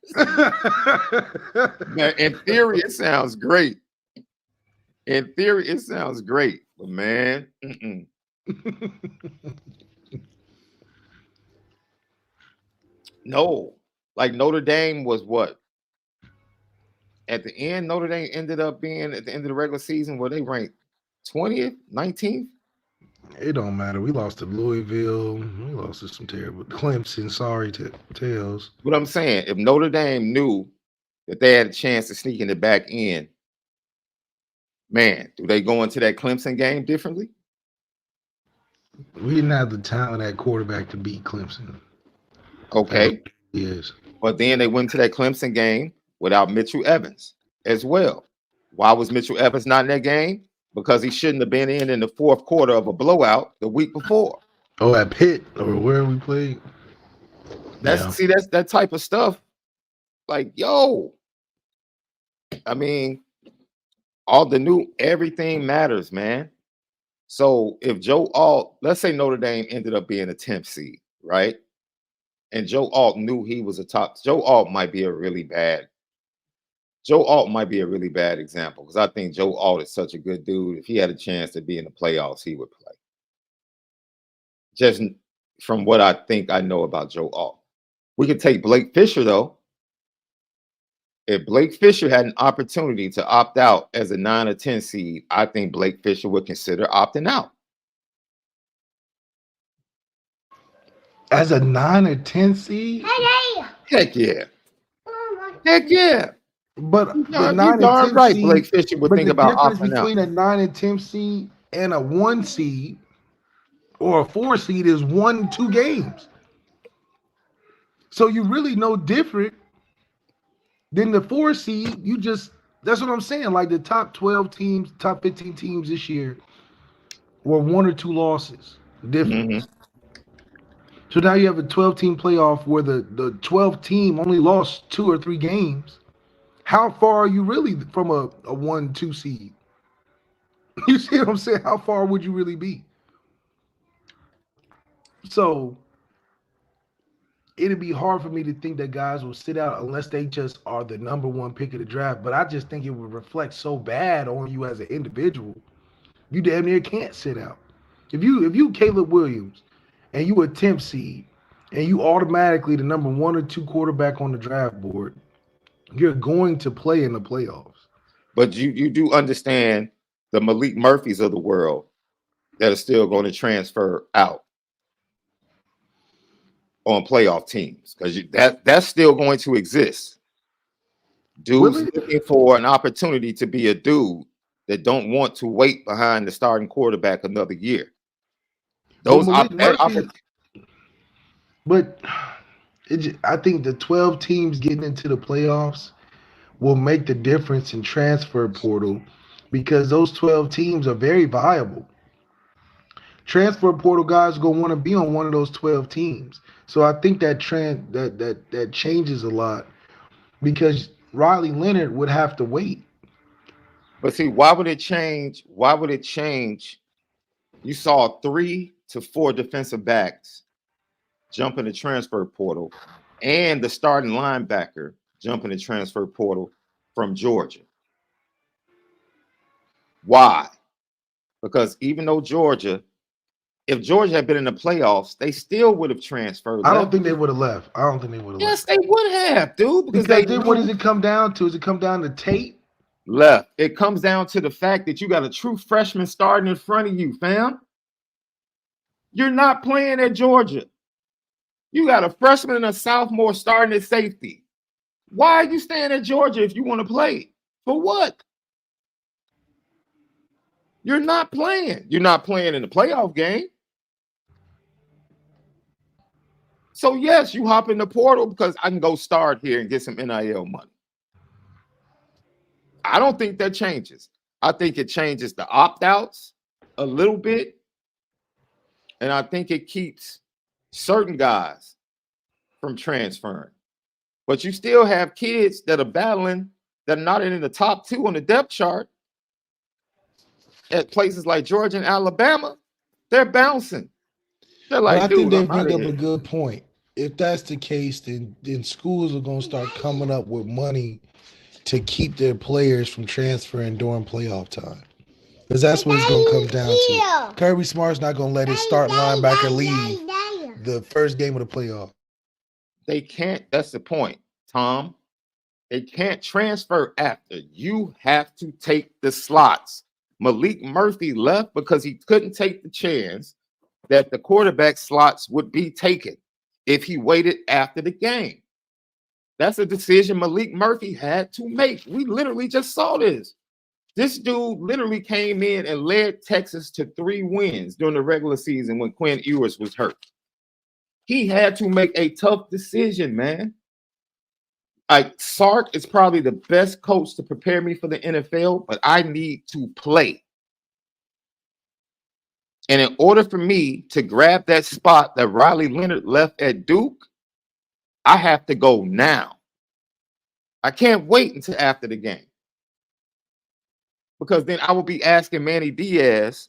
Man, in theory, it sounds great. In theory, it sounds great, but man, no. Like Notre Dame was what? At the end, Notre Dame ended up being at the end of the regular season where they ranked 20th, 19th. It don't matter. We lost to Louisville. We lost to some terrible Clemson. Sorry, Tails. What I'm saying, if Notre Dame knew that they had a chance to sneak in the back end, man, do they go into that Clemson game differently? We didn't have the talent at quarterback to beat Clemson. Okay. Yes. But then they went to that Clemson game without Mitchell Evans as well. Why was Mitchell Evans not in that game? Because he shouldn't have been in the fourth quarter of a blowout the week before. Oh, at Pitt or where we played. That's that type of stuff. Like, yo, I mean, everything matters, man. So if Joe Alt, let's say Notre Dame ended up being a 10th seed, right? And Joe Alt knew he was Joe Alt might be a really bad example, because I think Joe Alt is such a good dude. If he had a chance to be in the playoffs, he would play. Just from what I think I know about Joe Alt. We could take Blake Fisher, though. If Blake Fisher had an opportunity to opt out as a 9 or 10 seed, I think Blake Fisher would consider opting out. As a 9 or 10 seed? Heck yeah. Heck yeah. But you the 9 and 10 right, seed, Blake Fisher would think about opting out. The difference between a 9 and 10 seed and a 1 seed or a 4 seed is 1-2 games. So you really no different than the 4 seed. That's what I'm saying. Like the top 12 teams, top 15 teams this year were 1 or 2 losses. Difference. So now you have a 12-team playoff where the 12th team only lost 2 or 3 games. How far are you really from a 1-2 seed? You see what I'm saying? How far would you really be? So it'd be hard for me to think that guys will sit out unless they just are the number 1 pick of the draft. But I just think it would reflect so bad on you as an individual. You damn near can't sit out. If you Caleb Williams and you a 10th seed and you automatically the number 1 or 2 quarterback on the draft board, you're going to play in the playoffs. But you do understand the Malik Murphys of the world that are still going to transfer out on playoff teams, because that's still going to exist. Dudes looking for an opportunity to be a dude that don't want to wait behind the starting quarterback another year. I think the 12 teams getting into the playoffs will make the difference in transfer portal, because those 12 teams are very viable. transfer portal guys are gonna want to be on one of those 12 teams. So I think that trend that changes a lot because Riley Leonard would have to wait. But see, why would it change? Why would it change? You saw 3 to 4 defensive backs jump in the transfer portal, and the starting linebacker jump in the transfer portal from Georgia. Why? Because even though if Georgia had been in the playoffs, they still would have transferred. I don't think they would have left. I don't think they would have Yes, left. they would have, dude. Because then what does it come down to? Does it come down to tape? Left. It comes down to the fact that you got a true freshman starting in front of you, fam. You're not playing at Georgia. You got a freshman and a sophomore starting at safety. Why are you staying at Georgia if you want to play? For what? You're not playing. You're not playing in the playoff game. So, yes, you hop in the portal because I can go start here and get some NIL money. I don't think that changes. I think it changes the opt-outs a little bit. And I think it keeps certain guys from transferring. But you still have kids that are battling that are not in the top 2 on the depth chart at places like Georgia and Alabama. They're bouncing. They're like, I think they bring up here. a good point. If that's the case, then schools are going to start coming up with money to keep their players from transferring during playoff time. Because that's what it's going to come down to. Kirby Smart's not going to let his starting linebacker leave the first game of the playoff. They can't. That's the point, Tom. They can't transfer after. You have to take the slots. Malik Murphy left because he couldn't take the chance that the quarterback slots would be taken if he waited after the game. That's a decision Malik Murphy had to make. We literally just saw this. This dude literally came in and led Texas to 3 wins during the regular season when Quinn Ewers was hurt. He had to make a tough decision, man. Like, Sark is probably the best coach to prepare me for the NFL, but I need to play. And in order for me to grab that spot that Riley Leonard left at Duke, I have to go now. I can't wait until after the game. Because then I will be asking Manny Diaz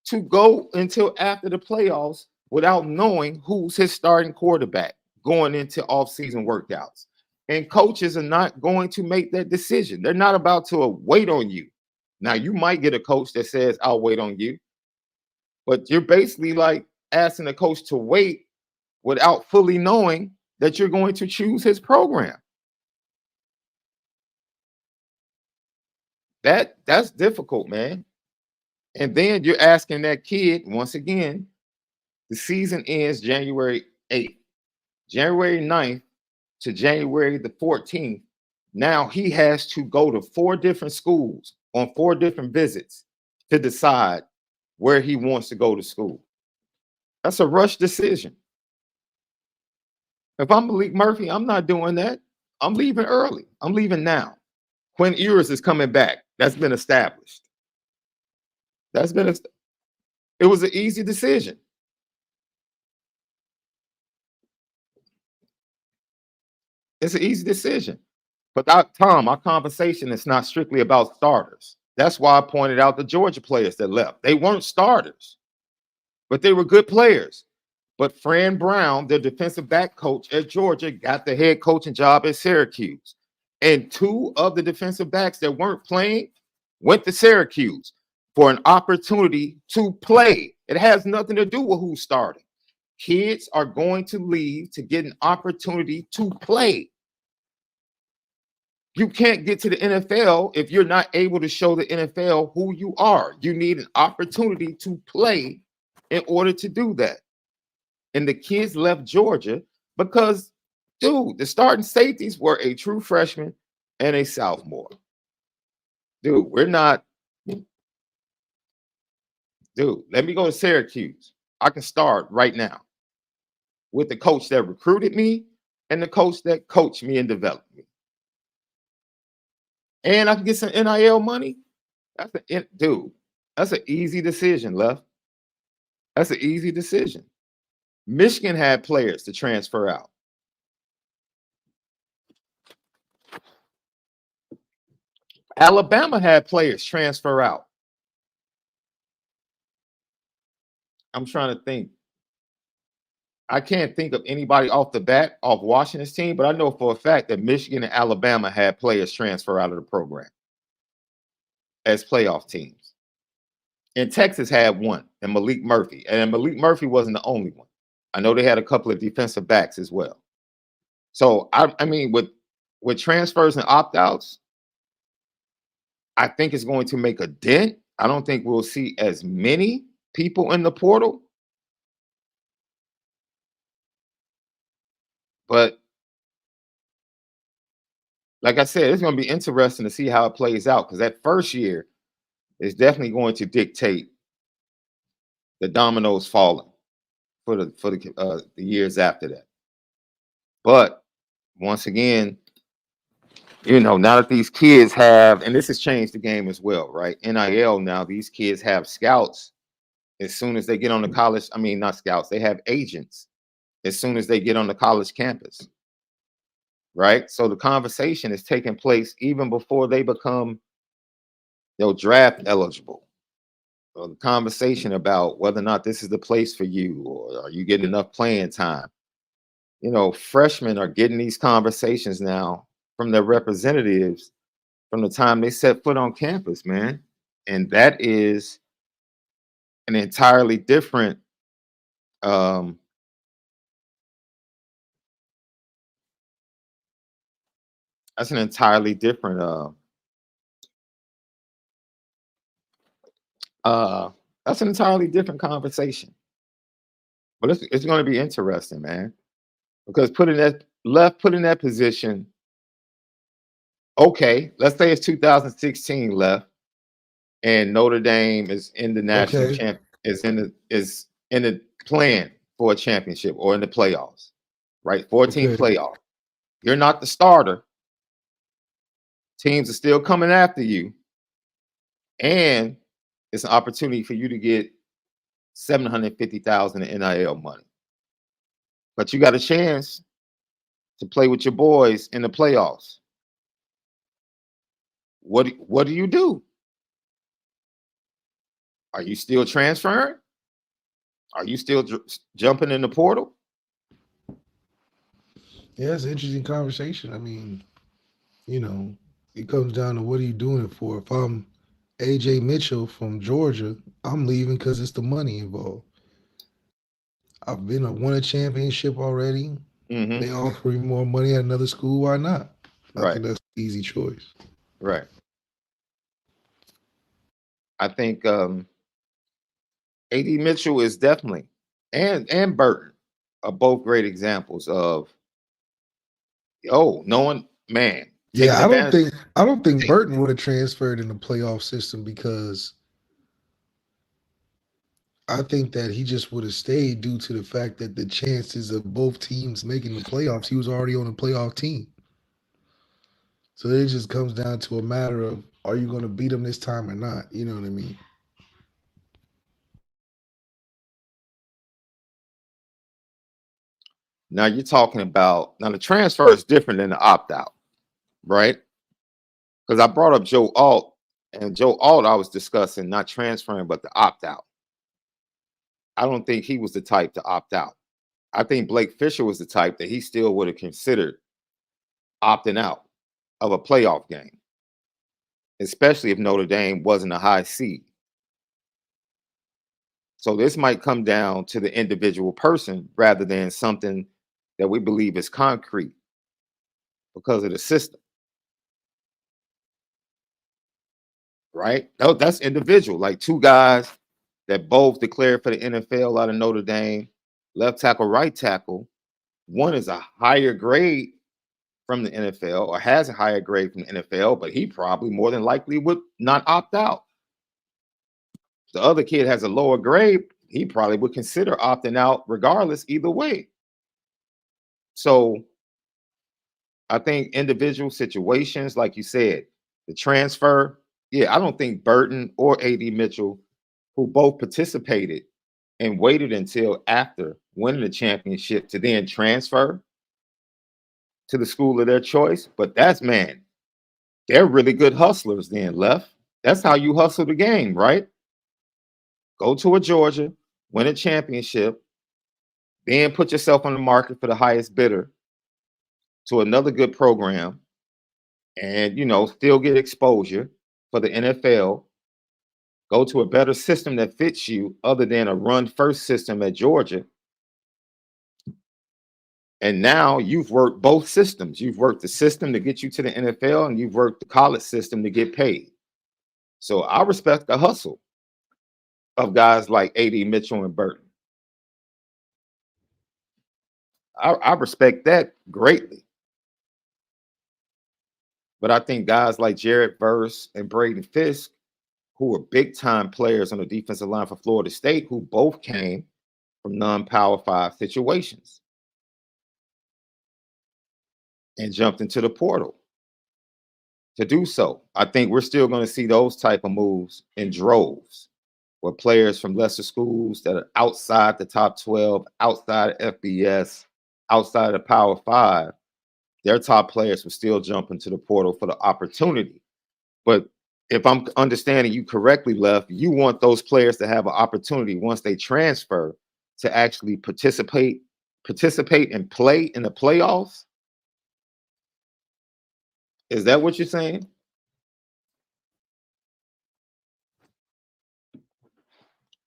to go until after the playoffs without knowing who's his starting quarterback going into offseason workouts. And coaches are not going to make that decision. They're not about to wait on you. Now, you might get a coach that says, I'll wait on you. But you're basically like asking the coach to wait without fully knowing that you're going to choose his program. That's difficult, man. And then you're asking that kid, once again, the season ends January 8th. January 9th to January the 14th. Now he has to go to 4 different schools on 4 different visits to decide where he wants to go to school. That's a rush decision. If I'm Malik Murphy, I'm not doing that. I'm leaving early. I'm leaving now. Quinn Ewers is coming back. That's been established. It was an easy decision. It's an easy decision. But Tom, our conversation is not strictly about starters. That's why I pointed out the Georgia players that left. They weren't starters, but they were good players. But Fran Brown, the defensive back coach at Georgia, got the head coaching job at Syracuse. And 2 of the defensive backs that weren't playing went to Syracuse for an opportunity to play. It has nothing to do with who's starting. Kids are going to leave to get an opportunity to play. You can't get to the NFL if you're not able to show the NFL who you are. You need an opportunity to play in order to do that. And the kids left Georgia because, dude, the starting safeties were a true freshman and a sophomore. Dude, let me go to Syracuse. I can start right now with the coach that recruited me and the coach that coached me and developed me. And I can get some NIL money. That's an easy decision, Left. That's an easy decision. Michigan had players to transfer out. Alabama had players transfer out. I'm trying to think. I can't think of anybody off the bat off Washington's team, but I know for a fact that Michigan and Alabama had players transfer out of the program as playoff teams. And Texas had one, and Malik Murphy. And Malik Murphy wasn't the only one. I know they had a couple of defensive backs as well. So, I mean, with transfers and opt-outs, I think it's going to make a dent. I don't think we'll see as many people in the portal. But like I said, it's going to be interesting to see how it plays out, because that first year is definitely going to dictate the dominoes falling for the years after that. But once again, you know, now that these kids have, and this has changed the game as well, right? NIL now, these kids have scouts as soon as they get on the college. I mean, not scouts, they have agents as soon as they get on the college campus, right? So the conversation is taking place even before they become, you know, draft eligible. So the conversation about whether or not this is the place for you, or are you getting enough playing time? You know, freshmen are getting these conversations now from their representatives from the time they set foot on campus, man. And that is an entirely different that's an entirely different that's an entirely different conversation. But it's going to be interesting, man, because put in that position. Okay, let's say it's 2016 left, and Notre Dame is in the national champ, is in the plan for a championship or in the playoffs, right? 14 playoff. You're not the starter. Teams are still coming after you, and it's an opportunity for you to get $750,000 in NIL money. But you got a chance to play with your boys in the playoffs. What do you do? Are you still transferring? Are you still jumping in the portal? Yeah, it's an interesting conversation. I mean, you know, it comes down to what are you doing it for? If I'm AJ Mitchell from Georgia, I'm leaving because it's the money involved. I've won a championship already. Mm-hmm. They offer me more money at another school. Why not? I think that's an easy choice. Right. I think AD Mitchell is definitely, and Burton are both great examples of, knowing, man. Yeah, I don't think Burton would have transferred in the playoff system, because I think that he just would have stayed due to the fact that the chances of both teams making the playoffs, he was already on a playoff team. So it just comes down to a matter of, are you going to beat them this time or not? You know what I mean? Now you're talking about, now the transfer is different than the opt-out, right? Because I brought up Joe Alt, and Joe Alt I was discussing not transferring, but the opt-out. I don't think he was the type to opt out. I think Blake Fisher was the type that he still would have considered opting out of a playoff game, especially if Notre Dame wasn't a high seed. So this might come down to the individual person rather than something that we believe is concrete because of the system. Right? That's individual. Like two guys that both declared for the NFL out of Notre Dame, left tackle, right tackle. One is a higher grade from the NFL, or has a higher grade from the NFL, but he probably more than likely would not opt out. The other kid has a lower grade. He probably would consider opting out regardless, either way. So I think individual situations, like you said, the transfer, I don't think Burton or AD Mitchell, who both participated and waited until after winning the championship to then transfer to the school of their choice. But they're really good hustlers then, Left. That's how you hustle the game, right? Go to a Georgia, win a championship, then put yourself on the market for the highest bidder to another good program, and still get exposure for the NFL. Go to a better system that fits you other than a run first system at Georgia. And now you've worked both systems. You've worked the system to get you to the NFL, and you've worked the college system to get paid. So I respect the hustle of guys like AD Mitchell and Burton. I respect that greatly. But I think guys like Jared Verse and Braden Fisk, who are big-time players on the defensive line for Florida State, who both came from non-Power 5 situations and jumped into the portal to do so. I think we're still going to see those type of moves in droves, where players from lesser schools that are outside the top 12, outside of FBS, outside of Power 5, their top players will still jump into the portal for the opportunity. But if I'm understanding you correctly, Left, you want those players to have an opportunity once they transfer to actually participate and play in the playoffs? Is that what you're saying?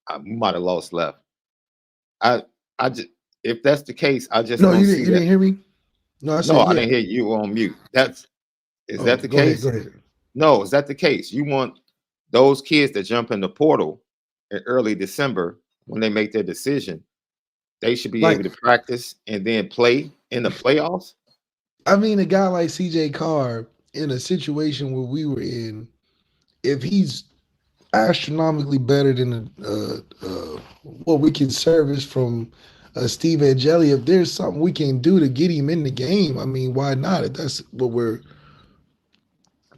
I might have lost Left. I just, if that's the case, I just don't see you didn't hear me. No, I didn't hear you on mute. Is that the case? Go ahead. No, is that the case? You want those kids that jump in the portal in early December when they make their decision, they should be able to practice and then play in the playoffs? I mean, a guy like CJ Carr, in a situation where we were in, if he's astronomically better than what we can service from Steve Angeli, if there's something we can do to get him in the game, I mean, why not? If that's what we're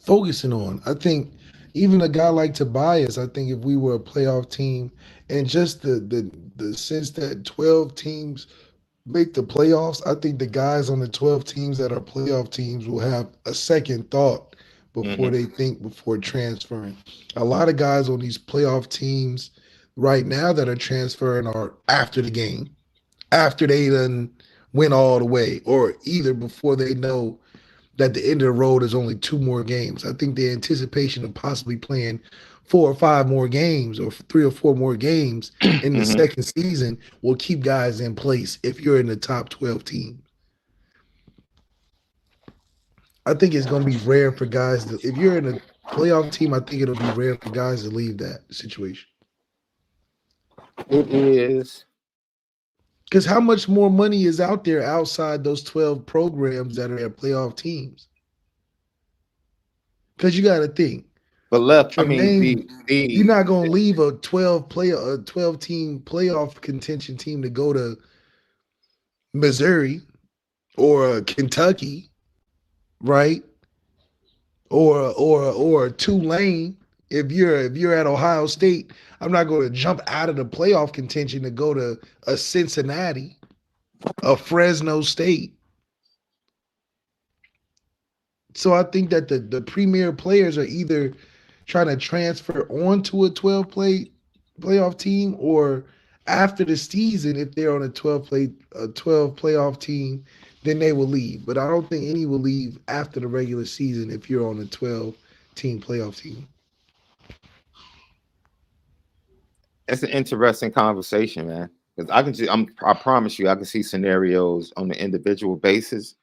focusing on. I think even a guy like Tobias, I think if we were a playoff team, and just the sense that 12 teams make the playoffs, I think the guys on the 12 teams that are playoff teams will have a second thought before they think before transferring. A lot of guys on these playoff teams right now that are transferring are after the game, after they done went all the way, or either before they know that the end of the road is only 2 more games. I think the anticipation of possibly playing 4 or 5 more games or 3 or 4 more games in the second season will keep guys in place if you're in the top 12 teams. I think it's going to be rare for guys to, if you're in a playoff team, I think it'll be rare for guys to leave that situation. It is. Because how much more money is out there outside those 12 programs that are at playoff teams? Because you got to think. But Left, I mean, you're not going to leave a 12 team playoff contention team to go to Missouri or Kentucky, right? Or Tulane. If you're at Ohio State, I'm not going to jump out of the playoff contention to go to a Cincinnati, a Fresno State. So I think that the premier players are either trying to transfer onto a 12 playoff team, or after the season, if they're on a 12 playoff team, then they will leave. But I don't think any will leave after the regular season if you're on a 12 team playoff team. It's an interesting conversation, man. Because I promise you, I can see scenarios on the individual basis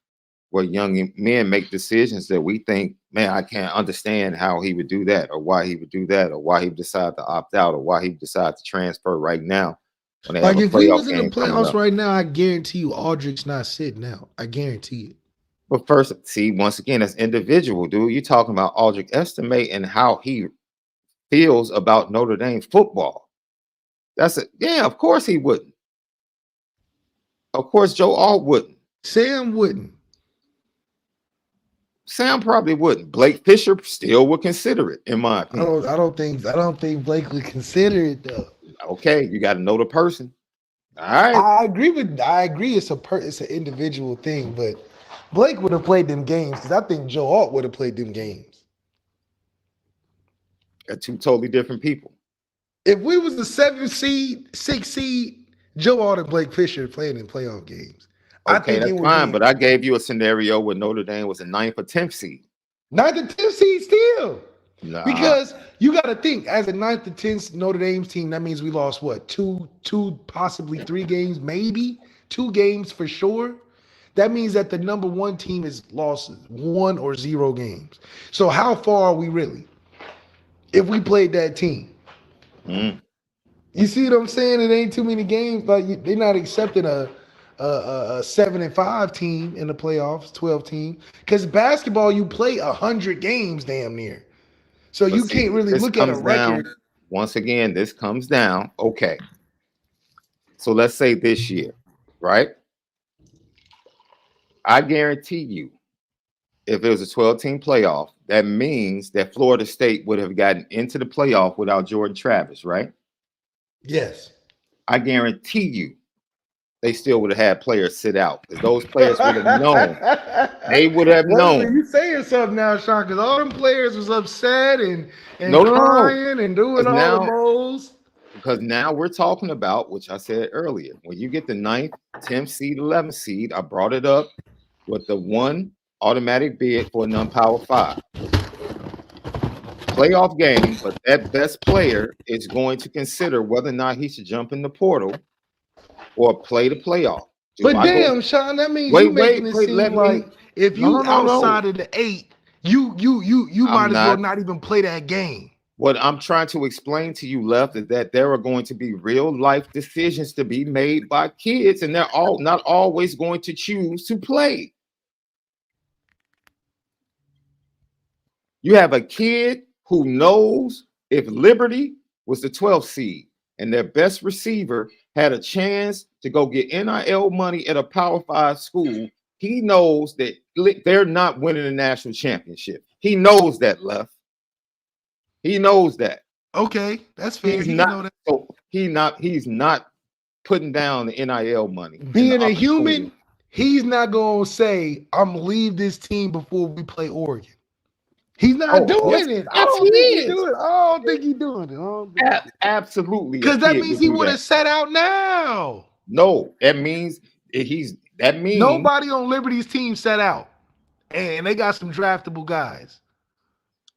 where young men make decisions that we think, man, I can't understand how he would do that, or why he would do that, or why he would decide to opt out, or why he would decide to transfer right now. When they like have if we was in the playoffs right now, I guarantee you Aldrich's not sitting out. I guarantee it. But first, see, once again, that's individual, dude. You're talking about Aldrich estimating how he feels about Notre Dame football. That's it. Yeah, of course he wouldn't. Of course, Joe Alt wouldn't. Sam wouldn't. Sam probably wouldn't. Blake Fisher still would consider it, in my opinion. I don't think Blake would consider it though. Okay, you got to know the person. All right. I agree. It's an individual thing, but Blake would have played them games because I think Joe Alt would have played them games. Got two totally different people. If we was the 7th seed, 6th seed, Joe Alt and Blake Fisher playing in playoff games. Okay, I think that's fine, but I gave you a scenario where Notre Dame was a 9th or 10th seed. 9th or 10th seed still. Nah. Because you got to think, as a 9th or 10th Notre Dame's team, that means we lost what? Two, possibly 3 games, maybe 2 games for sure. That means that the number 1 team has lost 1 or 0 games. So how far are we really? If we played that team. You see what I'm saying? It ain't too many games. Like they're not accepting a 7-5 team in the playoffs, 12 team. Because basketball, you play 100 games damn near. So you can't really look at a record. Once again, this comes down. Okay. So let's say this year, right? I guarantee you, if it was a 12-team playoff, that means that Florida State would have gotten into the playoff without Jordan Travis, right? Yes. I guarantee you they still would have had players sit out because those players would have known. They would have known. You saying something now, Sean, because all them players was upset and crying and doing all the roles. Because now we're talking about, which I said earlier, when you get the 9th, 10th seed, 11th seed, I brought it up with the 1 automatic bid for a non-power 5. Playoff game, but that best player is going to consider whether or not he should jump in the portal or play the playoff. Sean, that means you making it seem like if you outside of the 8, you might as well not even play that game. What I'm trying to explain to you, Left, is that there are going to be real life decisions to be made by kids, and they're all not always going to choose to play. You have a kid who knows if Liberty was the 12th seed and their best receiver had a chance to go get NIL money at a Power 5 school, he knows that they're not winning the national championship. He knows that, Left. He knows that. Okay, that's fair. He's not putting down the NIL money. Being a human, he's not gonna say, I'm gonna leave this team before we play Oregon. He's not doing it. I don't think he's doing it. Absolutely. Because that means he would have sat out now. No, that means nobody on Liberty's team sat out. And they got some draftable guys.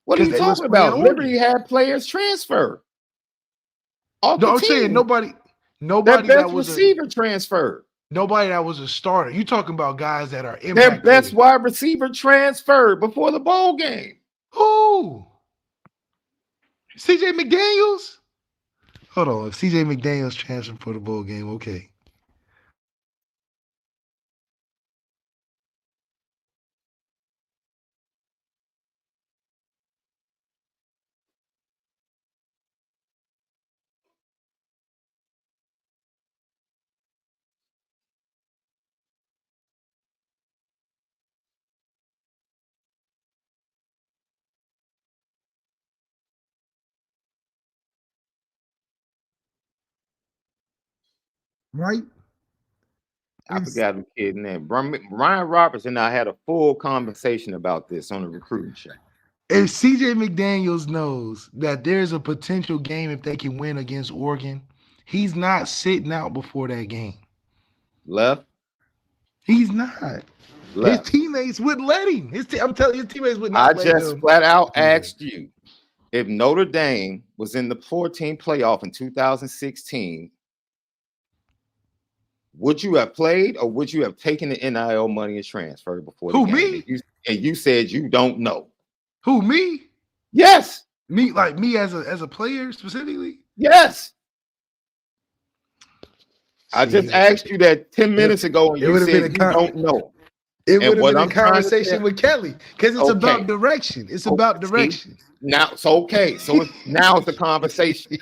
What are you talking about? Liberty had players transfer. I'm saying nobody that was receiver transferred. Nobody that was a starter. You talking about guys that are impact their best wide receiver transferred before the bowl game. Who? CJ McDaniels? Hold on. If CJ McDaniels transferred for the bowl game, okay. Right? I forgot the kid's name. Ryan Roberts and I had a full conversation about this on the recruiting show. If CJ McDaniels knows that there's a potential game if they can win against Oregon, he's not sitting out before that game. Left? He's not. Left. His teammates wouldn't let him. I'm telling you, his teammates would not let him. I just flat out asked you, if Notre Dame was in the 14 playoff in 2016, would you have played or would you have taken the NIL money and transferred before the game? Me? And you said you don't know. Who, me? Yes. Me as a player specifically? Yes. I just asked you that 10 minutes ago and you said you don't know. It would have been a conversation with Kelly because it's about direction. It's about direction. Now it's okay. So now it's a conversation.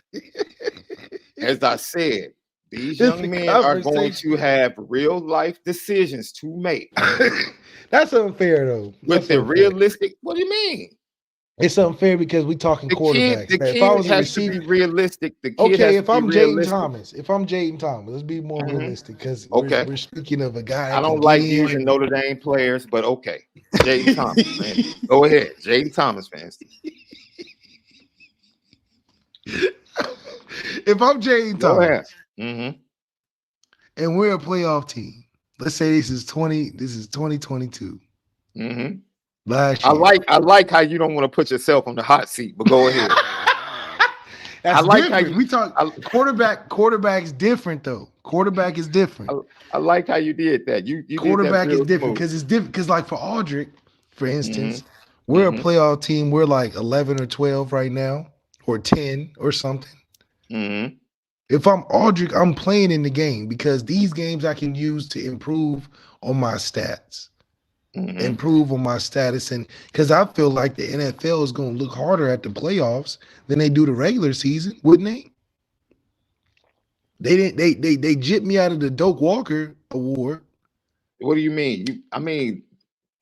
As I said, these young men are going to have real life decisions to make. That's unfair, though. With the realistic, what do you mean? It's unfair because we talking quarterbacks. The Now, if I kid was a has to receiver, be realistic. The kid okay, has if to be I'm Jaden realistic. Thomas, let's be more realistic because Okay. we're speaking of a guy I that can don't get like in. using Notre Dame players, but okay. Jaden Thomas, man. Go ahead. Jaden Thomas, fans. If I'm Jaden Go ahead. Thomas Mm-hmm. and we're a playoff team, let's say this is 2022. Mm-hmm. Last year. I like how you don't want to put yourself on the hot seat, but go ahead. That's like different. We talk quarterback's different though. Quarterback is different. I like how you did that. You Quarterback did that is different because it's different. Because like for Aldrich, for instance, we're a playoff team. We're like 11 or 12 right now, or 10 or something. Mm-hmm. If I'm Aldrich, I'm playing in the game because these games I can use to improve on my stats. Improve on my status, and because I feel like the NFL is going to look harder at the playoffs than they do the regular season, wouldn't they? They didn't. They gypped me out of the Doak Walker Award. What do you mean?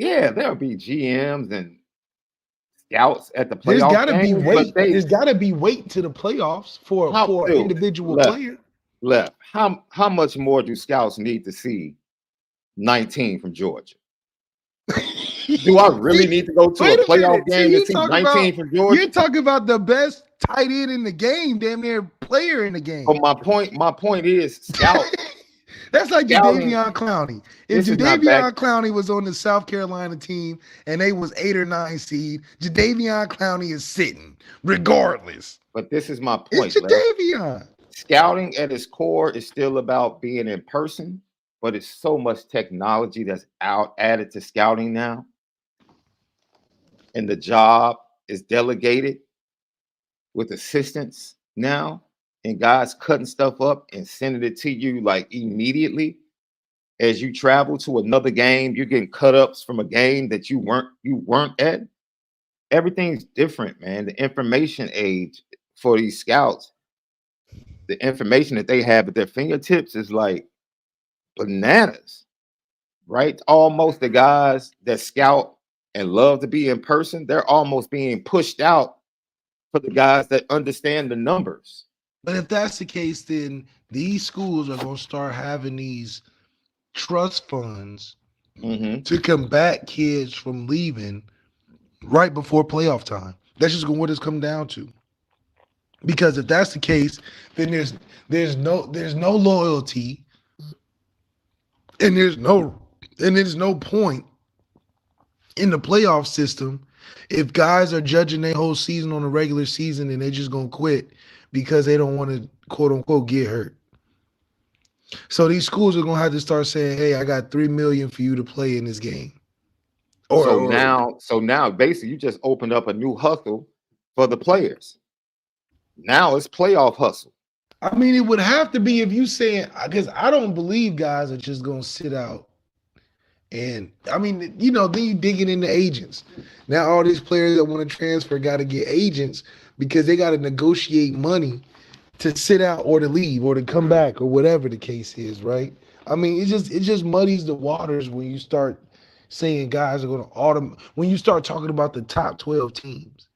Yeah, there'll be GMs and scouts at the playoff. There's got to be games, weight. There's got to be weight to the playoffs for an individual player. How much more do scouts need to see 19 from Georgia? Do I really need to go to a playoff game to see 19 from Georgia? You're talking about the best tight end in the game, damn near player in the game. But my point is scout. That's like Jadeveon Clowney. If Jadeveon Clowney was on the South Carolina team and they was 8 or 9 seed, Jadeveon Clowney is sitting regardless. But this is my point. It's Jadeveon. Scouting at its core is still about being in person, but it's so much technology that's added to scouting now. And the job is delegated with assistants now, and guys cutting stuff up and sending it to you like immediately. As you travel to another game, you're getting cut ups from a game that you weren't at. Everything's different, man. The information age for these scouts, the information that they have at their fingertips is like bananas, right? Almost the guys that scout and love to be in person, they're almost being pushed out for the guys that understand the numbers. But if that's the case, then these schools are going to start having these trust funds to combat kids from leaving right before playoff time. That's just what it's come down to. Because if that's the case, then there's no loyalty, and there's no point in the playoff system if guys are judging their whole season on the regular season and they're just gonna quit because they don't want to quote unquote get hurt. So these schools are gonna have to start saying, "Hey, I got $3 million for you to play in this game." So now, basically, you just opened up a new hustle for the players. Now it's playoff hustle. I mean, it would have to be if you saying, because I don't believe guys are just gonna sit out. And I mean, then you digging into agents. Now all these players that want to transfer got to get agents because they got to negotiate money to sit out or to leave or to come back or whatever the case is, right? I mean, it just muddies the waters when you start saying guys are going to when you start talking about the top 12 teams.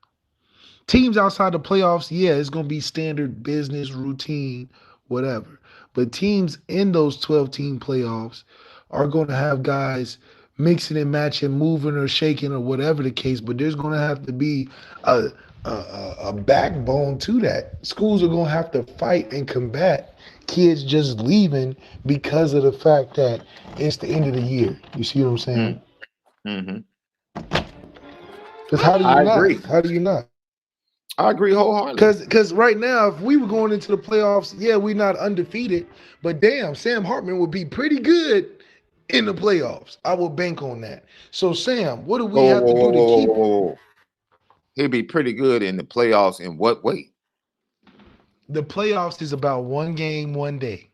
Teams outside the playoffs, yeah, it's going to be standard business, routine, whatever. But teams in those 12-team playoffs are going to have guys mixing and matching, moving or shaking or whatever the case, but there's going to have to be a backbone to that. Schools are going to have to fight and combat kids just leaving because of the fact that it's the end of the year. You see what I'm saying? Because how do you not? Agree. How do you not? I agree wholeheartedly. Because right now, if we were going into the playoffs, yeah, we're not undefeated, but damn, Sam Hartman would be pretty good in the playoffs. I will bank on that. So, Sam, what do we have to do to keep him? He'd be pretty good in the playoffs in what way? The playoffs is about one game, one day.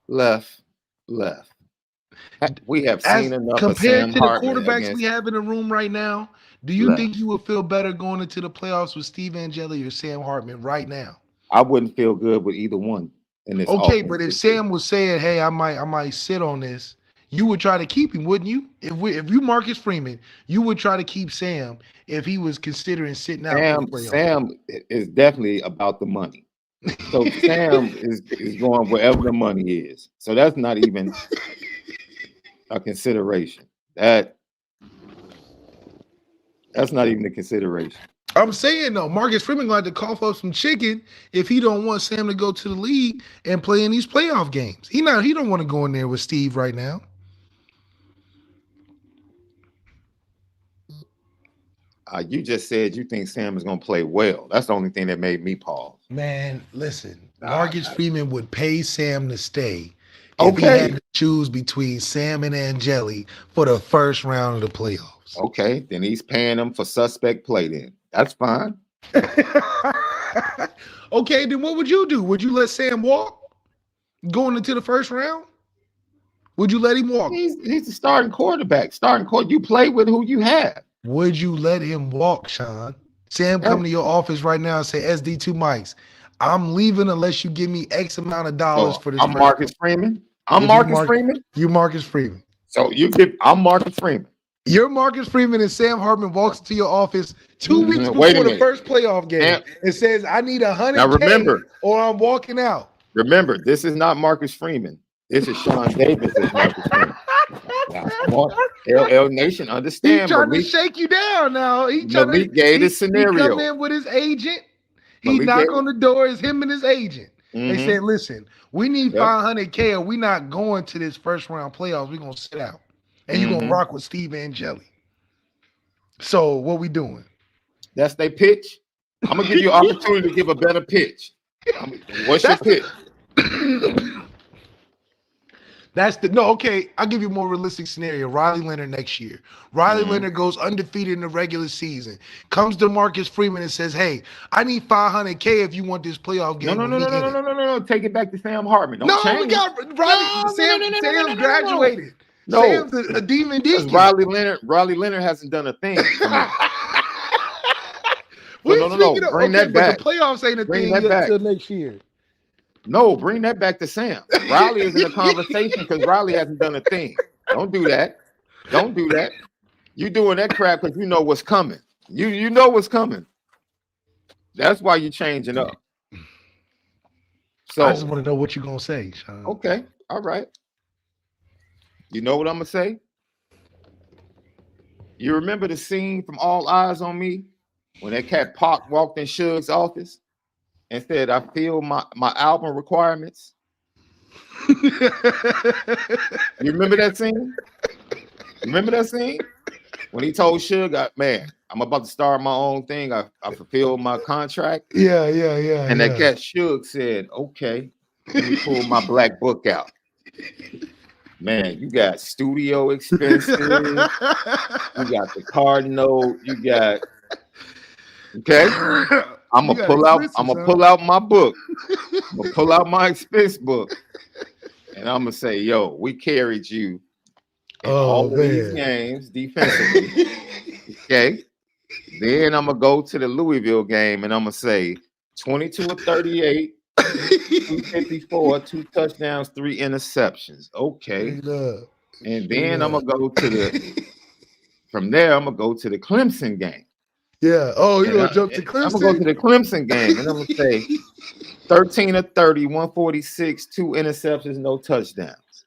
Left. We have seen enough compared of Sam to the Hartman quarterbacks we have in the room right now. Do you think you would feel better going into the playoffs with Steve Angeli or Sam Hartman right now? I wouldn't feel good with either one in this. Okay, but if Sam was saying, "Hey, I might sit on this," you would try to keep him, wouldn't you? If you Marcus Freeman, you would try to keep Sam if he was considering sitting out for the playoffs. Sam is definitely about the money. So Sam is going wherever the money is. So that's not even a consideration. That's not even a consideration. I'm saying though, Marcus Freeman going to cough up some chicken if he don't want Sam to go to the league and play in these playoff games. He don't want to go in there with Steve right now. You just said you think Sam is going to play well. That's the only thing that made me pause. Man, listen, Marcus Freeman would pay Sam to stay if he had to choose between Sam and Angeli for the first round of the playoffs. Okay, then he's paying him for suspect play then. That's fine. Okay, then what would you do? Would you let Sam walk going into the first round? Would you let him walk? He's the starting quarterback. You play with who you have. Would you let him walk, Sean? Sam come to your office right now and say, SD2 Mics, I'm leaving unless you give me X amount of dollars for this. I'm Marcus Freeman. Freeman. You're Marcus Freeman. So I'm Marcus Freeman. You're Marcus Freeman and Sam Hartman walks into your office 2 weeks before the first playoff game and says, I need $100K or I'm walking out. Remember, this is not Marcus Freeman. This is Sean Davis as Marcus Freeman. LL Nation, understand. He's trying to shake you down now. Malik gave the scenario. He come in with his agent. He knock on the door. It's him and his agent. They said, listen, we need $500K or we not going to this first round playoffs. We're going to sit out. And you're going to rock with Steve Angeli. So what we doing? That's their pitch. I'm going to give you an opportunity to give a better pitch. What's your pitch? Okay. I'll give you a more realistic scenario. Riley Leonard next year. Riley Leonard goes undefeated in the regular season. Comes to Marcus Freeman and says, hey, I need $500K if you want this playoff game. No. Take it back to Sam Hartman. We got Riley. Sam's graduated. No. Sam's a demon deacon. Riley Leonard hasn't done a thing. Bring that back. The playoffs ain't a thing until next year. No, bring that back to Sam. Riley is in a conversation because Riley hasn't done a thing. Don't do that. You doing that crap because you know what's coming. You know what's coming. That's why you're changing up. So I just want to know what you're gonna say, Sean. Okay, all right. You know what I'm gonna say? You remember the scene from All Eyes on Me when that cat Pac walked in Suge's office and said, I feel my album requirements? You remember that scene? When he told Suge, man, I'm about to start my own thing. I fulfilled my contract. Yeah. And that cat Suge said, okay, let me pull my black book out. Man, you got studio expenses. You got the card note. You got I'm gonna pull out my book. I'm gonna pull out my expense book, and I'm gonna say, "Yo, we carried you in all of these games defensively." Okay. Then I'm gonna go to the Louisville game, and I'm gonna say 22 of 38, 254, 2 touchdowns, 3 interceptions. Okay. And then I'm gonna go from there. I'm gonna go to the Clemson game. Yeah. Oh, you're going to jump to Clemson? I'm going to go to the Clemson game, and I'm going to say 13 of 30, 146, 2 interceptions, no touchdowns.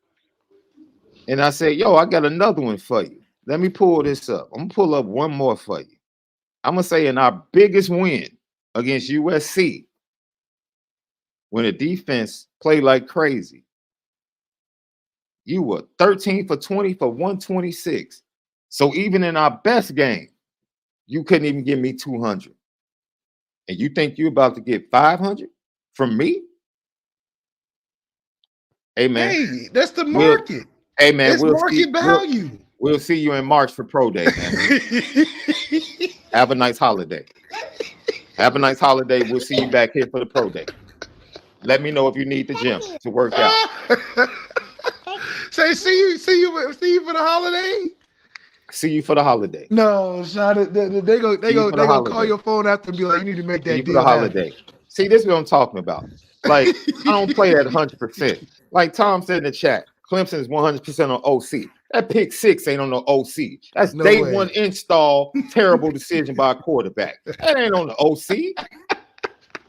And I say, yo, I got another one for you. Let me pull this up. I'm going to pull up one more for you. I'm going to say in our biggest win against USC, when the defense played like crazy, you were 13 for 20 for 126. So even in our best game, you couldn't even give me 200. And you think you're about to get 500 from me? Hey, man. Hey, that's the market. Hey, man. It's market value. We'll see you in March for Pro Day, man. Have a nice holiday. We'll see you back here for the Pro Day. Let me know if you need the gym to work out. Say, see you for the holiday? See you for the holiday. No, Sean, they go call your phone after and be like, you need to make that deal for the holiday. See, this is what I'm talking about. Like, I don't play at 100%. Like Tom said in the chat, Clemson is 100% on OC. That pick six ain't on the OC. That's No day way. one install. Terrible decision by a quarterback. That ain't on the OC.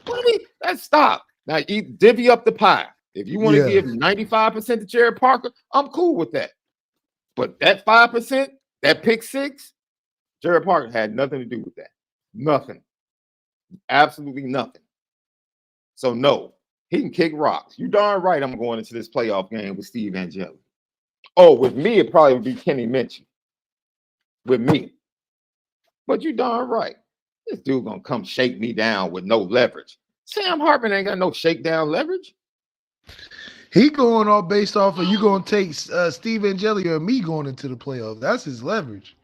What do we? Let's stop. Now, divvy up the pie. If you want to give 95% to Jared Parker, I'm cool with that. But that 5%, that pick six, Jared Parker had nothing to do with that. Nothing. Absolutely nothing. So, no, he can kick rocks. You darn right I'm going into this playoff game with Steve Angeli. Oh, with me, it probably would be Kenny Minchey. With me. But you darn right. This dude going to come shake me down with no leverage. Sam Hartman ain't got no shakedown leverage. He going all based off of you going to take Steve Angeli or me going into the playoffs. That's his leverage.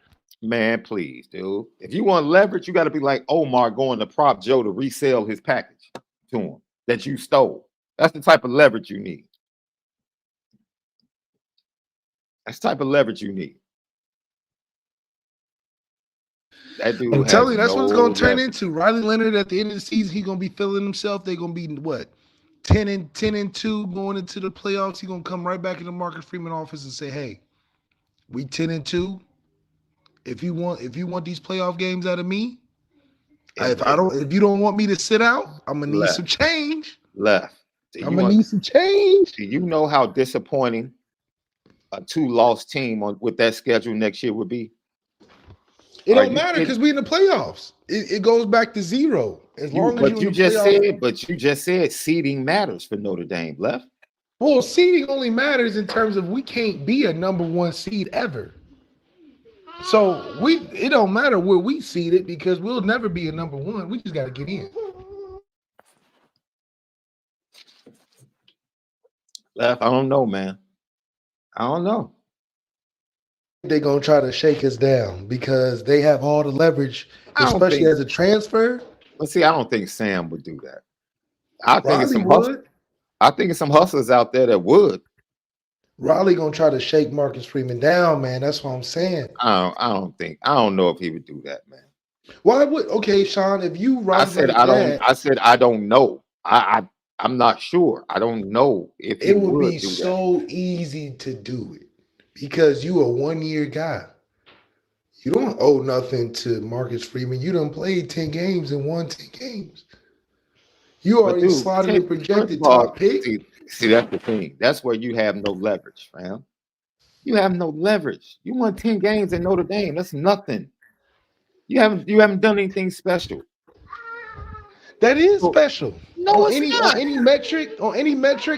Man, please, dude. If you want leverage, you got to be like Omar going to Prop Joe to resell his package to him that you stole. That's the type of leverage you need. That's the type of leverage you need. That dude I'm telling you, that's what it's going to turn leverage. into. Riley Leonard at the end of the season, he's going to be feeling himself. They're going to be what? 10-2 going into the playoffs. He's going to come right back in the Marcus Freeman office and say, "Hey, we 10-2. If you want these playoff games out of me, if you don't want me to sit out, I'm gonna need some change. I'm gonna need some change. Do you know how disappointing a 2-loss team with that schedule next year would be? It don't matter because we in the playoffs. It goes back to zero. As long as you just said seeding matters for Notre Dame, Left. Well, seeding only matters in terms of we can't be a number 1 seed ever. So it don't matter where we seeded because we'll never be a number 1. We just got to get in. Left, I don't know, man. I don't know. They're going to try to shake us down because they have all the leverage, especially as a transfer. But see, I don't think Sam would do that. I think it's some hustlers out there that would. Riley gonna try to shake Marcus Freeman down, man. That's what I'm saying. I don't know if he would do that, man. Why would? Okay, Sean, if you I said I don't know. I'm not sure. I don't know if it would be so easy to do it because you a 1-year guy. You don't owe nothing to Marcus Freeman. You done played 10 games and won 10 games. You already slotted a projected top pick. See, that's the thing. That's where you have no leverage, fam. You have no leverage. You won 10 games at Notre Dame. That's nothing. You haven't done anything special. That is special. No, on any metric,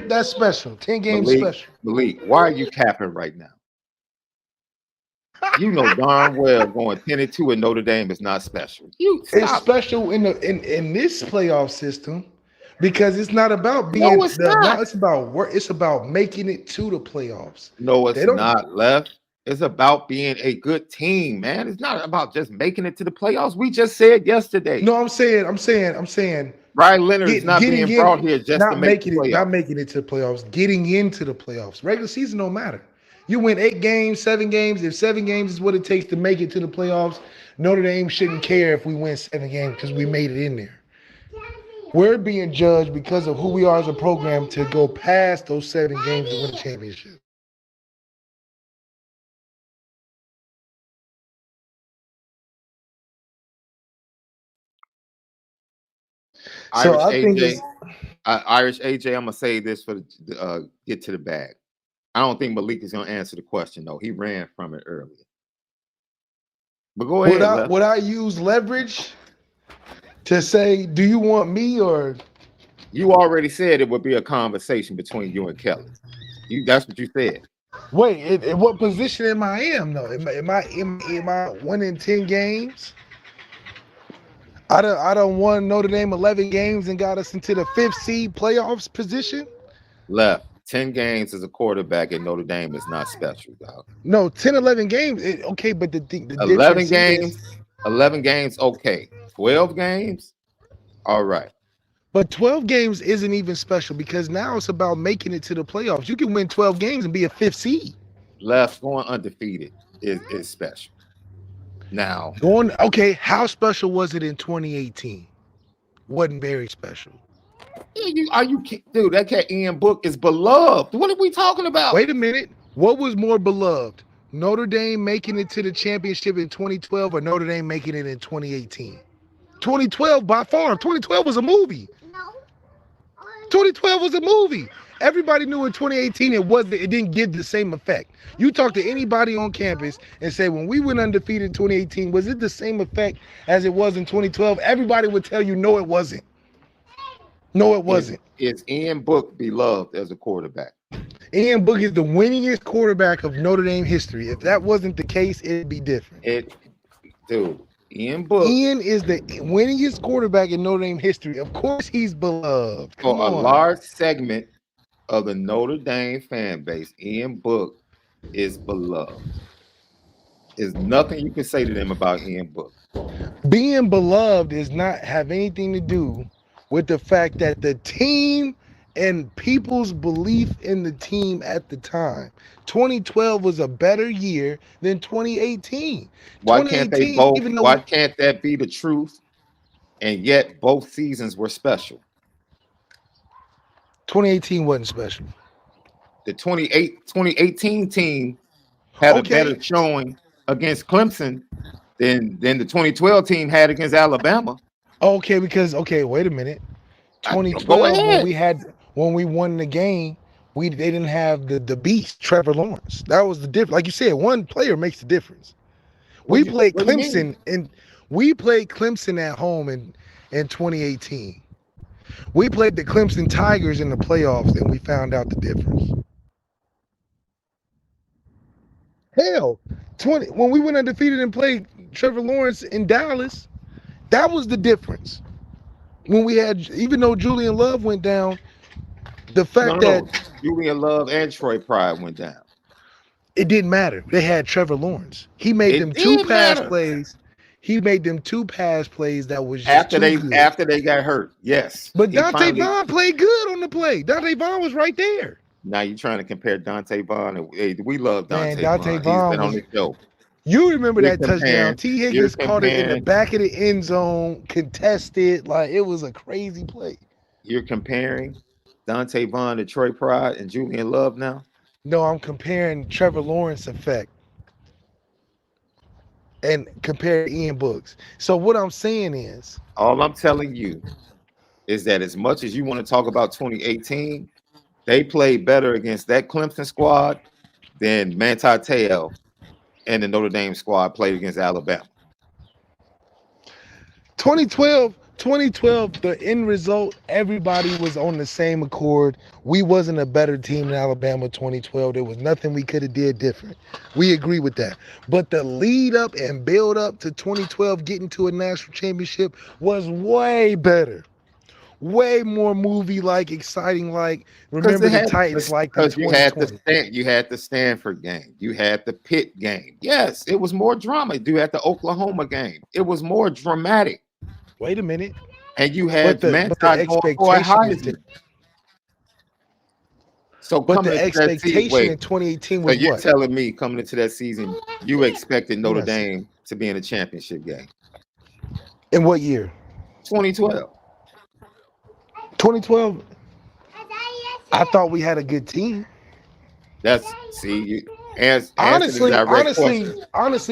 that's special. 10 games special. Malik, why are you capping right now? You know darn well going 10-2 at Notre Dame is not special. It's special in this playoff system. Because it's not about being it's about work. It's about making it to the playoffs. No, it's not, Left. It's about being a good team, man. It's not about just making it to the playoffs. We just said yesterday. No, I'm saying. Ryan Leonard is not being brought here just to make it. Not making it to the playoffs. Getting into the playoffs. Regular season don't matter. You win 8 games, 7 games. If 7 games is what it takes to make it to the playoffs, Notre Dame shouldn't care if we win 7 games because we made it in there. We're being judged because of who we are as a program to go past those 7 games to win a championship. Irish AJ, I'm gonna say this for get to the bag. I don't think Malik is gonna answer the question though. He ran from it earlier. But go ahead. Would I use leverage to say, do you want me or? You already said it would be a conversation between you and Kelly. That's what you said. Wait, in what position am I in though? Am I winning 10 games? I don't won Notre Dame 11 games and got us into the 5th seed playoffs position. Left 10 games as a quarterback at Notre Dame is not special, dog. No, 10, 11 games. Okay, but the 11 games, 11 games, okay. 12 games, all right. But 12 games isn't even special because now it's about making it to the playoffs. You can win 12 games and be a 5th seed. Left going undefeated is special. Now, how special was it in 2018? Wasn't very special. Dude? That cat Ian Book is beloved. What are we talking about? Wait a minute. What was more beloved? Notre Dame making it to the championship in 2012 or Notre Dame making it in 2018? 2012 by far. 2012 was a movie. 2012 was a movie. Everybody knew in 2018 it didn't give the same effect. You talk to anybody on campus and say, when we went undefeated in 2018, was it the same effect as it was in 2012? Everybody would tell you, no, it wasn't. No, it wasn't. Is Ian Book beloved as a quarterback? Ian Book is the winningest quarterback of Notre Dame history. If that wasn't the case, it'd be different. Ian Book. Ian is the winningest quarterback in Notre Dame history. Of course, he's beloved. For a large segment of the Notre Dame fan base, Ian Book is beloved. There's nothing you can say to them about Ian Book. Being beloved does not have anything to do with the fact that the team and people's belief in the team at the time. 2012 was a better year than 2018. Why can't they both? Why can't that be the truth? And yet both seasons were special. 2018 wasn't special. The 2018 team had a better showing against Clemson than the 2012 team had against Alabama. Okay, because wait a minute. 2012 when we won the game, they didn't have the beast Trevor Lawrence. That was the difference. Like you said, one player makes the difference. We played Clemson at home in 2018. We played the Clemson Tigers in the playoffs, and we found out the difference. Hell, when we went undefeated and played Trevor Lawrence in Dallas, that was the difference. When we had, even though Julian Love went down, the fact that Julian Love and Troy Pride went down, it didn't matter. They had Trevor Lawrence. He made them two pass plays. He made them two pass plays that was just after they got hurt. Yes, but Dante Vaughn played good on the play. Dante Vaughn was right there. Now you're trying to compare Dante Vaughn. We love Dante Vaughn. He's been on the show. You remember that touchdown? T. Higgins caught it in the back of the end zone, contested. Like, it was a crazy play. You're comparing Dante Vaughn to Troy Pride and Julian Love now? No, I'm comparing Trevor Lawrence effect and compare Ian Books. So what I'm saying is, all I'm telling you is that as much as you want to talk about 2018, they played better against that Clemson squad than Manti Te'o and the Notre Dame squad played against Alabama. 2012, the end result, everybody was on the same accord. We wasn't a better team than Alabama 2012. There was nothing we could have did different. We agree with that. But the lead up and build up to 2012 getting to a national championship was way better. Way more movie-like, exciting-like. Remember the Titans like the 2020. You had the Stanford game. You had the Pitt game. Yes, it was more drama. You had the Oklahoma game. It was more dramatic. Wait a minute. And you had the expectation. So, but the expectation in 2018 was so you're telling me coming into that season, you expected Notre Dame to be in a championship game? In what year? 2012. 2012, I thought we had a good team. Honestly,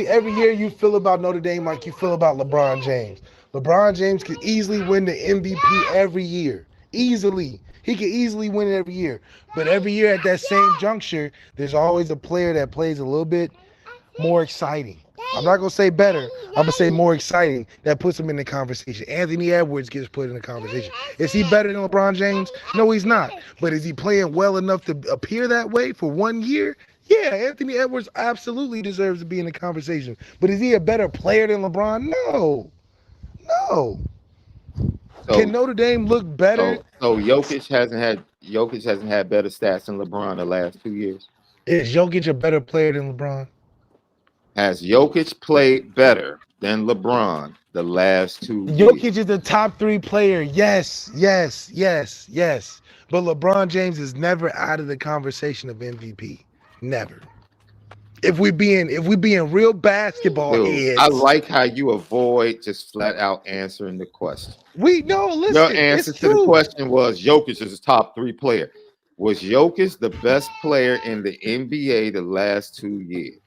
every year you feel about Notre Dame like you feel about LeBron James. LeBron James could easily win the MVP every year. Easily. He could easily win it every year. But every year at that same juncture, there's always a player that plays a little bit more exciting. I'm not going to say better. I'm going to say more exciting. That puts him in the conversation. Anthony Edwards gets put in the conversation. Is he better than LeBron James? No, he's not. But is he playing well enough to appear that way for 1 year? Yeah, Anthony Edwards absolutely deserves to be in the conversation. But is he a better player than LeBron? No. So, can Notre Dame look better? So Jokic hasn't had better stats than LeBron the last 2 years. Is Jokic a better player than LeBron? Has Jokic played better than LeBron the last 2 years? Jokic is the top 3 player. Yes. But LeBron James is never out of the conversation of MVP. Never. If we being real basketball heads, I like how you avoid just flat out answering the question. Listen, Your answer it's to the true. question was Jokic is a top 3 player. Was Jokic the best player in the NBA the last 2 years?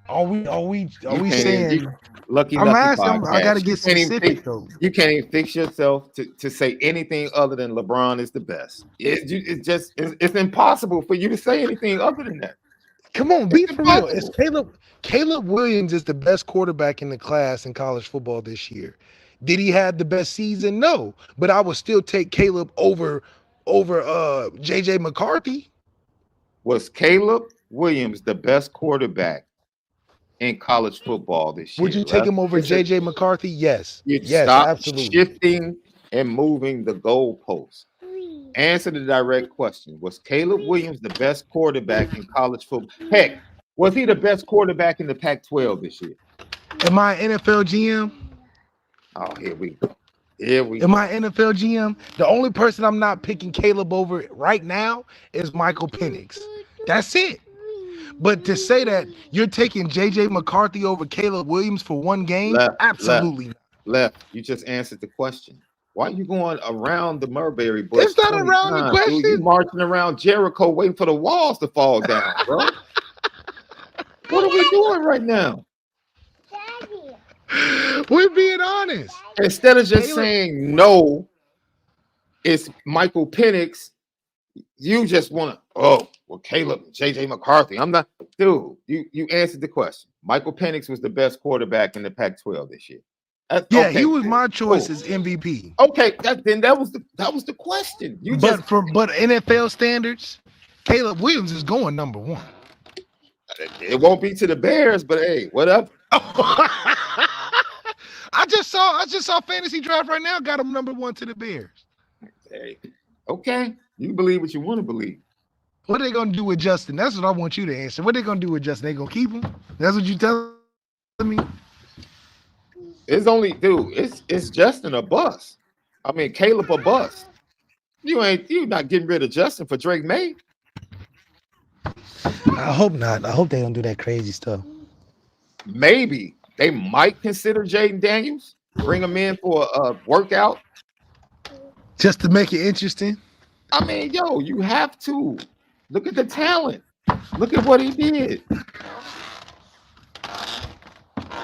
Are we saying? Lucky I'm Lucky asking. I got to podcast. get specific though. You can't even fix yourself to say anything other than LeBron is the best. It's impossible for you to say anything other than that. Come on, be for real. It's Caleb Williams is the best quarterback in the class in college football this year. Did he have the best season? No, but I would still take Caleb over JJ McCarthy. Was Caleb Williams the best quarterback in college football this year? Would you take him over JJ McCarthy? Yes. Yes, stop absolutely. Shifting and moving the goalposts. Answer the direct question. Was Caleb Williams the best quarterback in college football? Heck, was he the best quarterback in the Pac-12 this year? Am I NFL GM? Oh, here we go. Am I NFL GM? The only person I'm not picking Caleb over right now is Michael Penix. That's it. But to say that you're taking JJ McCarthy over Caleb Williams for one game, absolutely not. Left. You just answered the question. Why are you going around the Mulberry Bush? It's not around the question. Dude, you marching around Jericho waiting for the walls to fall down, bro. What are we doing right now? We're being honest. Instead of just saying no, it's Michael Penix. You just want to, Caleb, JJ McCarthy. I'm not, dude. You answered the question. Michael Penix was the best quarterback in the Pac-12 this year. He was my choice as MVP. Okay, that was the question. But NFL standards, Caleb Williams is going number 1. It won't be to the Bears, but hey, what up? I just saw fantasy draft right now. Got him number 1 to the Bears. Hey, okay, you believe what you want to believe. What are they gonna do with Justin? That's what I want you to answer. What are they gonna do with Justin? They gonna keep him? That's what you telling me? It's only, dude. It's Justin a bust. I mean, Caleb a bust. You not getting rid of Justin for Drake May. I hope not. I hope they don't do that crazy stuff. Maybe they might consider Jaden Daniels, bring him in for a workout, just to make it interesting. I mean, you have to look at the talent. Look at what he did.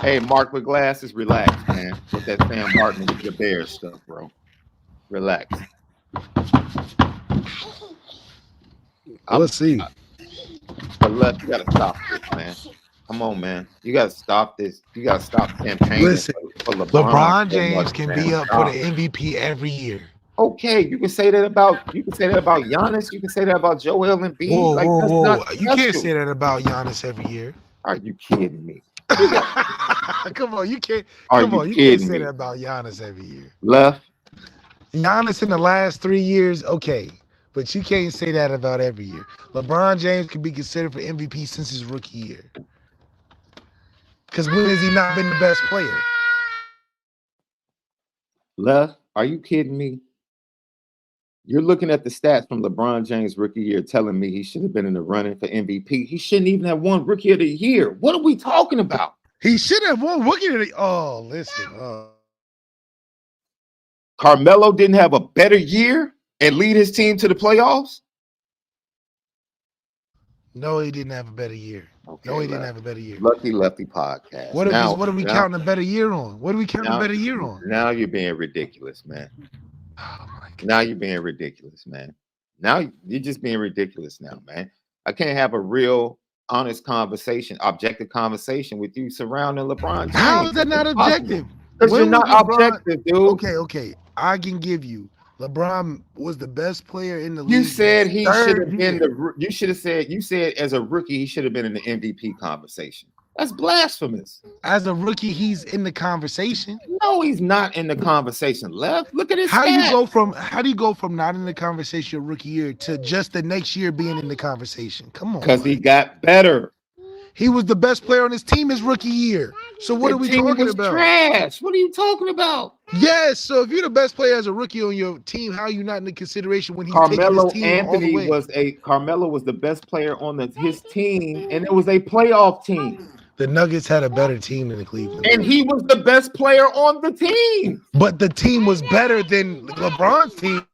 Hey, Mark with glasses, relax, man. With that Sam Martin with your Bears stuff, bro. Relax. Let's see. But you gotta stop this, man. Come on, man. You gotta stop this. You gotta stop campaigning. Listen, for LeBron James can be up for the MVP every year. Okay, you can say that about Giannis. You can say that about Joel Embiid. Whoa. You can't say that about Giannis every year. Are you kidding me? Come on, you can't. You can't say that about Giannis every year. Left. Giannis in the last 3 years, okay, but you can't say that about every year. LeBron James can be considered for MVP since his rookie year. Because when has he not been the best player? Left. Are you kidding me? You're looking at the stats from LeBron James' rookie year telling me he should have been in the running for MVP. He shouldn't even have won Rookie of the Year. What are we talking about? He should have won Rookie of the Year. Oh, listen. Carmelo didn't have a better year and lead his team to the playoffs? No, he didn't have a better year. Okay, he didn't have a better year. Lucky Lefty podcast. What are we counting a better year on? What are we counting a better year on? Now you're being ridiculous, man. Oh my God. Now you're being ridiculous, man. Now you're just being ridiculous now, man. I can't have a real, honest conversation, objective conversation with you surrounding LeBron James. How is that not objective? Because you're not objective, dude. Okay. I can give you. LeBron was the best player in the league. You said he should have been you said as a rookie, he should have been in the MVP conversation. That's blasphemous. As a rookie, he's in the conversation. No, he's not in the conversation. Left. Look at his How do you go from not in the conversation your rookie year to just the next year being in the conversation? Come on. Because he got better. He was the best player on his team his rookie year. So what are we talking about? Trash. What are you talking about? Yes. So if you're the best player as a rookie on your team, how are you not in the consideration when he's Carmelo taking his team all the way? Carmelo was the best player on his team, and it was a playoff team. The Nuggets had a better team than the Cleveland. And he was the best player on the team. But the team was better than LeBron's team.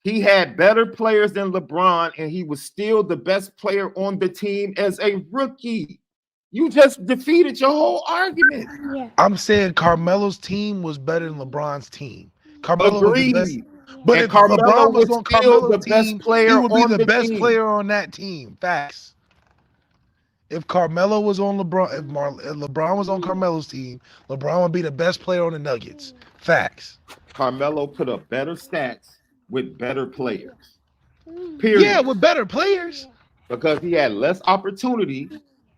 He had better players than LeBron, and he was still the best player on the team as a rookie. You just defeated your whole argument. Yeah. I'm saying Carmelo's team was better than LeBron's team. Carmelo was the best. But if LeBron was on Carmelo's team, he would be the best player on that team. Facts. If Carmelo was on LeBron, if LeBron was on Carmelo's team, LeBron would be the best player on the Nuggets. Facts. Carmelo put up better stats with better players. Period. Yeah, with better players. Because he had less opportunity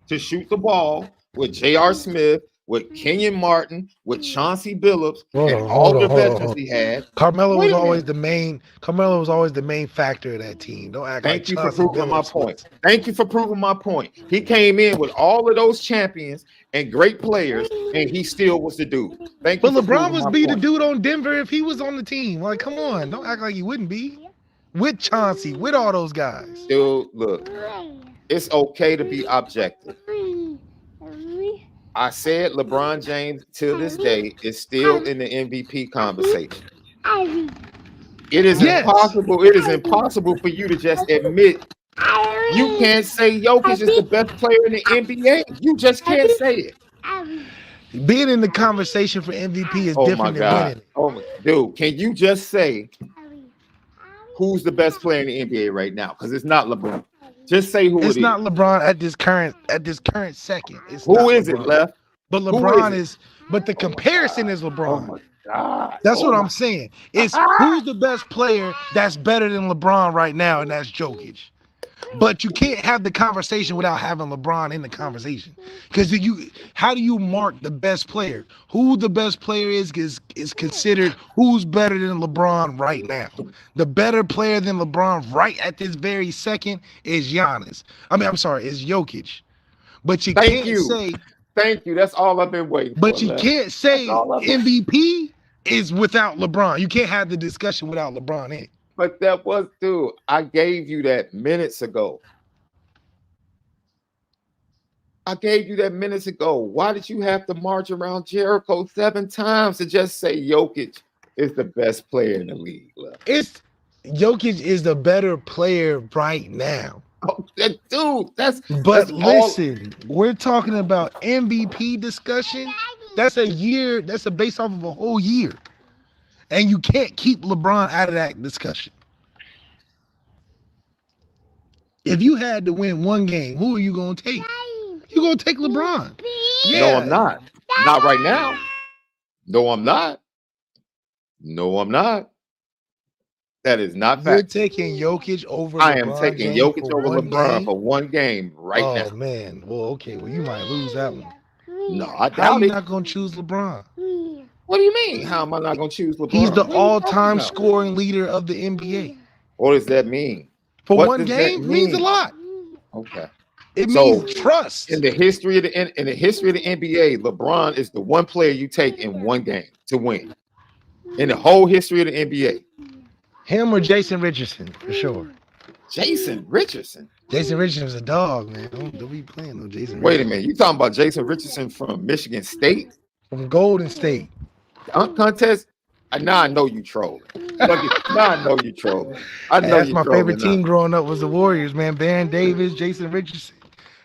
to shoot the ball with J.R. Smith, with Kenyon Martin, with Chauncey Billups, and all the veterans he had. Carmelo was always the main factor of that team. Don't act like Thank you for proving my point. Thank you for proving my point. He came in with all of those champions and great players, and he still was the dude. Thank you. But LeBron was the dude on Denver if he was on the team. Like, come on, don't act like he wouldn't be. With Chauncey, with all those guys. Dude, look, it's okay to be objective. I said LeBron James to this day is still in the MVP conversation. It is impossible. It is impossible for you to just admit you can't say Jokic is the best player in the NBA. You just can't say it. Being in the conversation for MVP is different than winning. Oh my, dude, can you just say who's the best player in the NBA right now? Because it's not LeBron. Just say who it is. It's not LeBron at this current second. Who is it, Left? But LeBron is. But the comparison is LeBron. Oh my God. That's what I'm saying. It's who's the best player that's better than LeBron right now, and that's Jokic. But you can't have the conversation without having LeBron in the conversation. Because how do you mark the best player? Who the best player is considered who's better than LeBron right now. The better player than LeBron right at this very second is Giannis. Is Jokic. But you can't say. Thank you. That's all I've been waiting for. But you can't say MVP is without LeBron. You can't have the discussion without LeBron in it. But that was, dude, I gave you that minutes ago. Why did you have to march around Jericho 7 times to just say Jokic is the best player in the league? Jokic is the better player right now. Oh, dude, listen, we're talking about MVP discussion. That's a year. That's based off of a whole year. And you can't keep LeBron out of that discussion. If you had to win one game, who are you going to take? You're going to take LeBron. Yeah. No, I'm not. Not right now. No, I'm not. That is not fact. You're taking Jokic over LeBron. I am taking Jokic over LeBron for one game right now. Oh, man. Well, okay. Well, you might lose that one. No, I doubt it. How are you not going to choose LeBron? What do you mean? How am I not going to choose LeBron? He's the all-time scoring leader of the NBA. What does that mean? For one game, means a lot. Okay. It means trust. In the history of the NBA, LeBron is the one player you take in one game to win. In the whole history of the NBA. Him or Jason Richardson, for sure. Jason Richardson? Jason Richardson's a dog, man. Don't be playing no Jason Richardson. Wait a minute. You talking about Jason Richardson from Michigan State? From Golden State. Contest? Now I know you trolling. I know you trolling. That's my favorite team growing up was the Warriors, man. Baron Davis, Jason Richardson.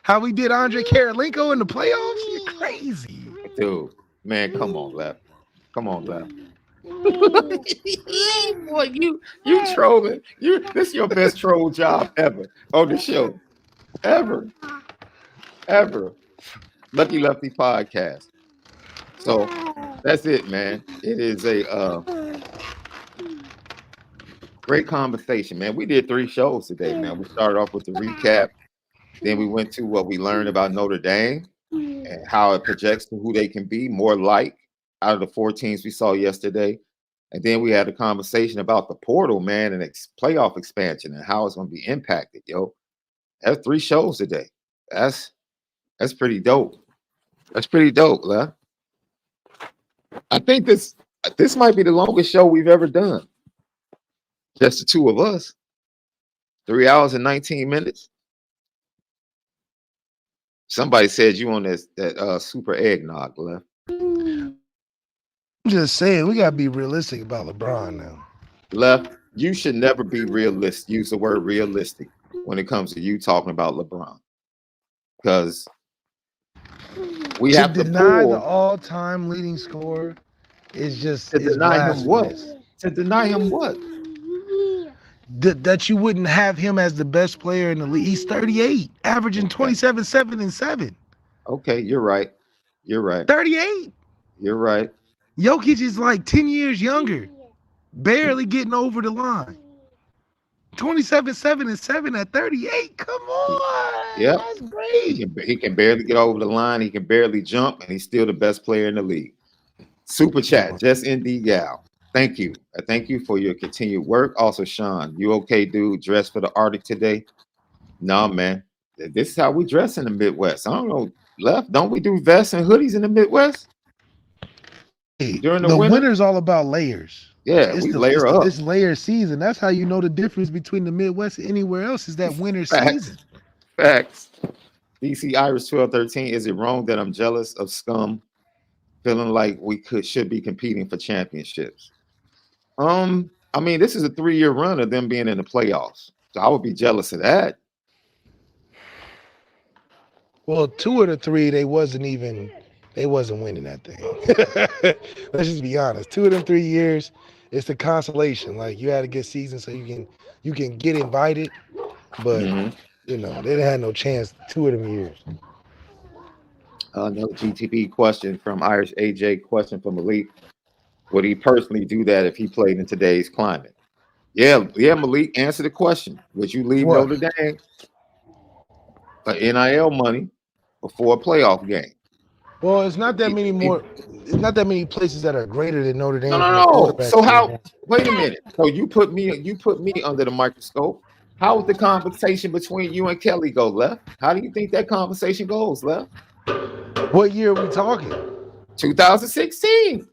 How we did Andre Karolinko in the playoffs? You're crazy. Dude, man, come on, Left. Boy, you trolling. This is your best troll job ever on the show. Ever. Lucky Lefty podcast. So that's it, man. It is a great conversation, man. We did 3 shows today, man. We started off with the recap. Then we went to what we learned about Notre Dame and how it projects to who they can be more like out of the 4 teams we saw yesterday. And then we had a conversation about the portal, man, and playoff expansion and how it's going to be impacted, yo. That's 3 shows today. That's That's pretty dope. That's pretty dope, Lef. I think this might be the longest show we've ever done. Just the two of us. 3 hours and 19 minutes. Somebody said you on that super eggnog, Lef. I'm just saying, we gotta be realistic about LeBron now. Lef, you should never be realistic. Use the word realistic when it comes to you talking about LeBron. Because we have to deny the all-time leading scorer is just to deny him what? To deny him what? That you wouldn't have him as the best player in the league. He's 38, averaging 27, 7, and 7. Okay, you're right. You're right. 38. You're right. Jokic is like 10 years younger, barely getting over the line. 27, 7, and 7 at 38. Come on. Yeah, that's great. He can barely get over the line. He can barely jump, and he's still the best player in the league. Super chat, just ND Gal. Thank you. Thank you for your continued work. Also, Sean, you okay, dude? Dressed for the Arctic today? No, man. This is how we dress in the Midwest. I don't know, Left. Don't we do vests and hoodies in the Midwest? Hey, during the winter's all about layers. Yeah, we layer up. It's layer season. That's how you know the difference between the Midwest and anywhere else is that winter season. Facts. DC Irish 1213. Is it wrong that I'm jealous of Scum feeling like we should be competing for championships? I mean, this is a 3-year run of them being in the playoffs. So I would be jealous of that. Well, 2 of the 3, they wasn't winning that thing. Let's just be honest. 2 of them 3 years, it's the consolation. Like you had a good season, so you can get invited, but you know they didn't have no chance 2 of them years. Another GTP question from Irish AJ. Question from Malik: would he personally do that if he played in today's climate? Yeah, Malik, answer the question. Would you leave Notre Dame for NIL money before a playoff game? Well, it's not that many more. It's not that many places that are greater than Notre Dame. No. So how? Wait a minute. So you put me under the microscope. How would the conversation between you and Kelly go, Left? How do you think that conversation goes, Left? What year are we talking? 2016.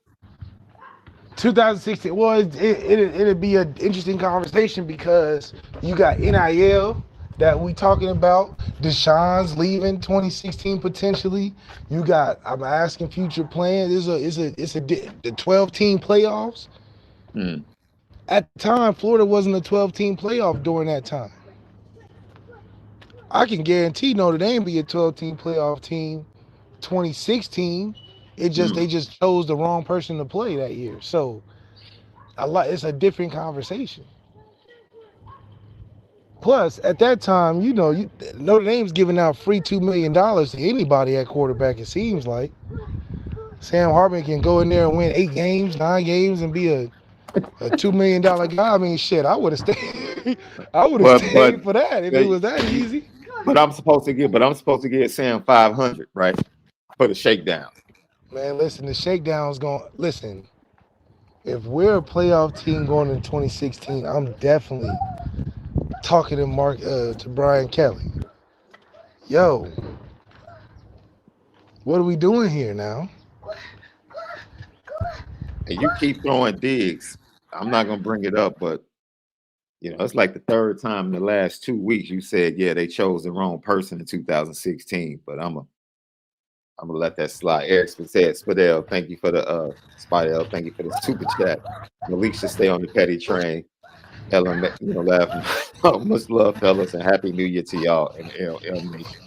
2016. Well, it'd be an interesting conversation because you got NIL that we talking about. Deshaun's leaving 2016 potentially. You got I'm asking future plans. It's the 12-team playoffs. At the time, Florida wasn't a 12-team playoff during that time. I can guarantee Notre Dame be a 12-team playoff team 2016. They just chose the wrong person to play that year. So it's a different conversation. Plus, at that time, Notre Dame's giving out free $2 million to anybody at quarterback, it seems like. Sam Hartman can go in there and win 8 games, 9 games, and be a $2 million guy. I mean, shit, I would have stayed. I would have stayed for that if it was that easy. But I'm supposed to get Sam 500, right? For the shakedown. Man, listen, the shakedown's going. Listen, if we're a playoff team going into 2016, I'm definitely talking to Brian Kelly. Yo, what are we doing here now? And you keep throwing digs. I'm not gonna bring it up, but it's like the 3rd time in the last 2 weeks you said, yeah, they chose the wrong person in 2016. But I'm gonna let that slide. Eric Spadell, thank you for the Spadell, thank you for the super chat. Malik should stay on the petty train. Ellen, laughing. Much love, fellas, and happy New Year to y'all and LL Nation.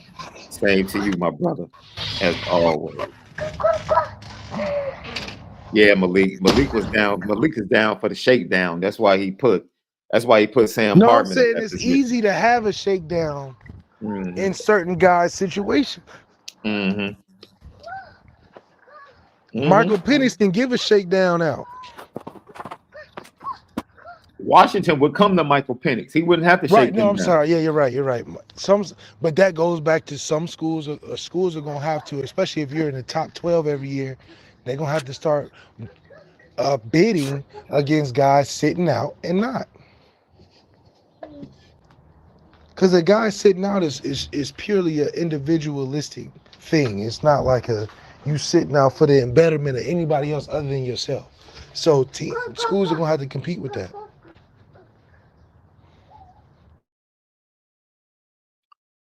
Same to you, my brother, as always. Yeah, Malik. Malik is down for the shakedown. That's why he put Sam Hartman. No, I'm saying it's easy to have a shakedown in certain guys' situations. Michael Penix can give a shakedown out. Washington would come to Michael Penix. He wouldn't have to shake him. No, I'm sorry. Yeah, you're right. But that goes back to some schools. Schools are gonna have to, especially if you're in the top 12 every year, they're gonna have to start bidding against guys sitting out and not. Because a guy sitting out is purely an individualistic thing. It's not like you sitting out for the embetterment of anybody else other than yourself. So schools are gonna have to compete with that.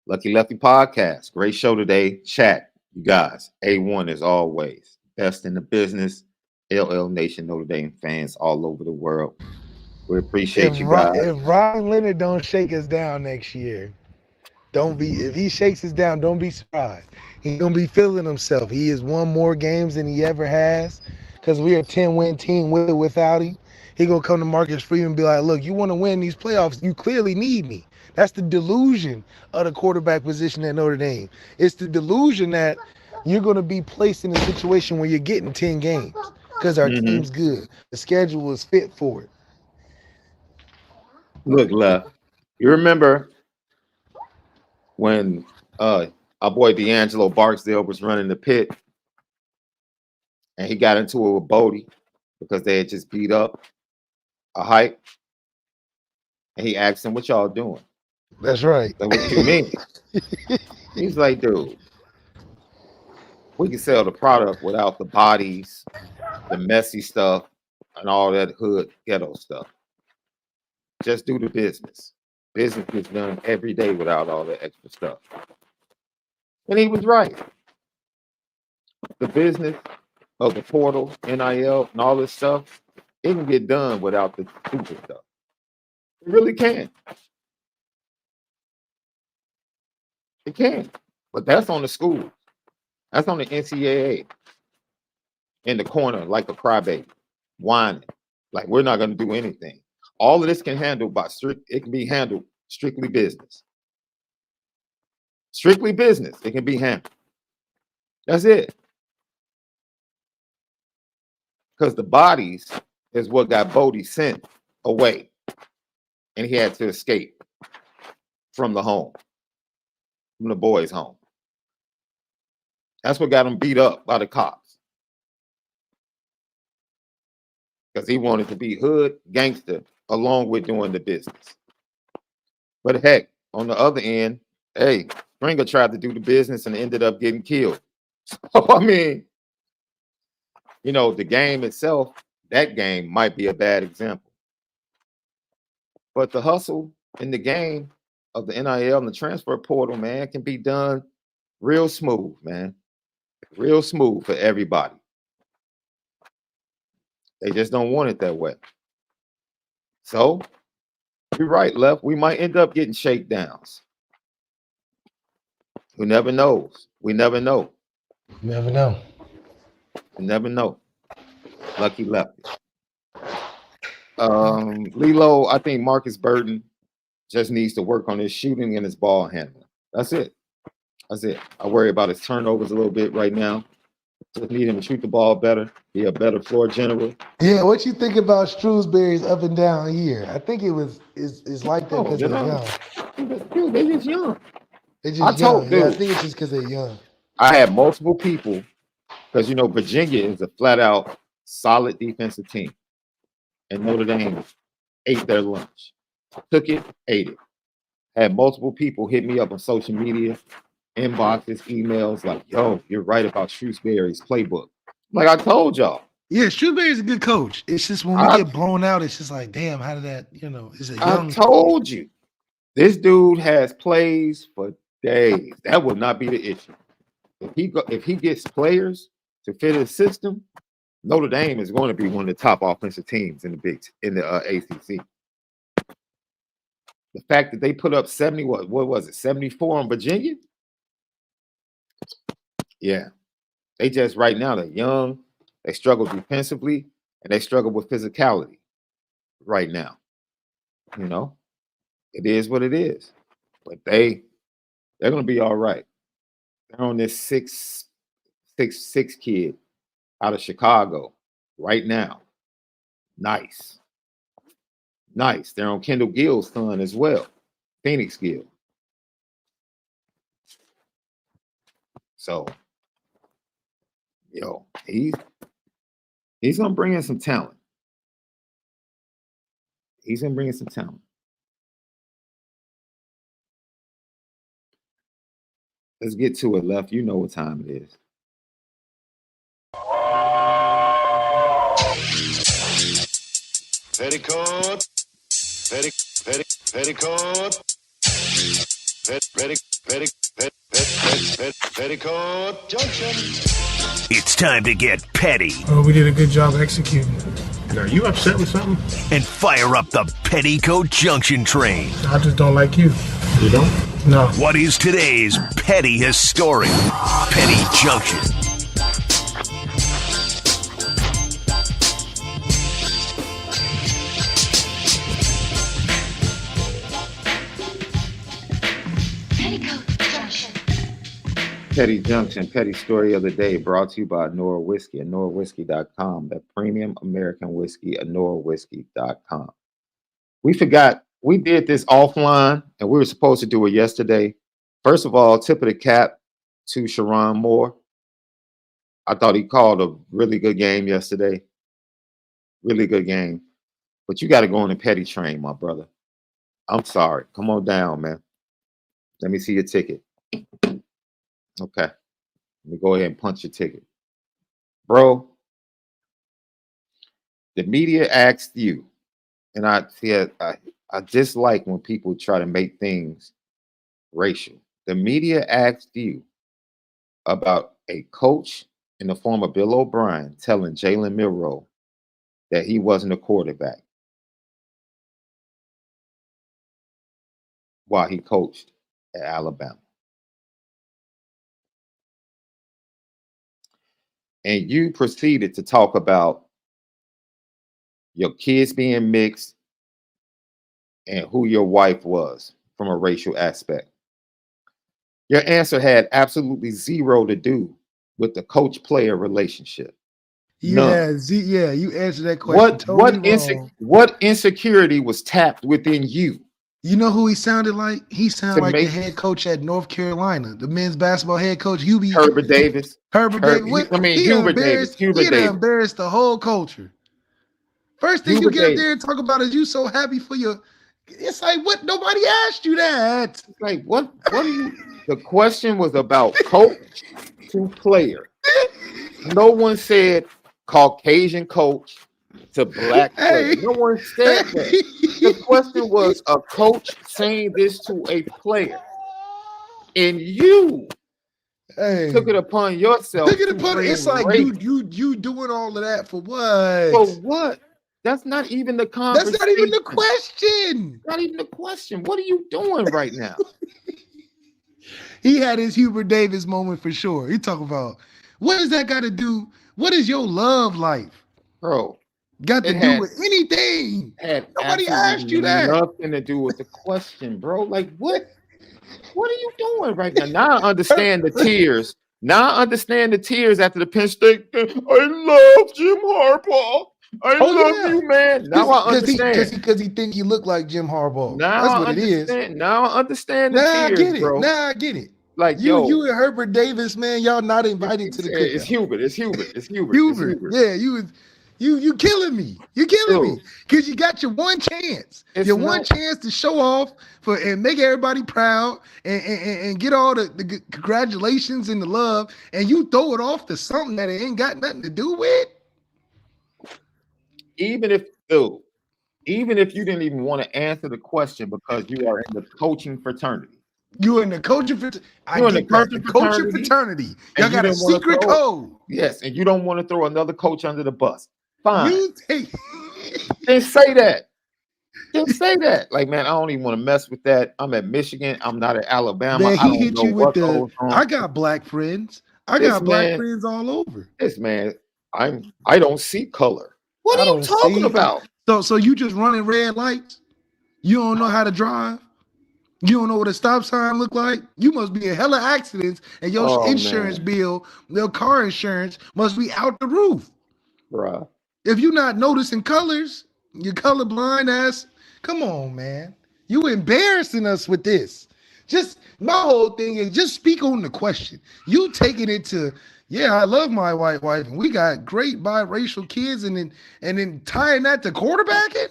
Lucky Lefty Podcast. Great show today. Chat, you guys. A1 as always. Best in the business. LL Nation Notre Dame fans all over the world. We appreciate you guys. If Ryan Leonard don't shake us down next year, if he shakes us down, don't be surprised. He's gonna be feeling himself. He has won more games than he ever has, because we're a 10-win team with or without him. He gonna come to Marcus Freeman and be like, look, you want to win these playoffs, you clearly need me. That's the delusion of the quarterback position at Notre Dame. It's the delusion that you're gonna be placed in a situation where you're getting 10 games because our team's good. The schedule is fit for it. Look, Left, you remember when our boy D'Angelo Barksdale was running the pit and he got into it with Bodie because they had just beat up a hike, and he asked him, what y'all doing? That's right. Like, what you mean? He's like, dude, we can sell the product without the bodies, the messy stuff, and all that hood ghetto stuff. Just do the business. Business gets done every day without all that extra stuff. And he was right. The business of the portal, NIL, and all this stuff, it can get done without the stupid stuff. It really can. It can. But that's on the school. That's on the NCAA. In the corner like a crybaby, whining. Like, we're not going to do anything. All of this can handle it can be handled strictly business. Strictly business. It can be handled. That's it. Because the bodies is what got Bodie sent away. And he had to escape from the home. From the boys' home. That's what got him beat up by the cops. Because he wanted to be hood gangster along with doing the business. But heck, on the other end, hey, Springer tried to do the business and ended up getting killed. So, I mean, you know, the game itself, that game might be a bad example. But the hustle in the game of the NIL and the transfer portal, man, can be done real smooth, man. Real smooth for everybody. They just don't want it that way. So, you're right, Left. We might end up getting shakedowns. Who never knows? We never know. Never know. You never know. Lucky Lefty. Lilo, I think Marcus Burton just needs to work on his shooting and his ball handling. That's it. That's it. I worry about his turnovers a little bit right now. Just need him to shoot the ball better, be a better floor general. Yeah, what you think about Shrewsbury's up and down here? I think it's like that because they're young. Dude, they're just young. They're just young. Yeah, I think it's just because they're young. I had multiple people, because, you know, Virginia is a flat-out solid defensive team. And Notre Dame ate their lunch. Took it, ate it. Had multiple people hit me up on social media, inboxes, emails, like, yo, you're right about Shrewsbury's playbook. Like I told y'all. Yeah, Shrewsbury's a good coach. It's just when we get blown out, it's just like, damn, how did that, you know, is it young? I told you. This dude has plays for days. That would not be the issue. If he gets players to fit his system, Notre Dame is going to be one of the top offensive teams in the ACC. The fact that they put up 70, what was it, 74 on Virginia? Yeah. They just right now, they're young, they struggle defensively, and they struggle with physicality right now. You know, it is what it is. But they're gonna be all right. They're on this 6'6" kid out of Chicago right now. Nice. Nice. They're on Kendall Gill's son as well, Phoenix Gill. So, yo, he's gonna bring in some talent. He's gonna bring in some talent. Let's get to it, Left. You know what time it is. Petticoat. Petticoat Junction. It's time to get petty. Oh, we did a good job executing. Are you upset with something? And fire up the Petticoat Junction train. I just don't like you. You don't? No. What is today's pettiest story? Petty Junction. Petty Junction, petty story of the day, brought to you by ONORA Whiskey, ONORAWhiskey.com, that premium American whiskey, ONORAWhiskey.com. We forgot, we did this offline, and we were supposed to do it yesterday. First of all, tip of the cap to Sharon Moore. I thought he called a really good game yesterday. Really good game. But you got to go on the petty train, my brother. I'm sorry. Come on down, man. Let me see your ticket. Okay, let me go ahead and punch your ticket. Bro, the media asked you, and I dislike when people try to make things racial. The media asked you about a coach in the form of Bill O'Brien telling Jalen Milroe that he wasn't a quarterback while he coached at Alabama. And you proceeded to talk about your kids being mixed and who your wife was from a racial aspect. Your answer had absolutely zero to do with the coach-player relationship. Yeah, you answered that question. What insecurity was tapped within you? You know who he sounded like? He sounded like the head coach at North Carolina, the men's basketball head coach. Herbert Davis. Hubert Davis. Hubert Davis. He embarrassed the whole culture. First thing you get up there and talk about is you so happy for your. It's like, what? Nobody asked you that. It's like, what are you? The question was about coach to player. No one said Caucasian coach to black player. No one said that. The question was a coach saying this to a player, and you took it upon yourself. It's like you doing all of that for what? For what? That's not even the conversation. That's not even the question. Not even the question. What are you doing right now? He had his Hubert Davis moment for sure. He talking about, what does that got to do? What is your love life, bro? Got to do with anything? Nobody asked you that. Nothing to do with the question, bro. Like, what? What are you doing right now? Now I understand the tears. Now I understand the tears after the Penn State game. I love Jim Harbaugh. I love you, man. Now I understand. Because he think he look like Jim Harbaugh. Now that's what it is. Now I understand the tears, bro. Now I get it. Like you and Herbert Davis, man, y'all not invited to the cookout. It's Hubert. Yeah, you killing me. You killing me because you got your one chance. One chance to show off and make everybody proud and get all the congratulations and the love, and you throw it off to something that it ain't got nothing to do with. Even if you didn't even want to answer the question because you are in the coaching fraternity. You're in the coaching fraternity. You're in the coaching fraternity. Y'all got a secret code. Yes, and you don't want to throw another coach under the bus. Fine. Then say that. Like, man, I don't even want to mess with that. I'm at Michigan. I'm not at Alabama. Man, he hit you with I got black friends. I got black friends all over. This man, I don't see color. What are you talking about? So you just running red lights? You don't know how to drive? You don't know what a stop sign look like? You must be in hella accidents, and your insurance bill, your car insurance must be out the roof. Bruh. If you're not noticing colors, you're colorblind ass. Come on, man. You embarrassing us with this. Just my whole thing is just speak on the question. You taking it to, yeah, I love my white wife, and we got great biracial kids, and then tying that to quarterbacking?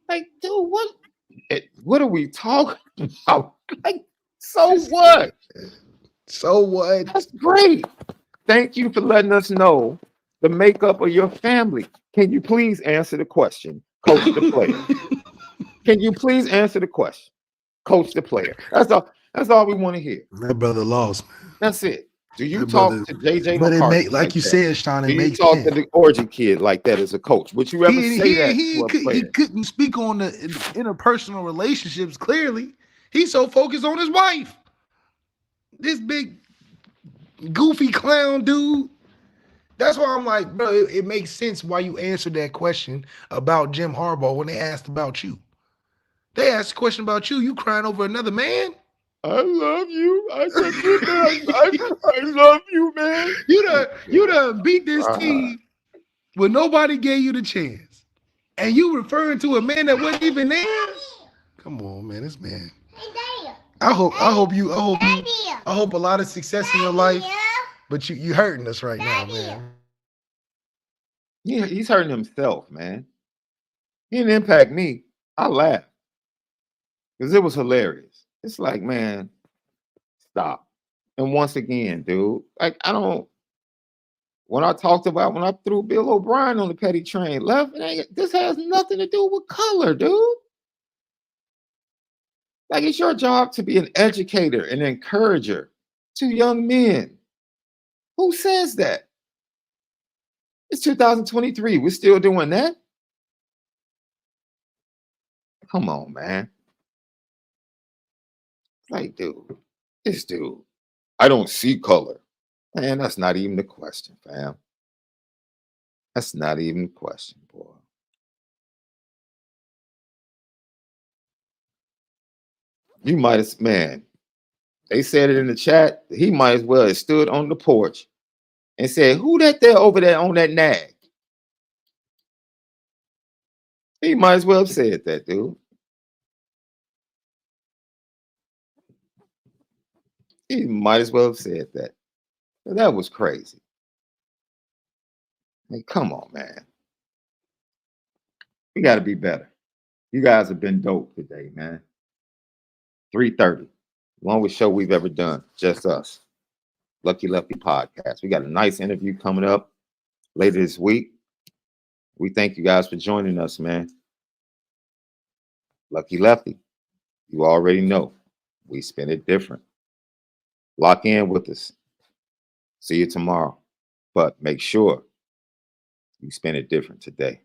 Like, dude, what are we talking about? Like, so what? So what? That's great. Thank you for letting us know the makeup of your family. Can you please answer the question? Coach the player. Can you please answer the question? Coach the player. That's all we want to hear. That brother lost, man. That's it. Do you That talk brother- to JJ But it McCarthy make like you that? said, Sean, Do it you makes talk sense. to the origin kid like that as a coach? Would you ever say that to a player? He couldn't speak on the interpersonal relationships clearly. He's so focused on his wife. This big goofy clown dude. That's why I'm like, bro, it makes sense why you answered that question about Jim Harbaugh when they asked about you. They asked a question about you. You crying over another man? I love you. I love you, man. You done beat this team when nobody gave you the chance. And you referring to a man that wasn't even there? Come on, man. This man. I hope a lot of success in your life. But you hurting us right now, man. Yeah, he's hurting himself, man. He didn't impact me. I laughed. Because it was hilarious. It's like, man, stop. And once again, dude, like when I threw Bill O'Brien on the petty train, this has nothing to do with color, dude. Like, it's your job to be an educator, an encourager to young men. Who says that? It's 2023. We're still doing that? Come on, man. Like, dude, this dude, I don't see color. Man, that's not even the question, fam. That's not even the question, boy. You might have, man, they said it in the chat. He might as well have stood on the porch and said, who that there over there on that nag? He might as well have said that, dude. He might as well have said that. That was crazy. I mean, come on, man. We got to be better. You guys have been dope today, man. 3:30. Longest show we've ever done. Just us. Lucky Lefty podcast. We got a nice interview coming up later this week. We thank you guys for joining us, man. Lucky Lefty. You already know. We spin it different. Lock in with us. See you tomorrow. But make sure you spin it different today.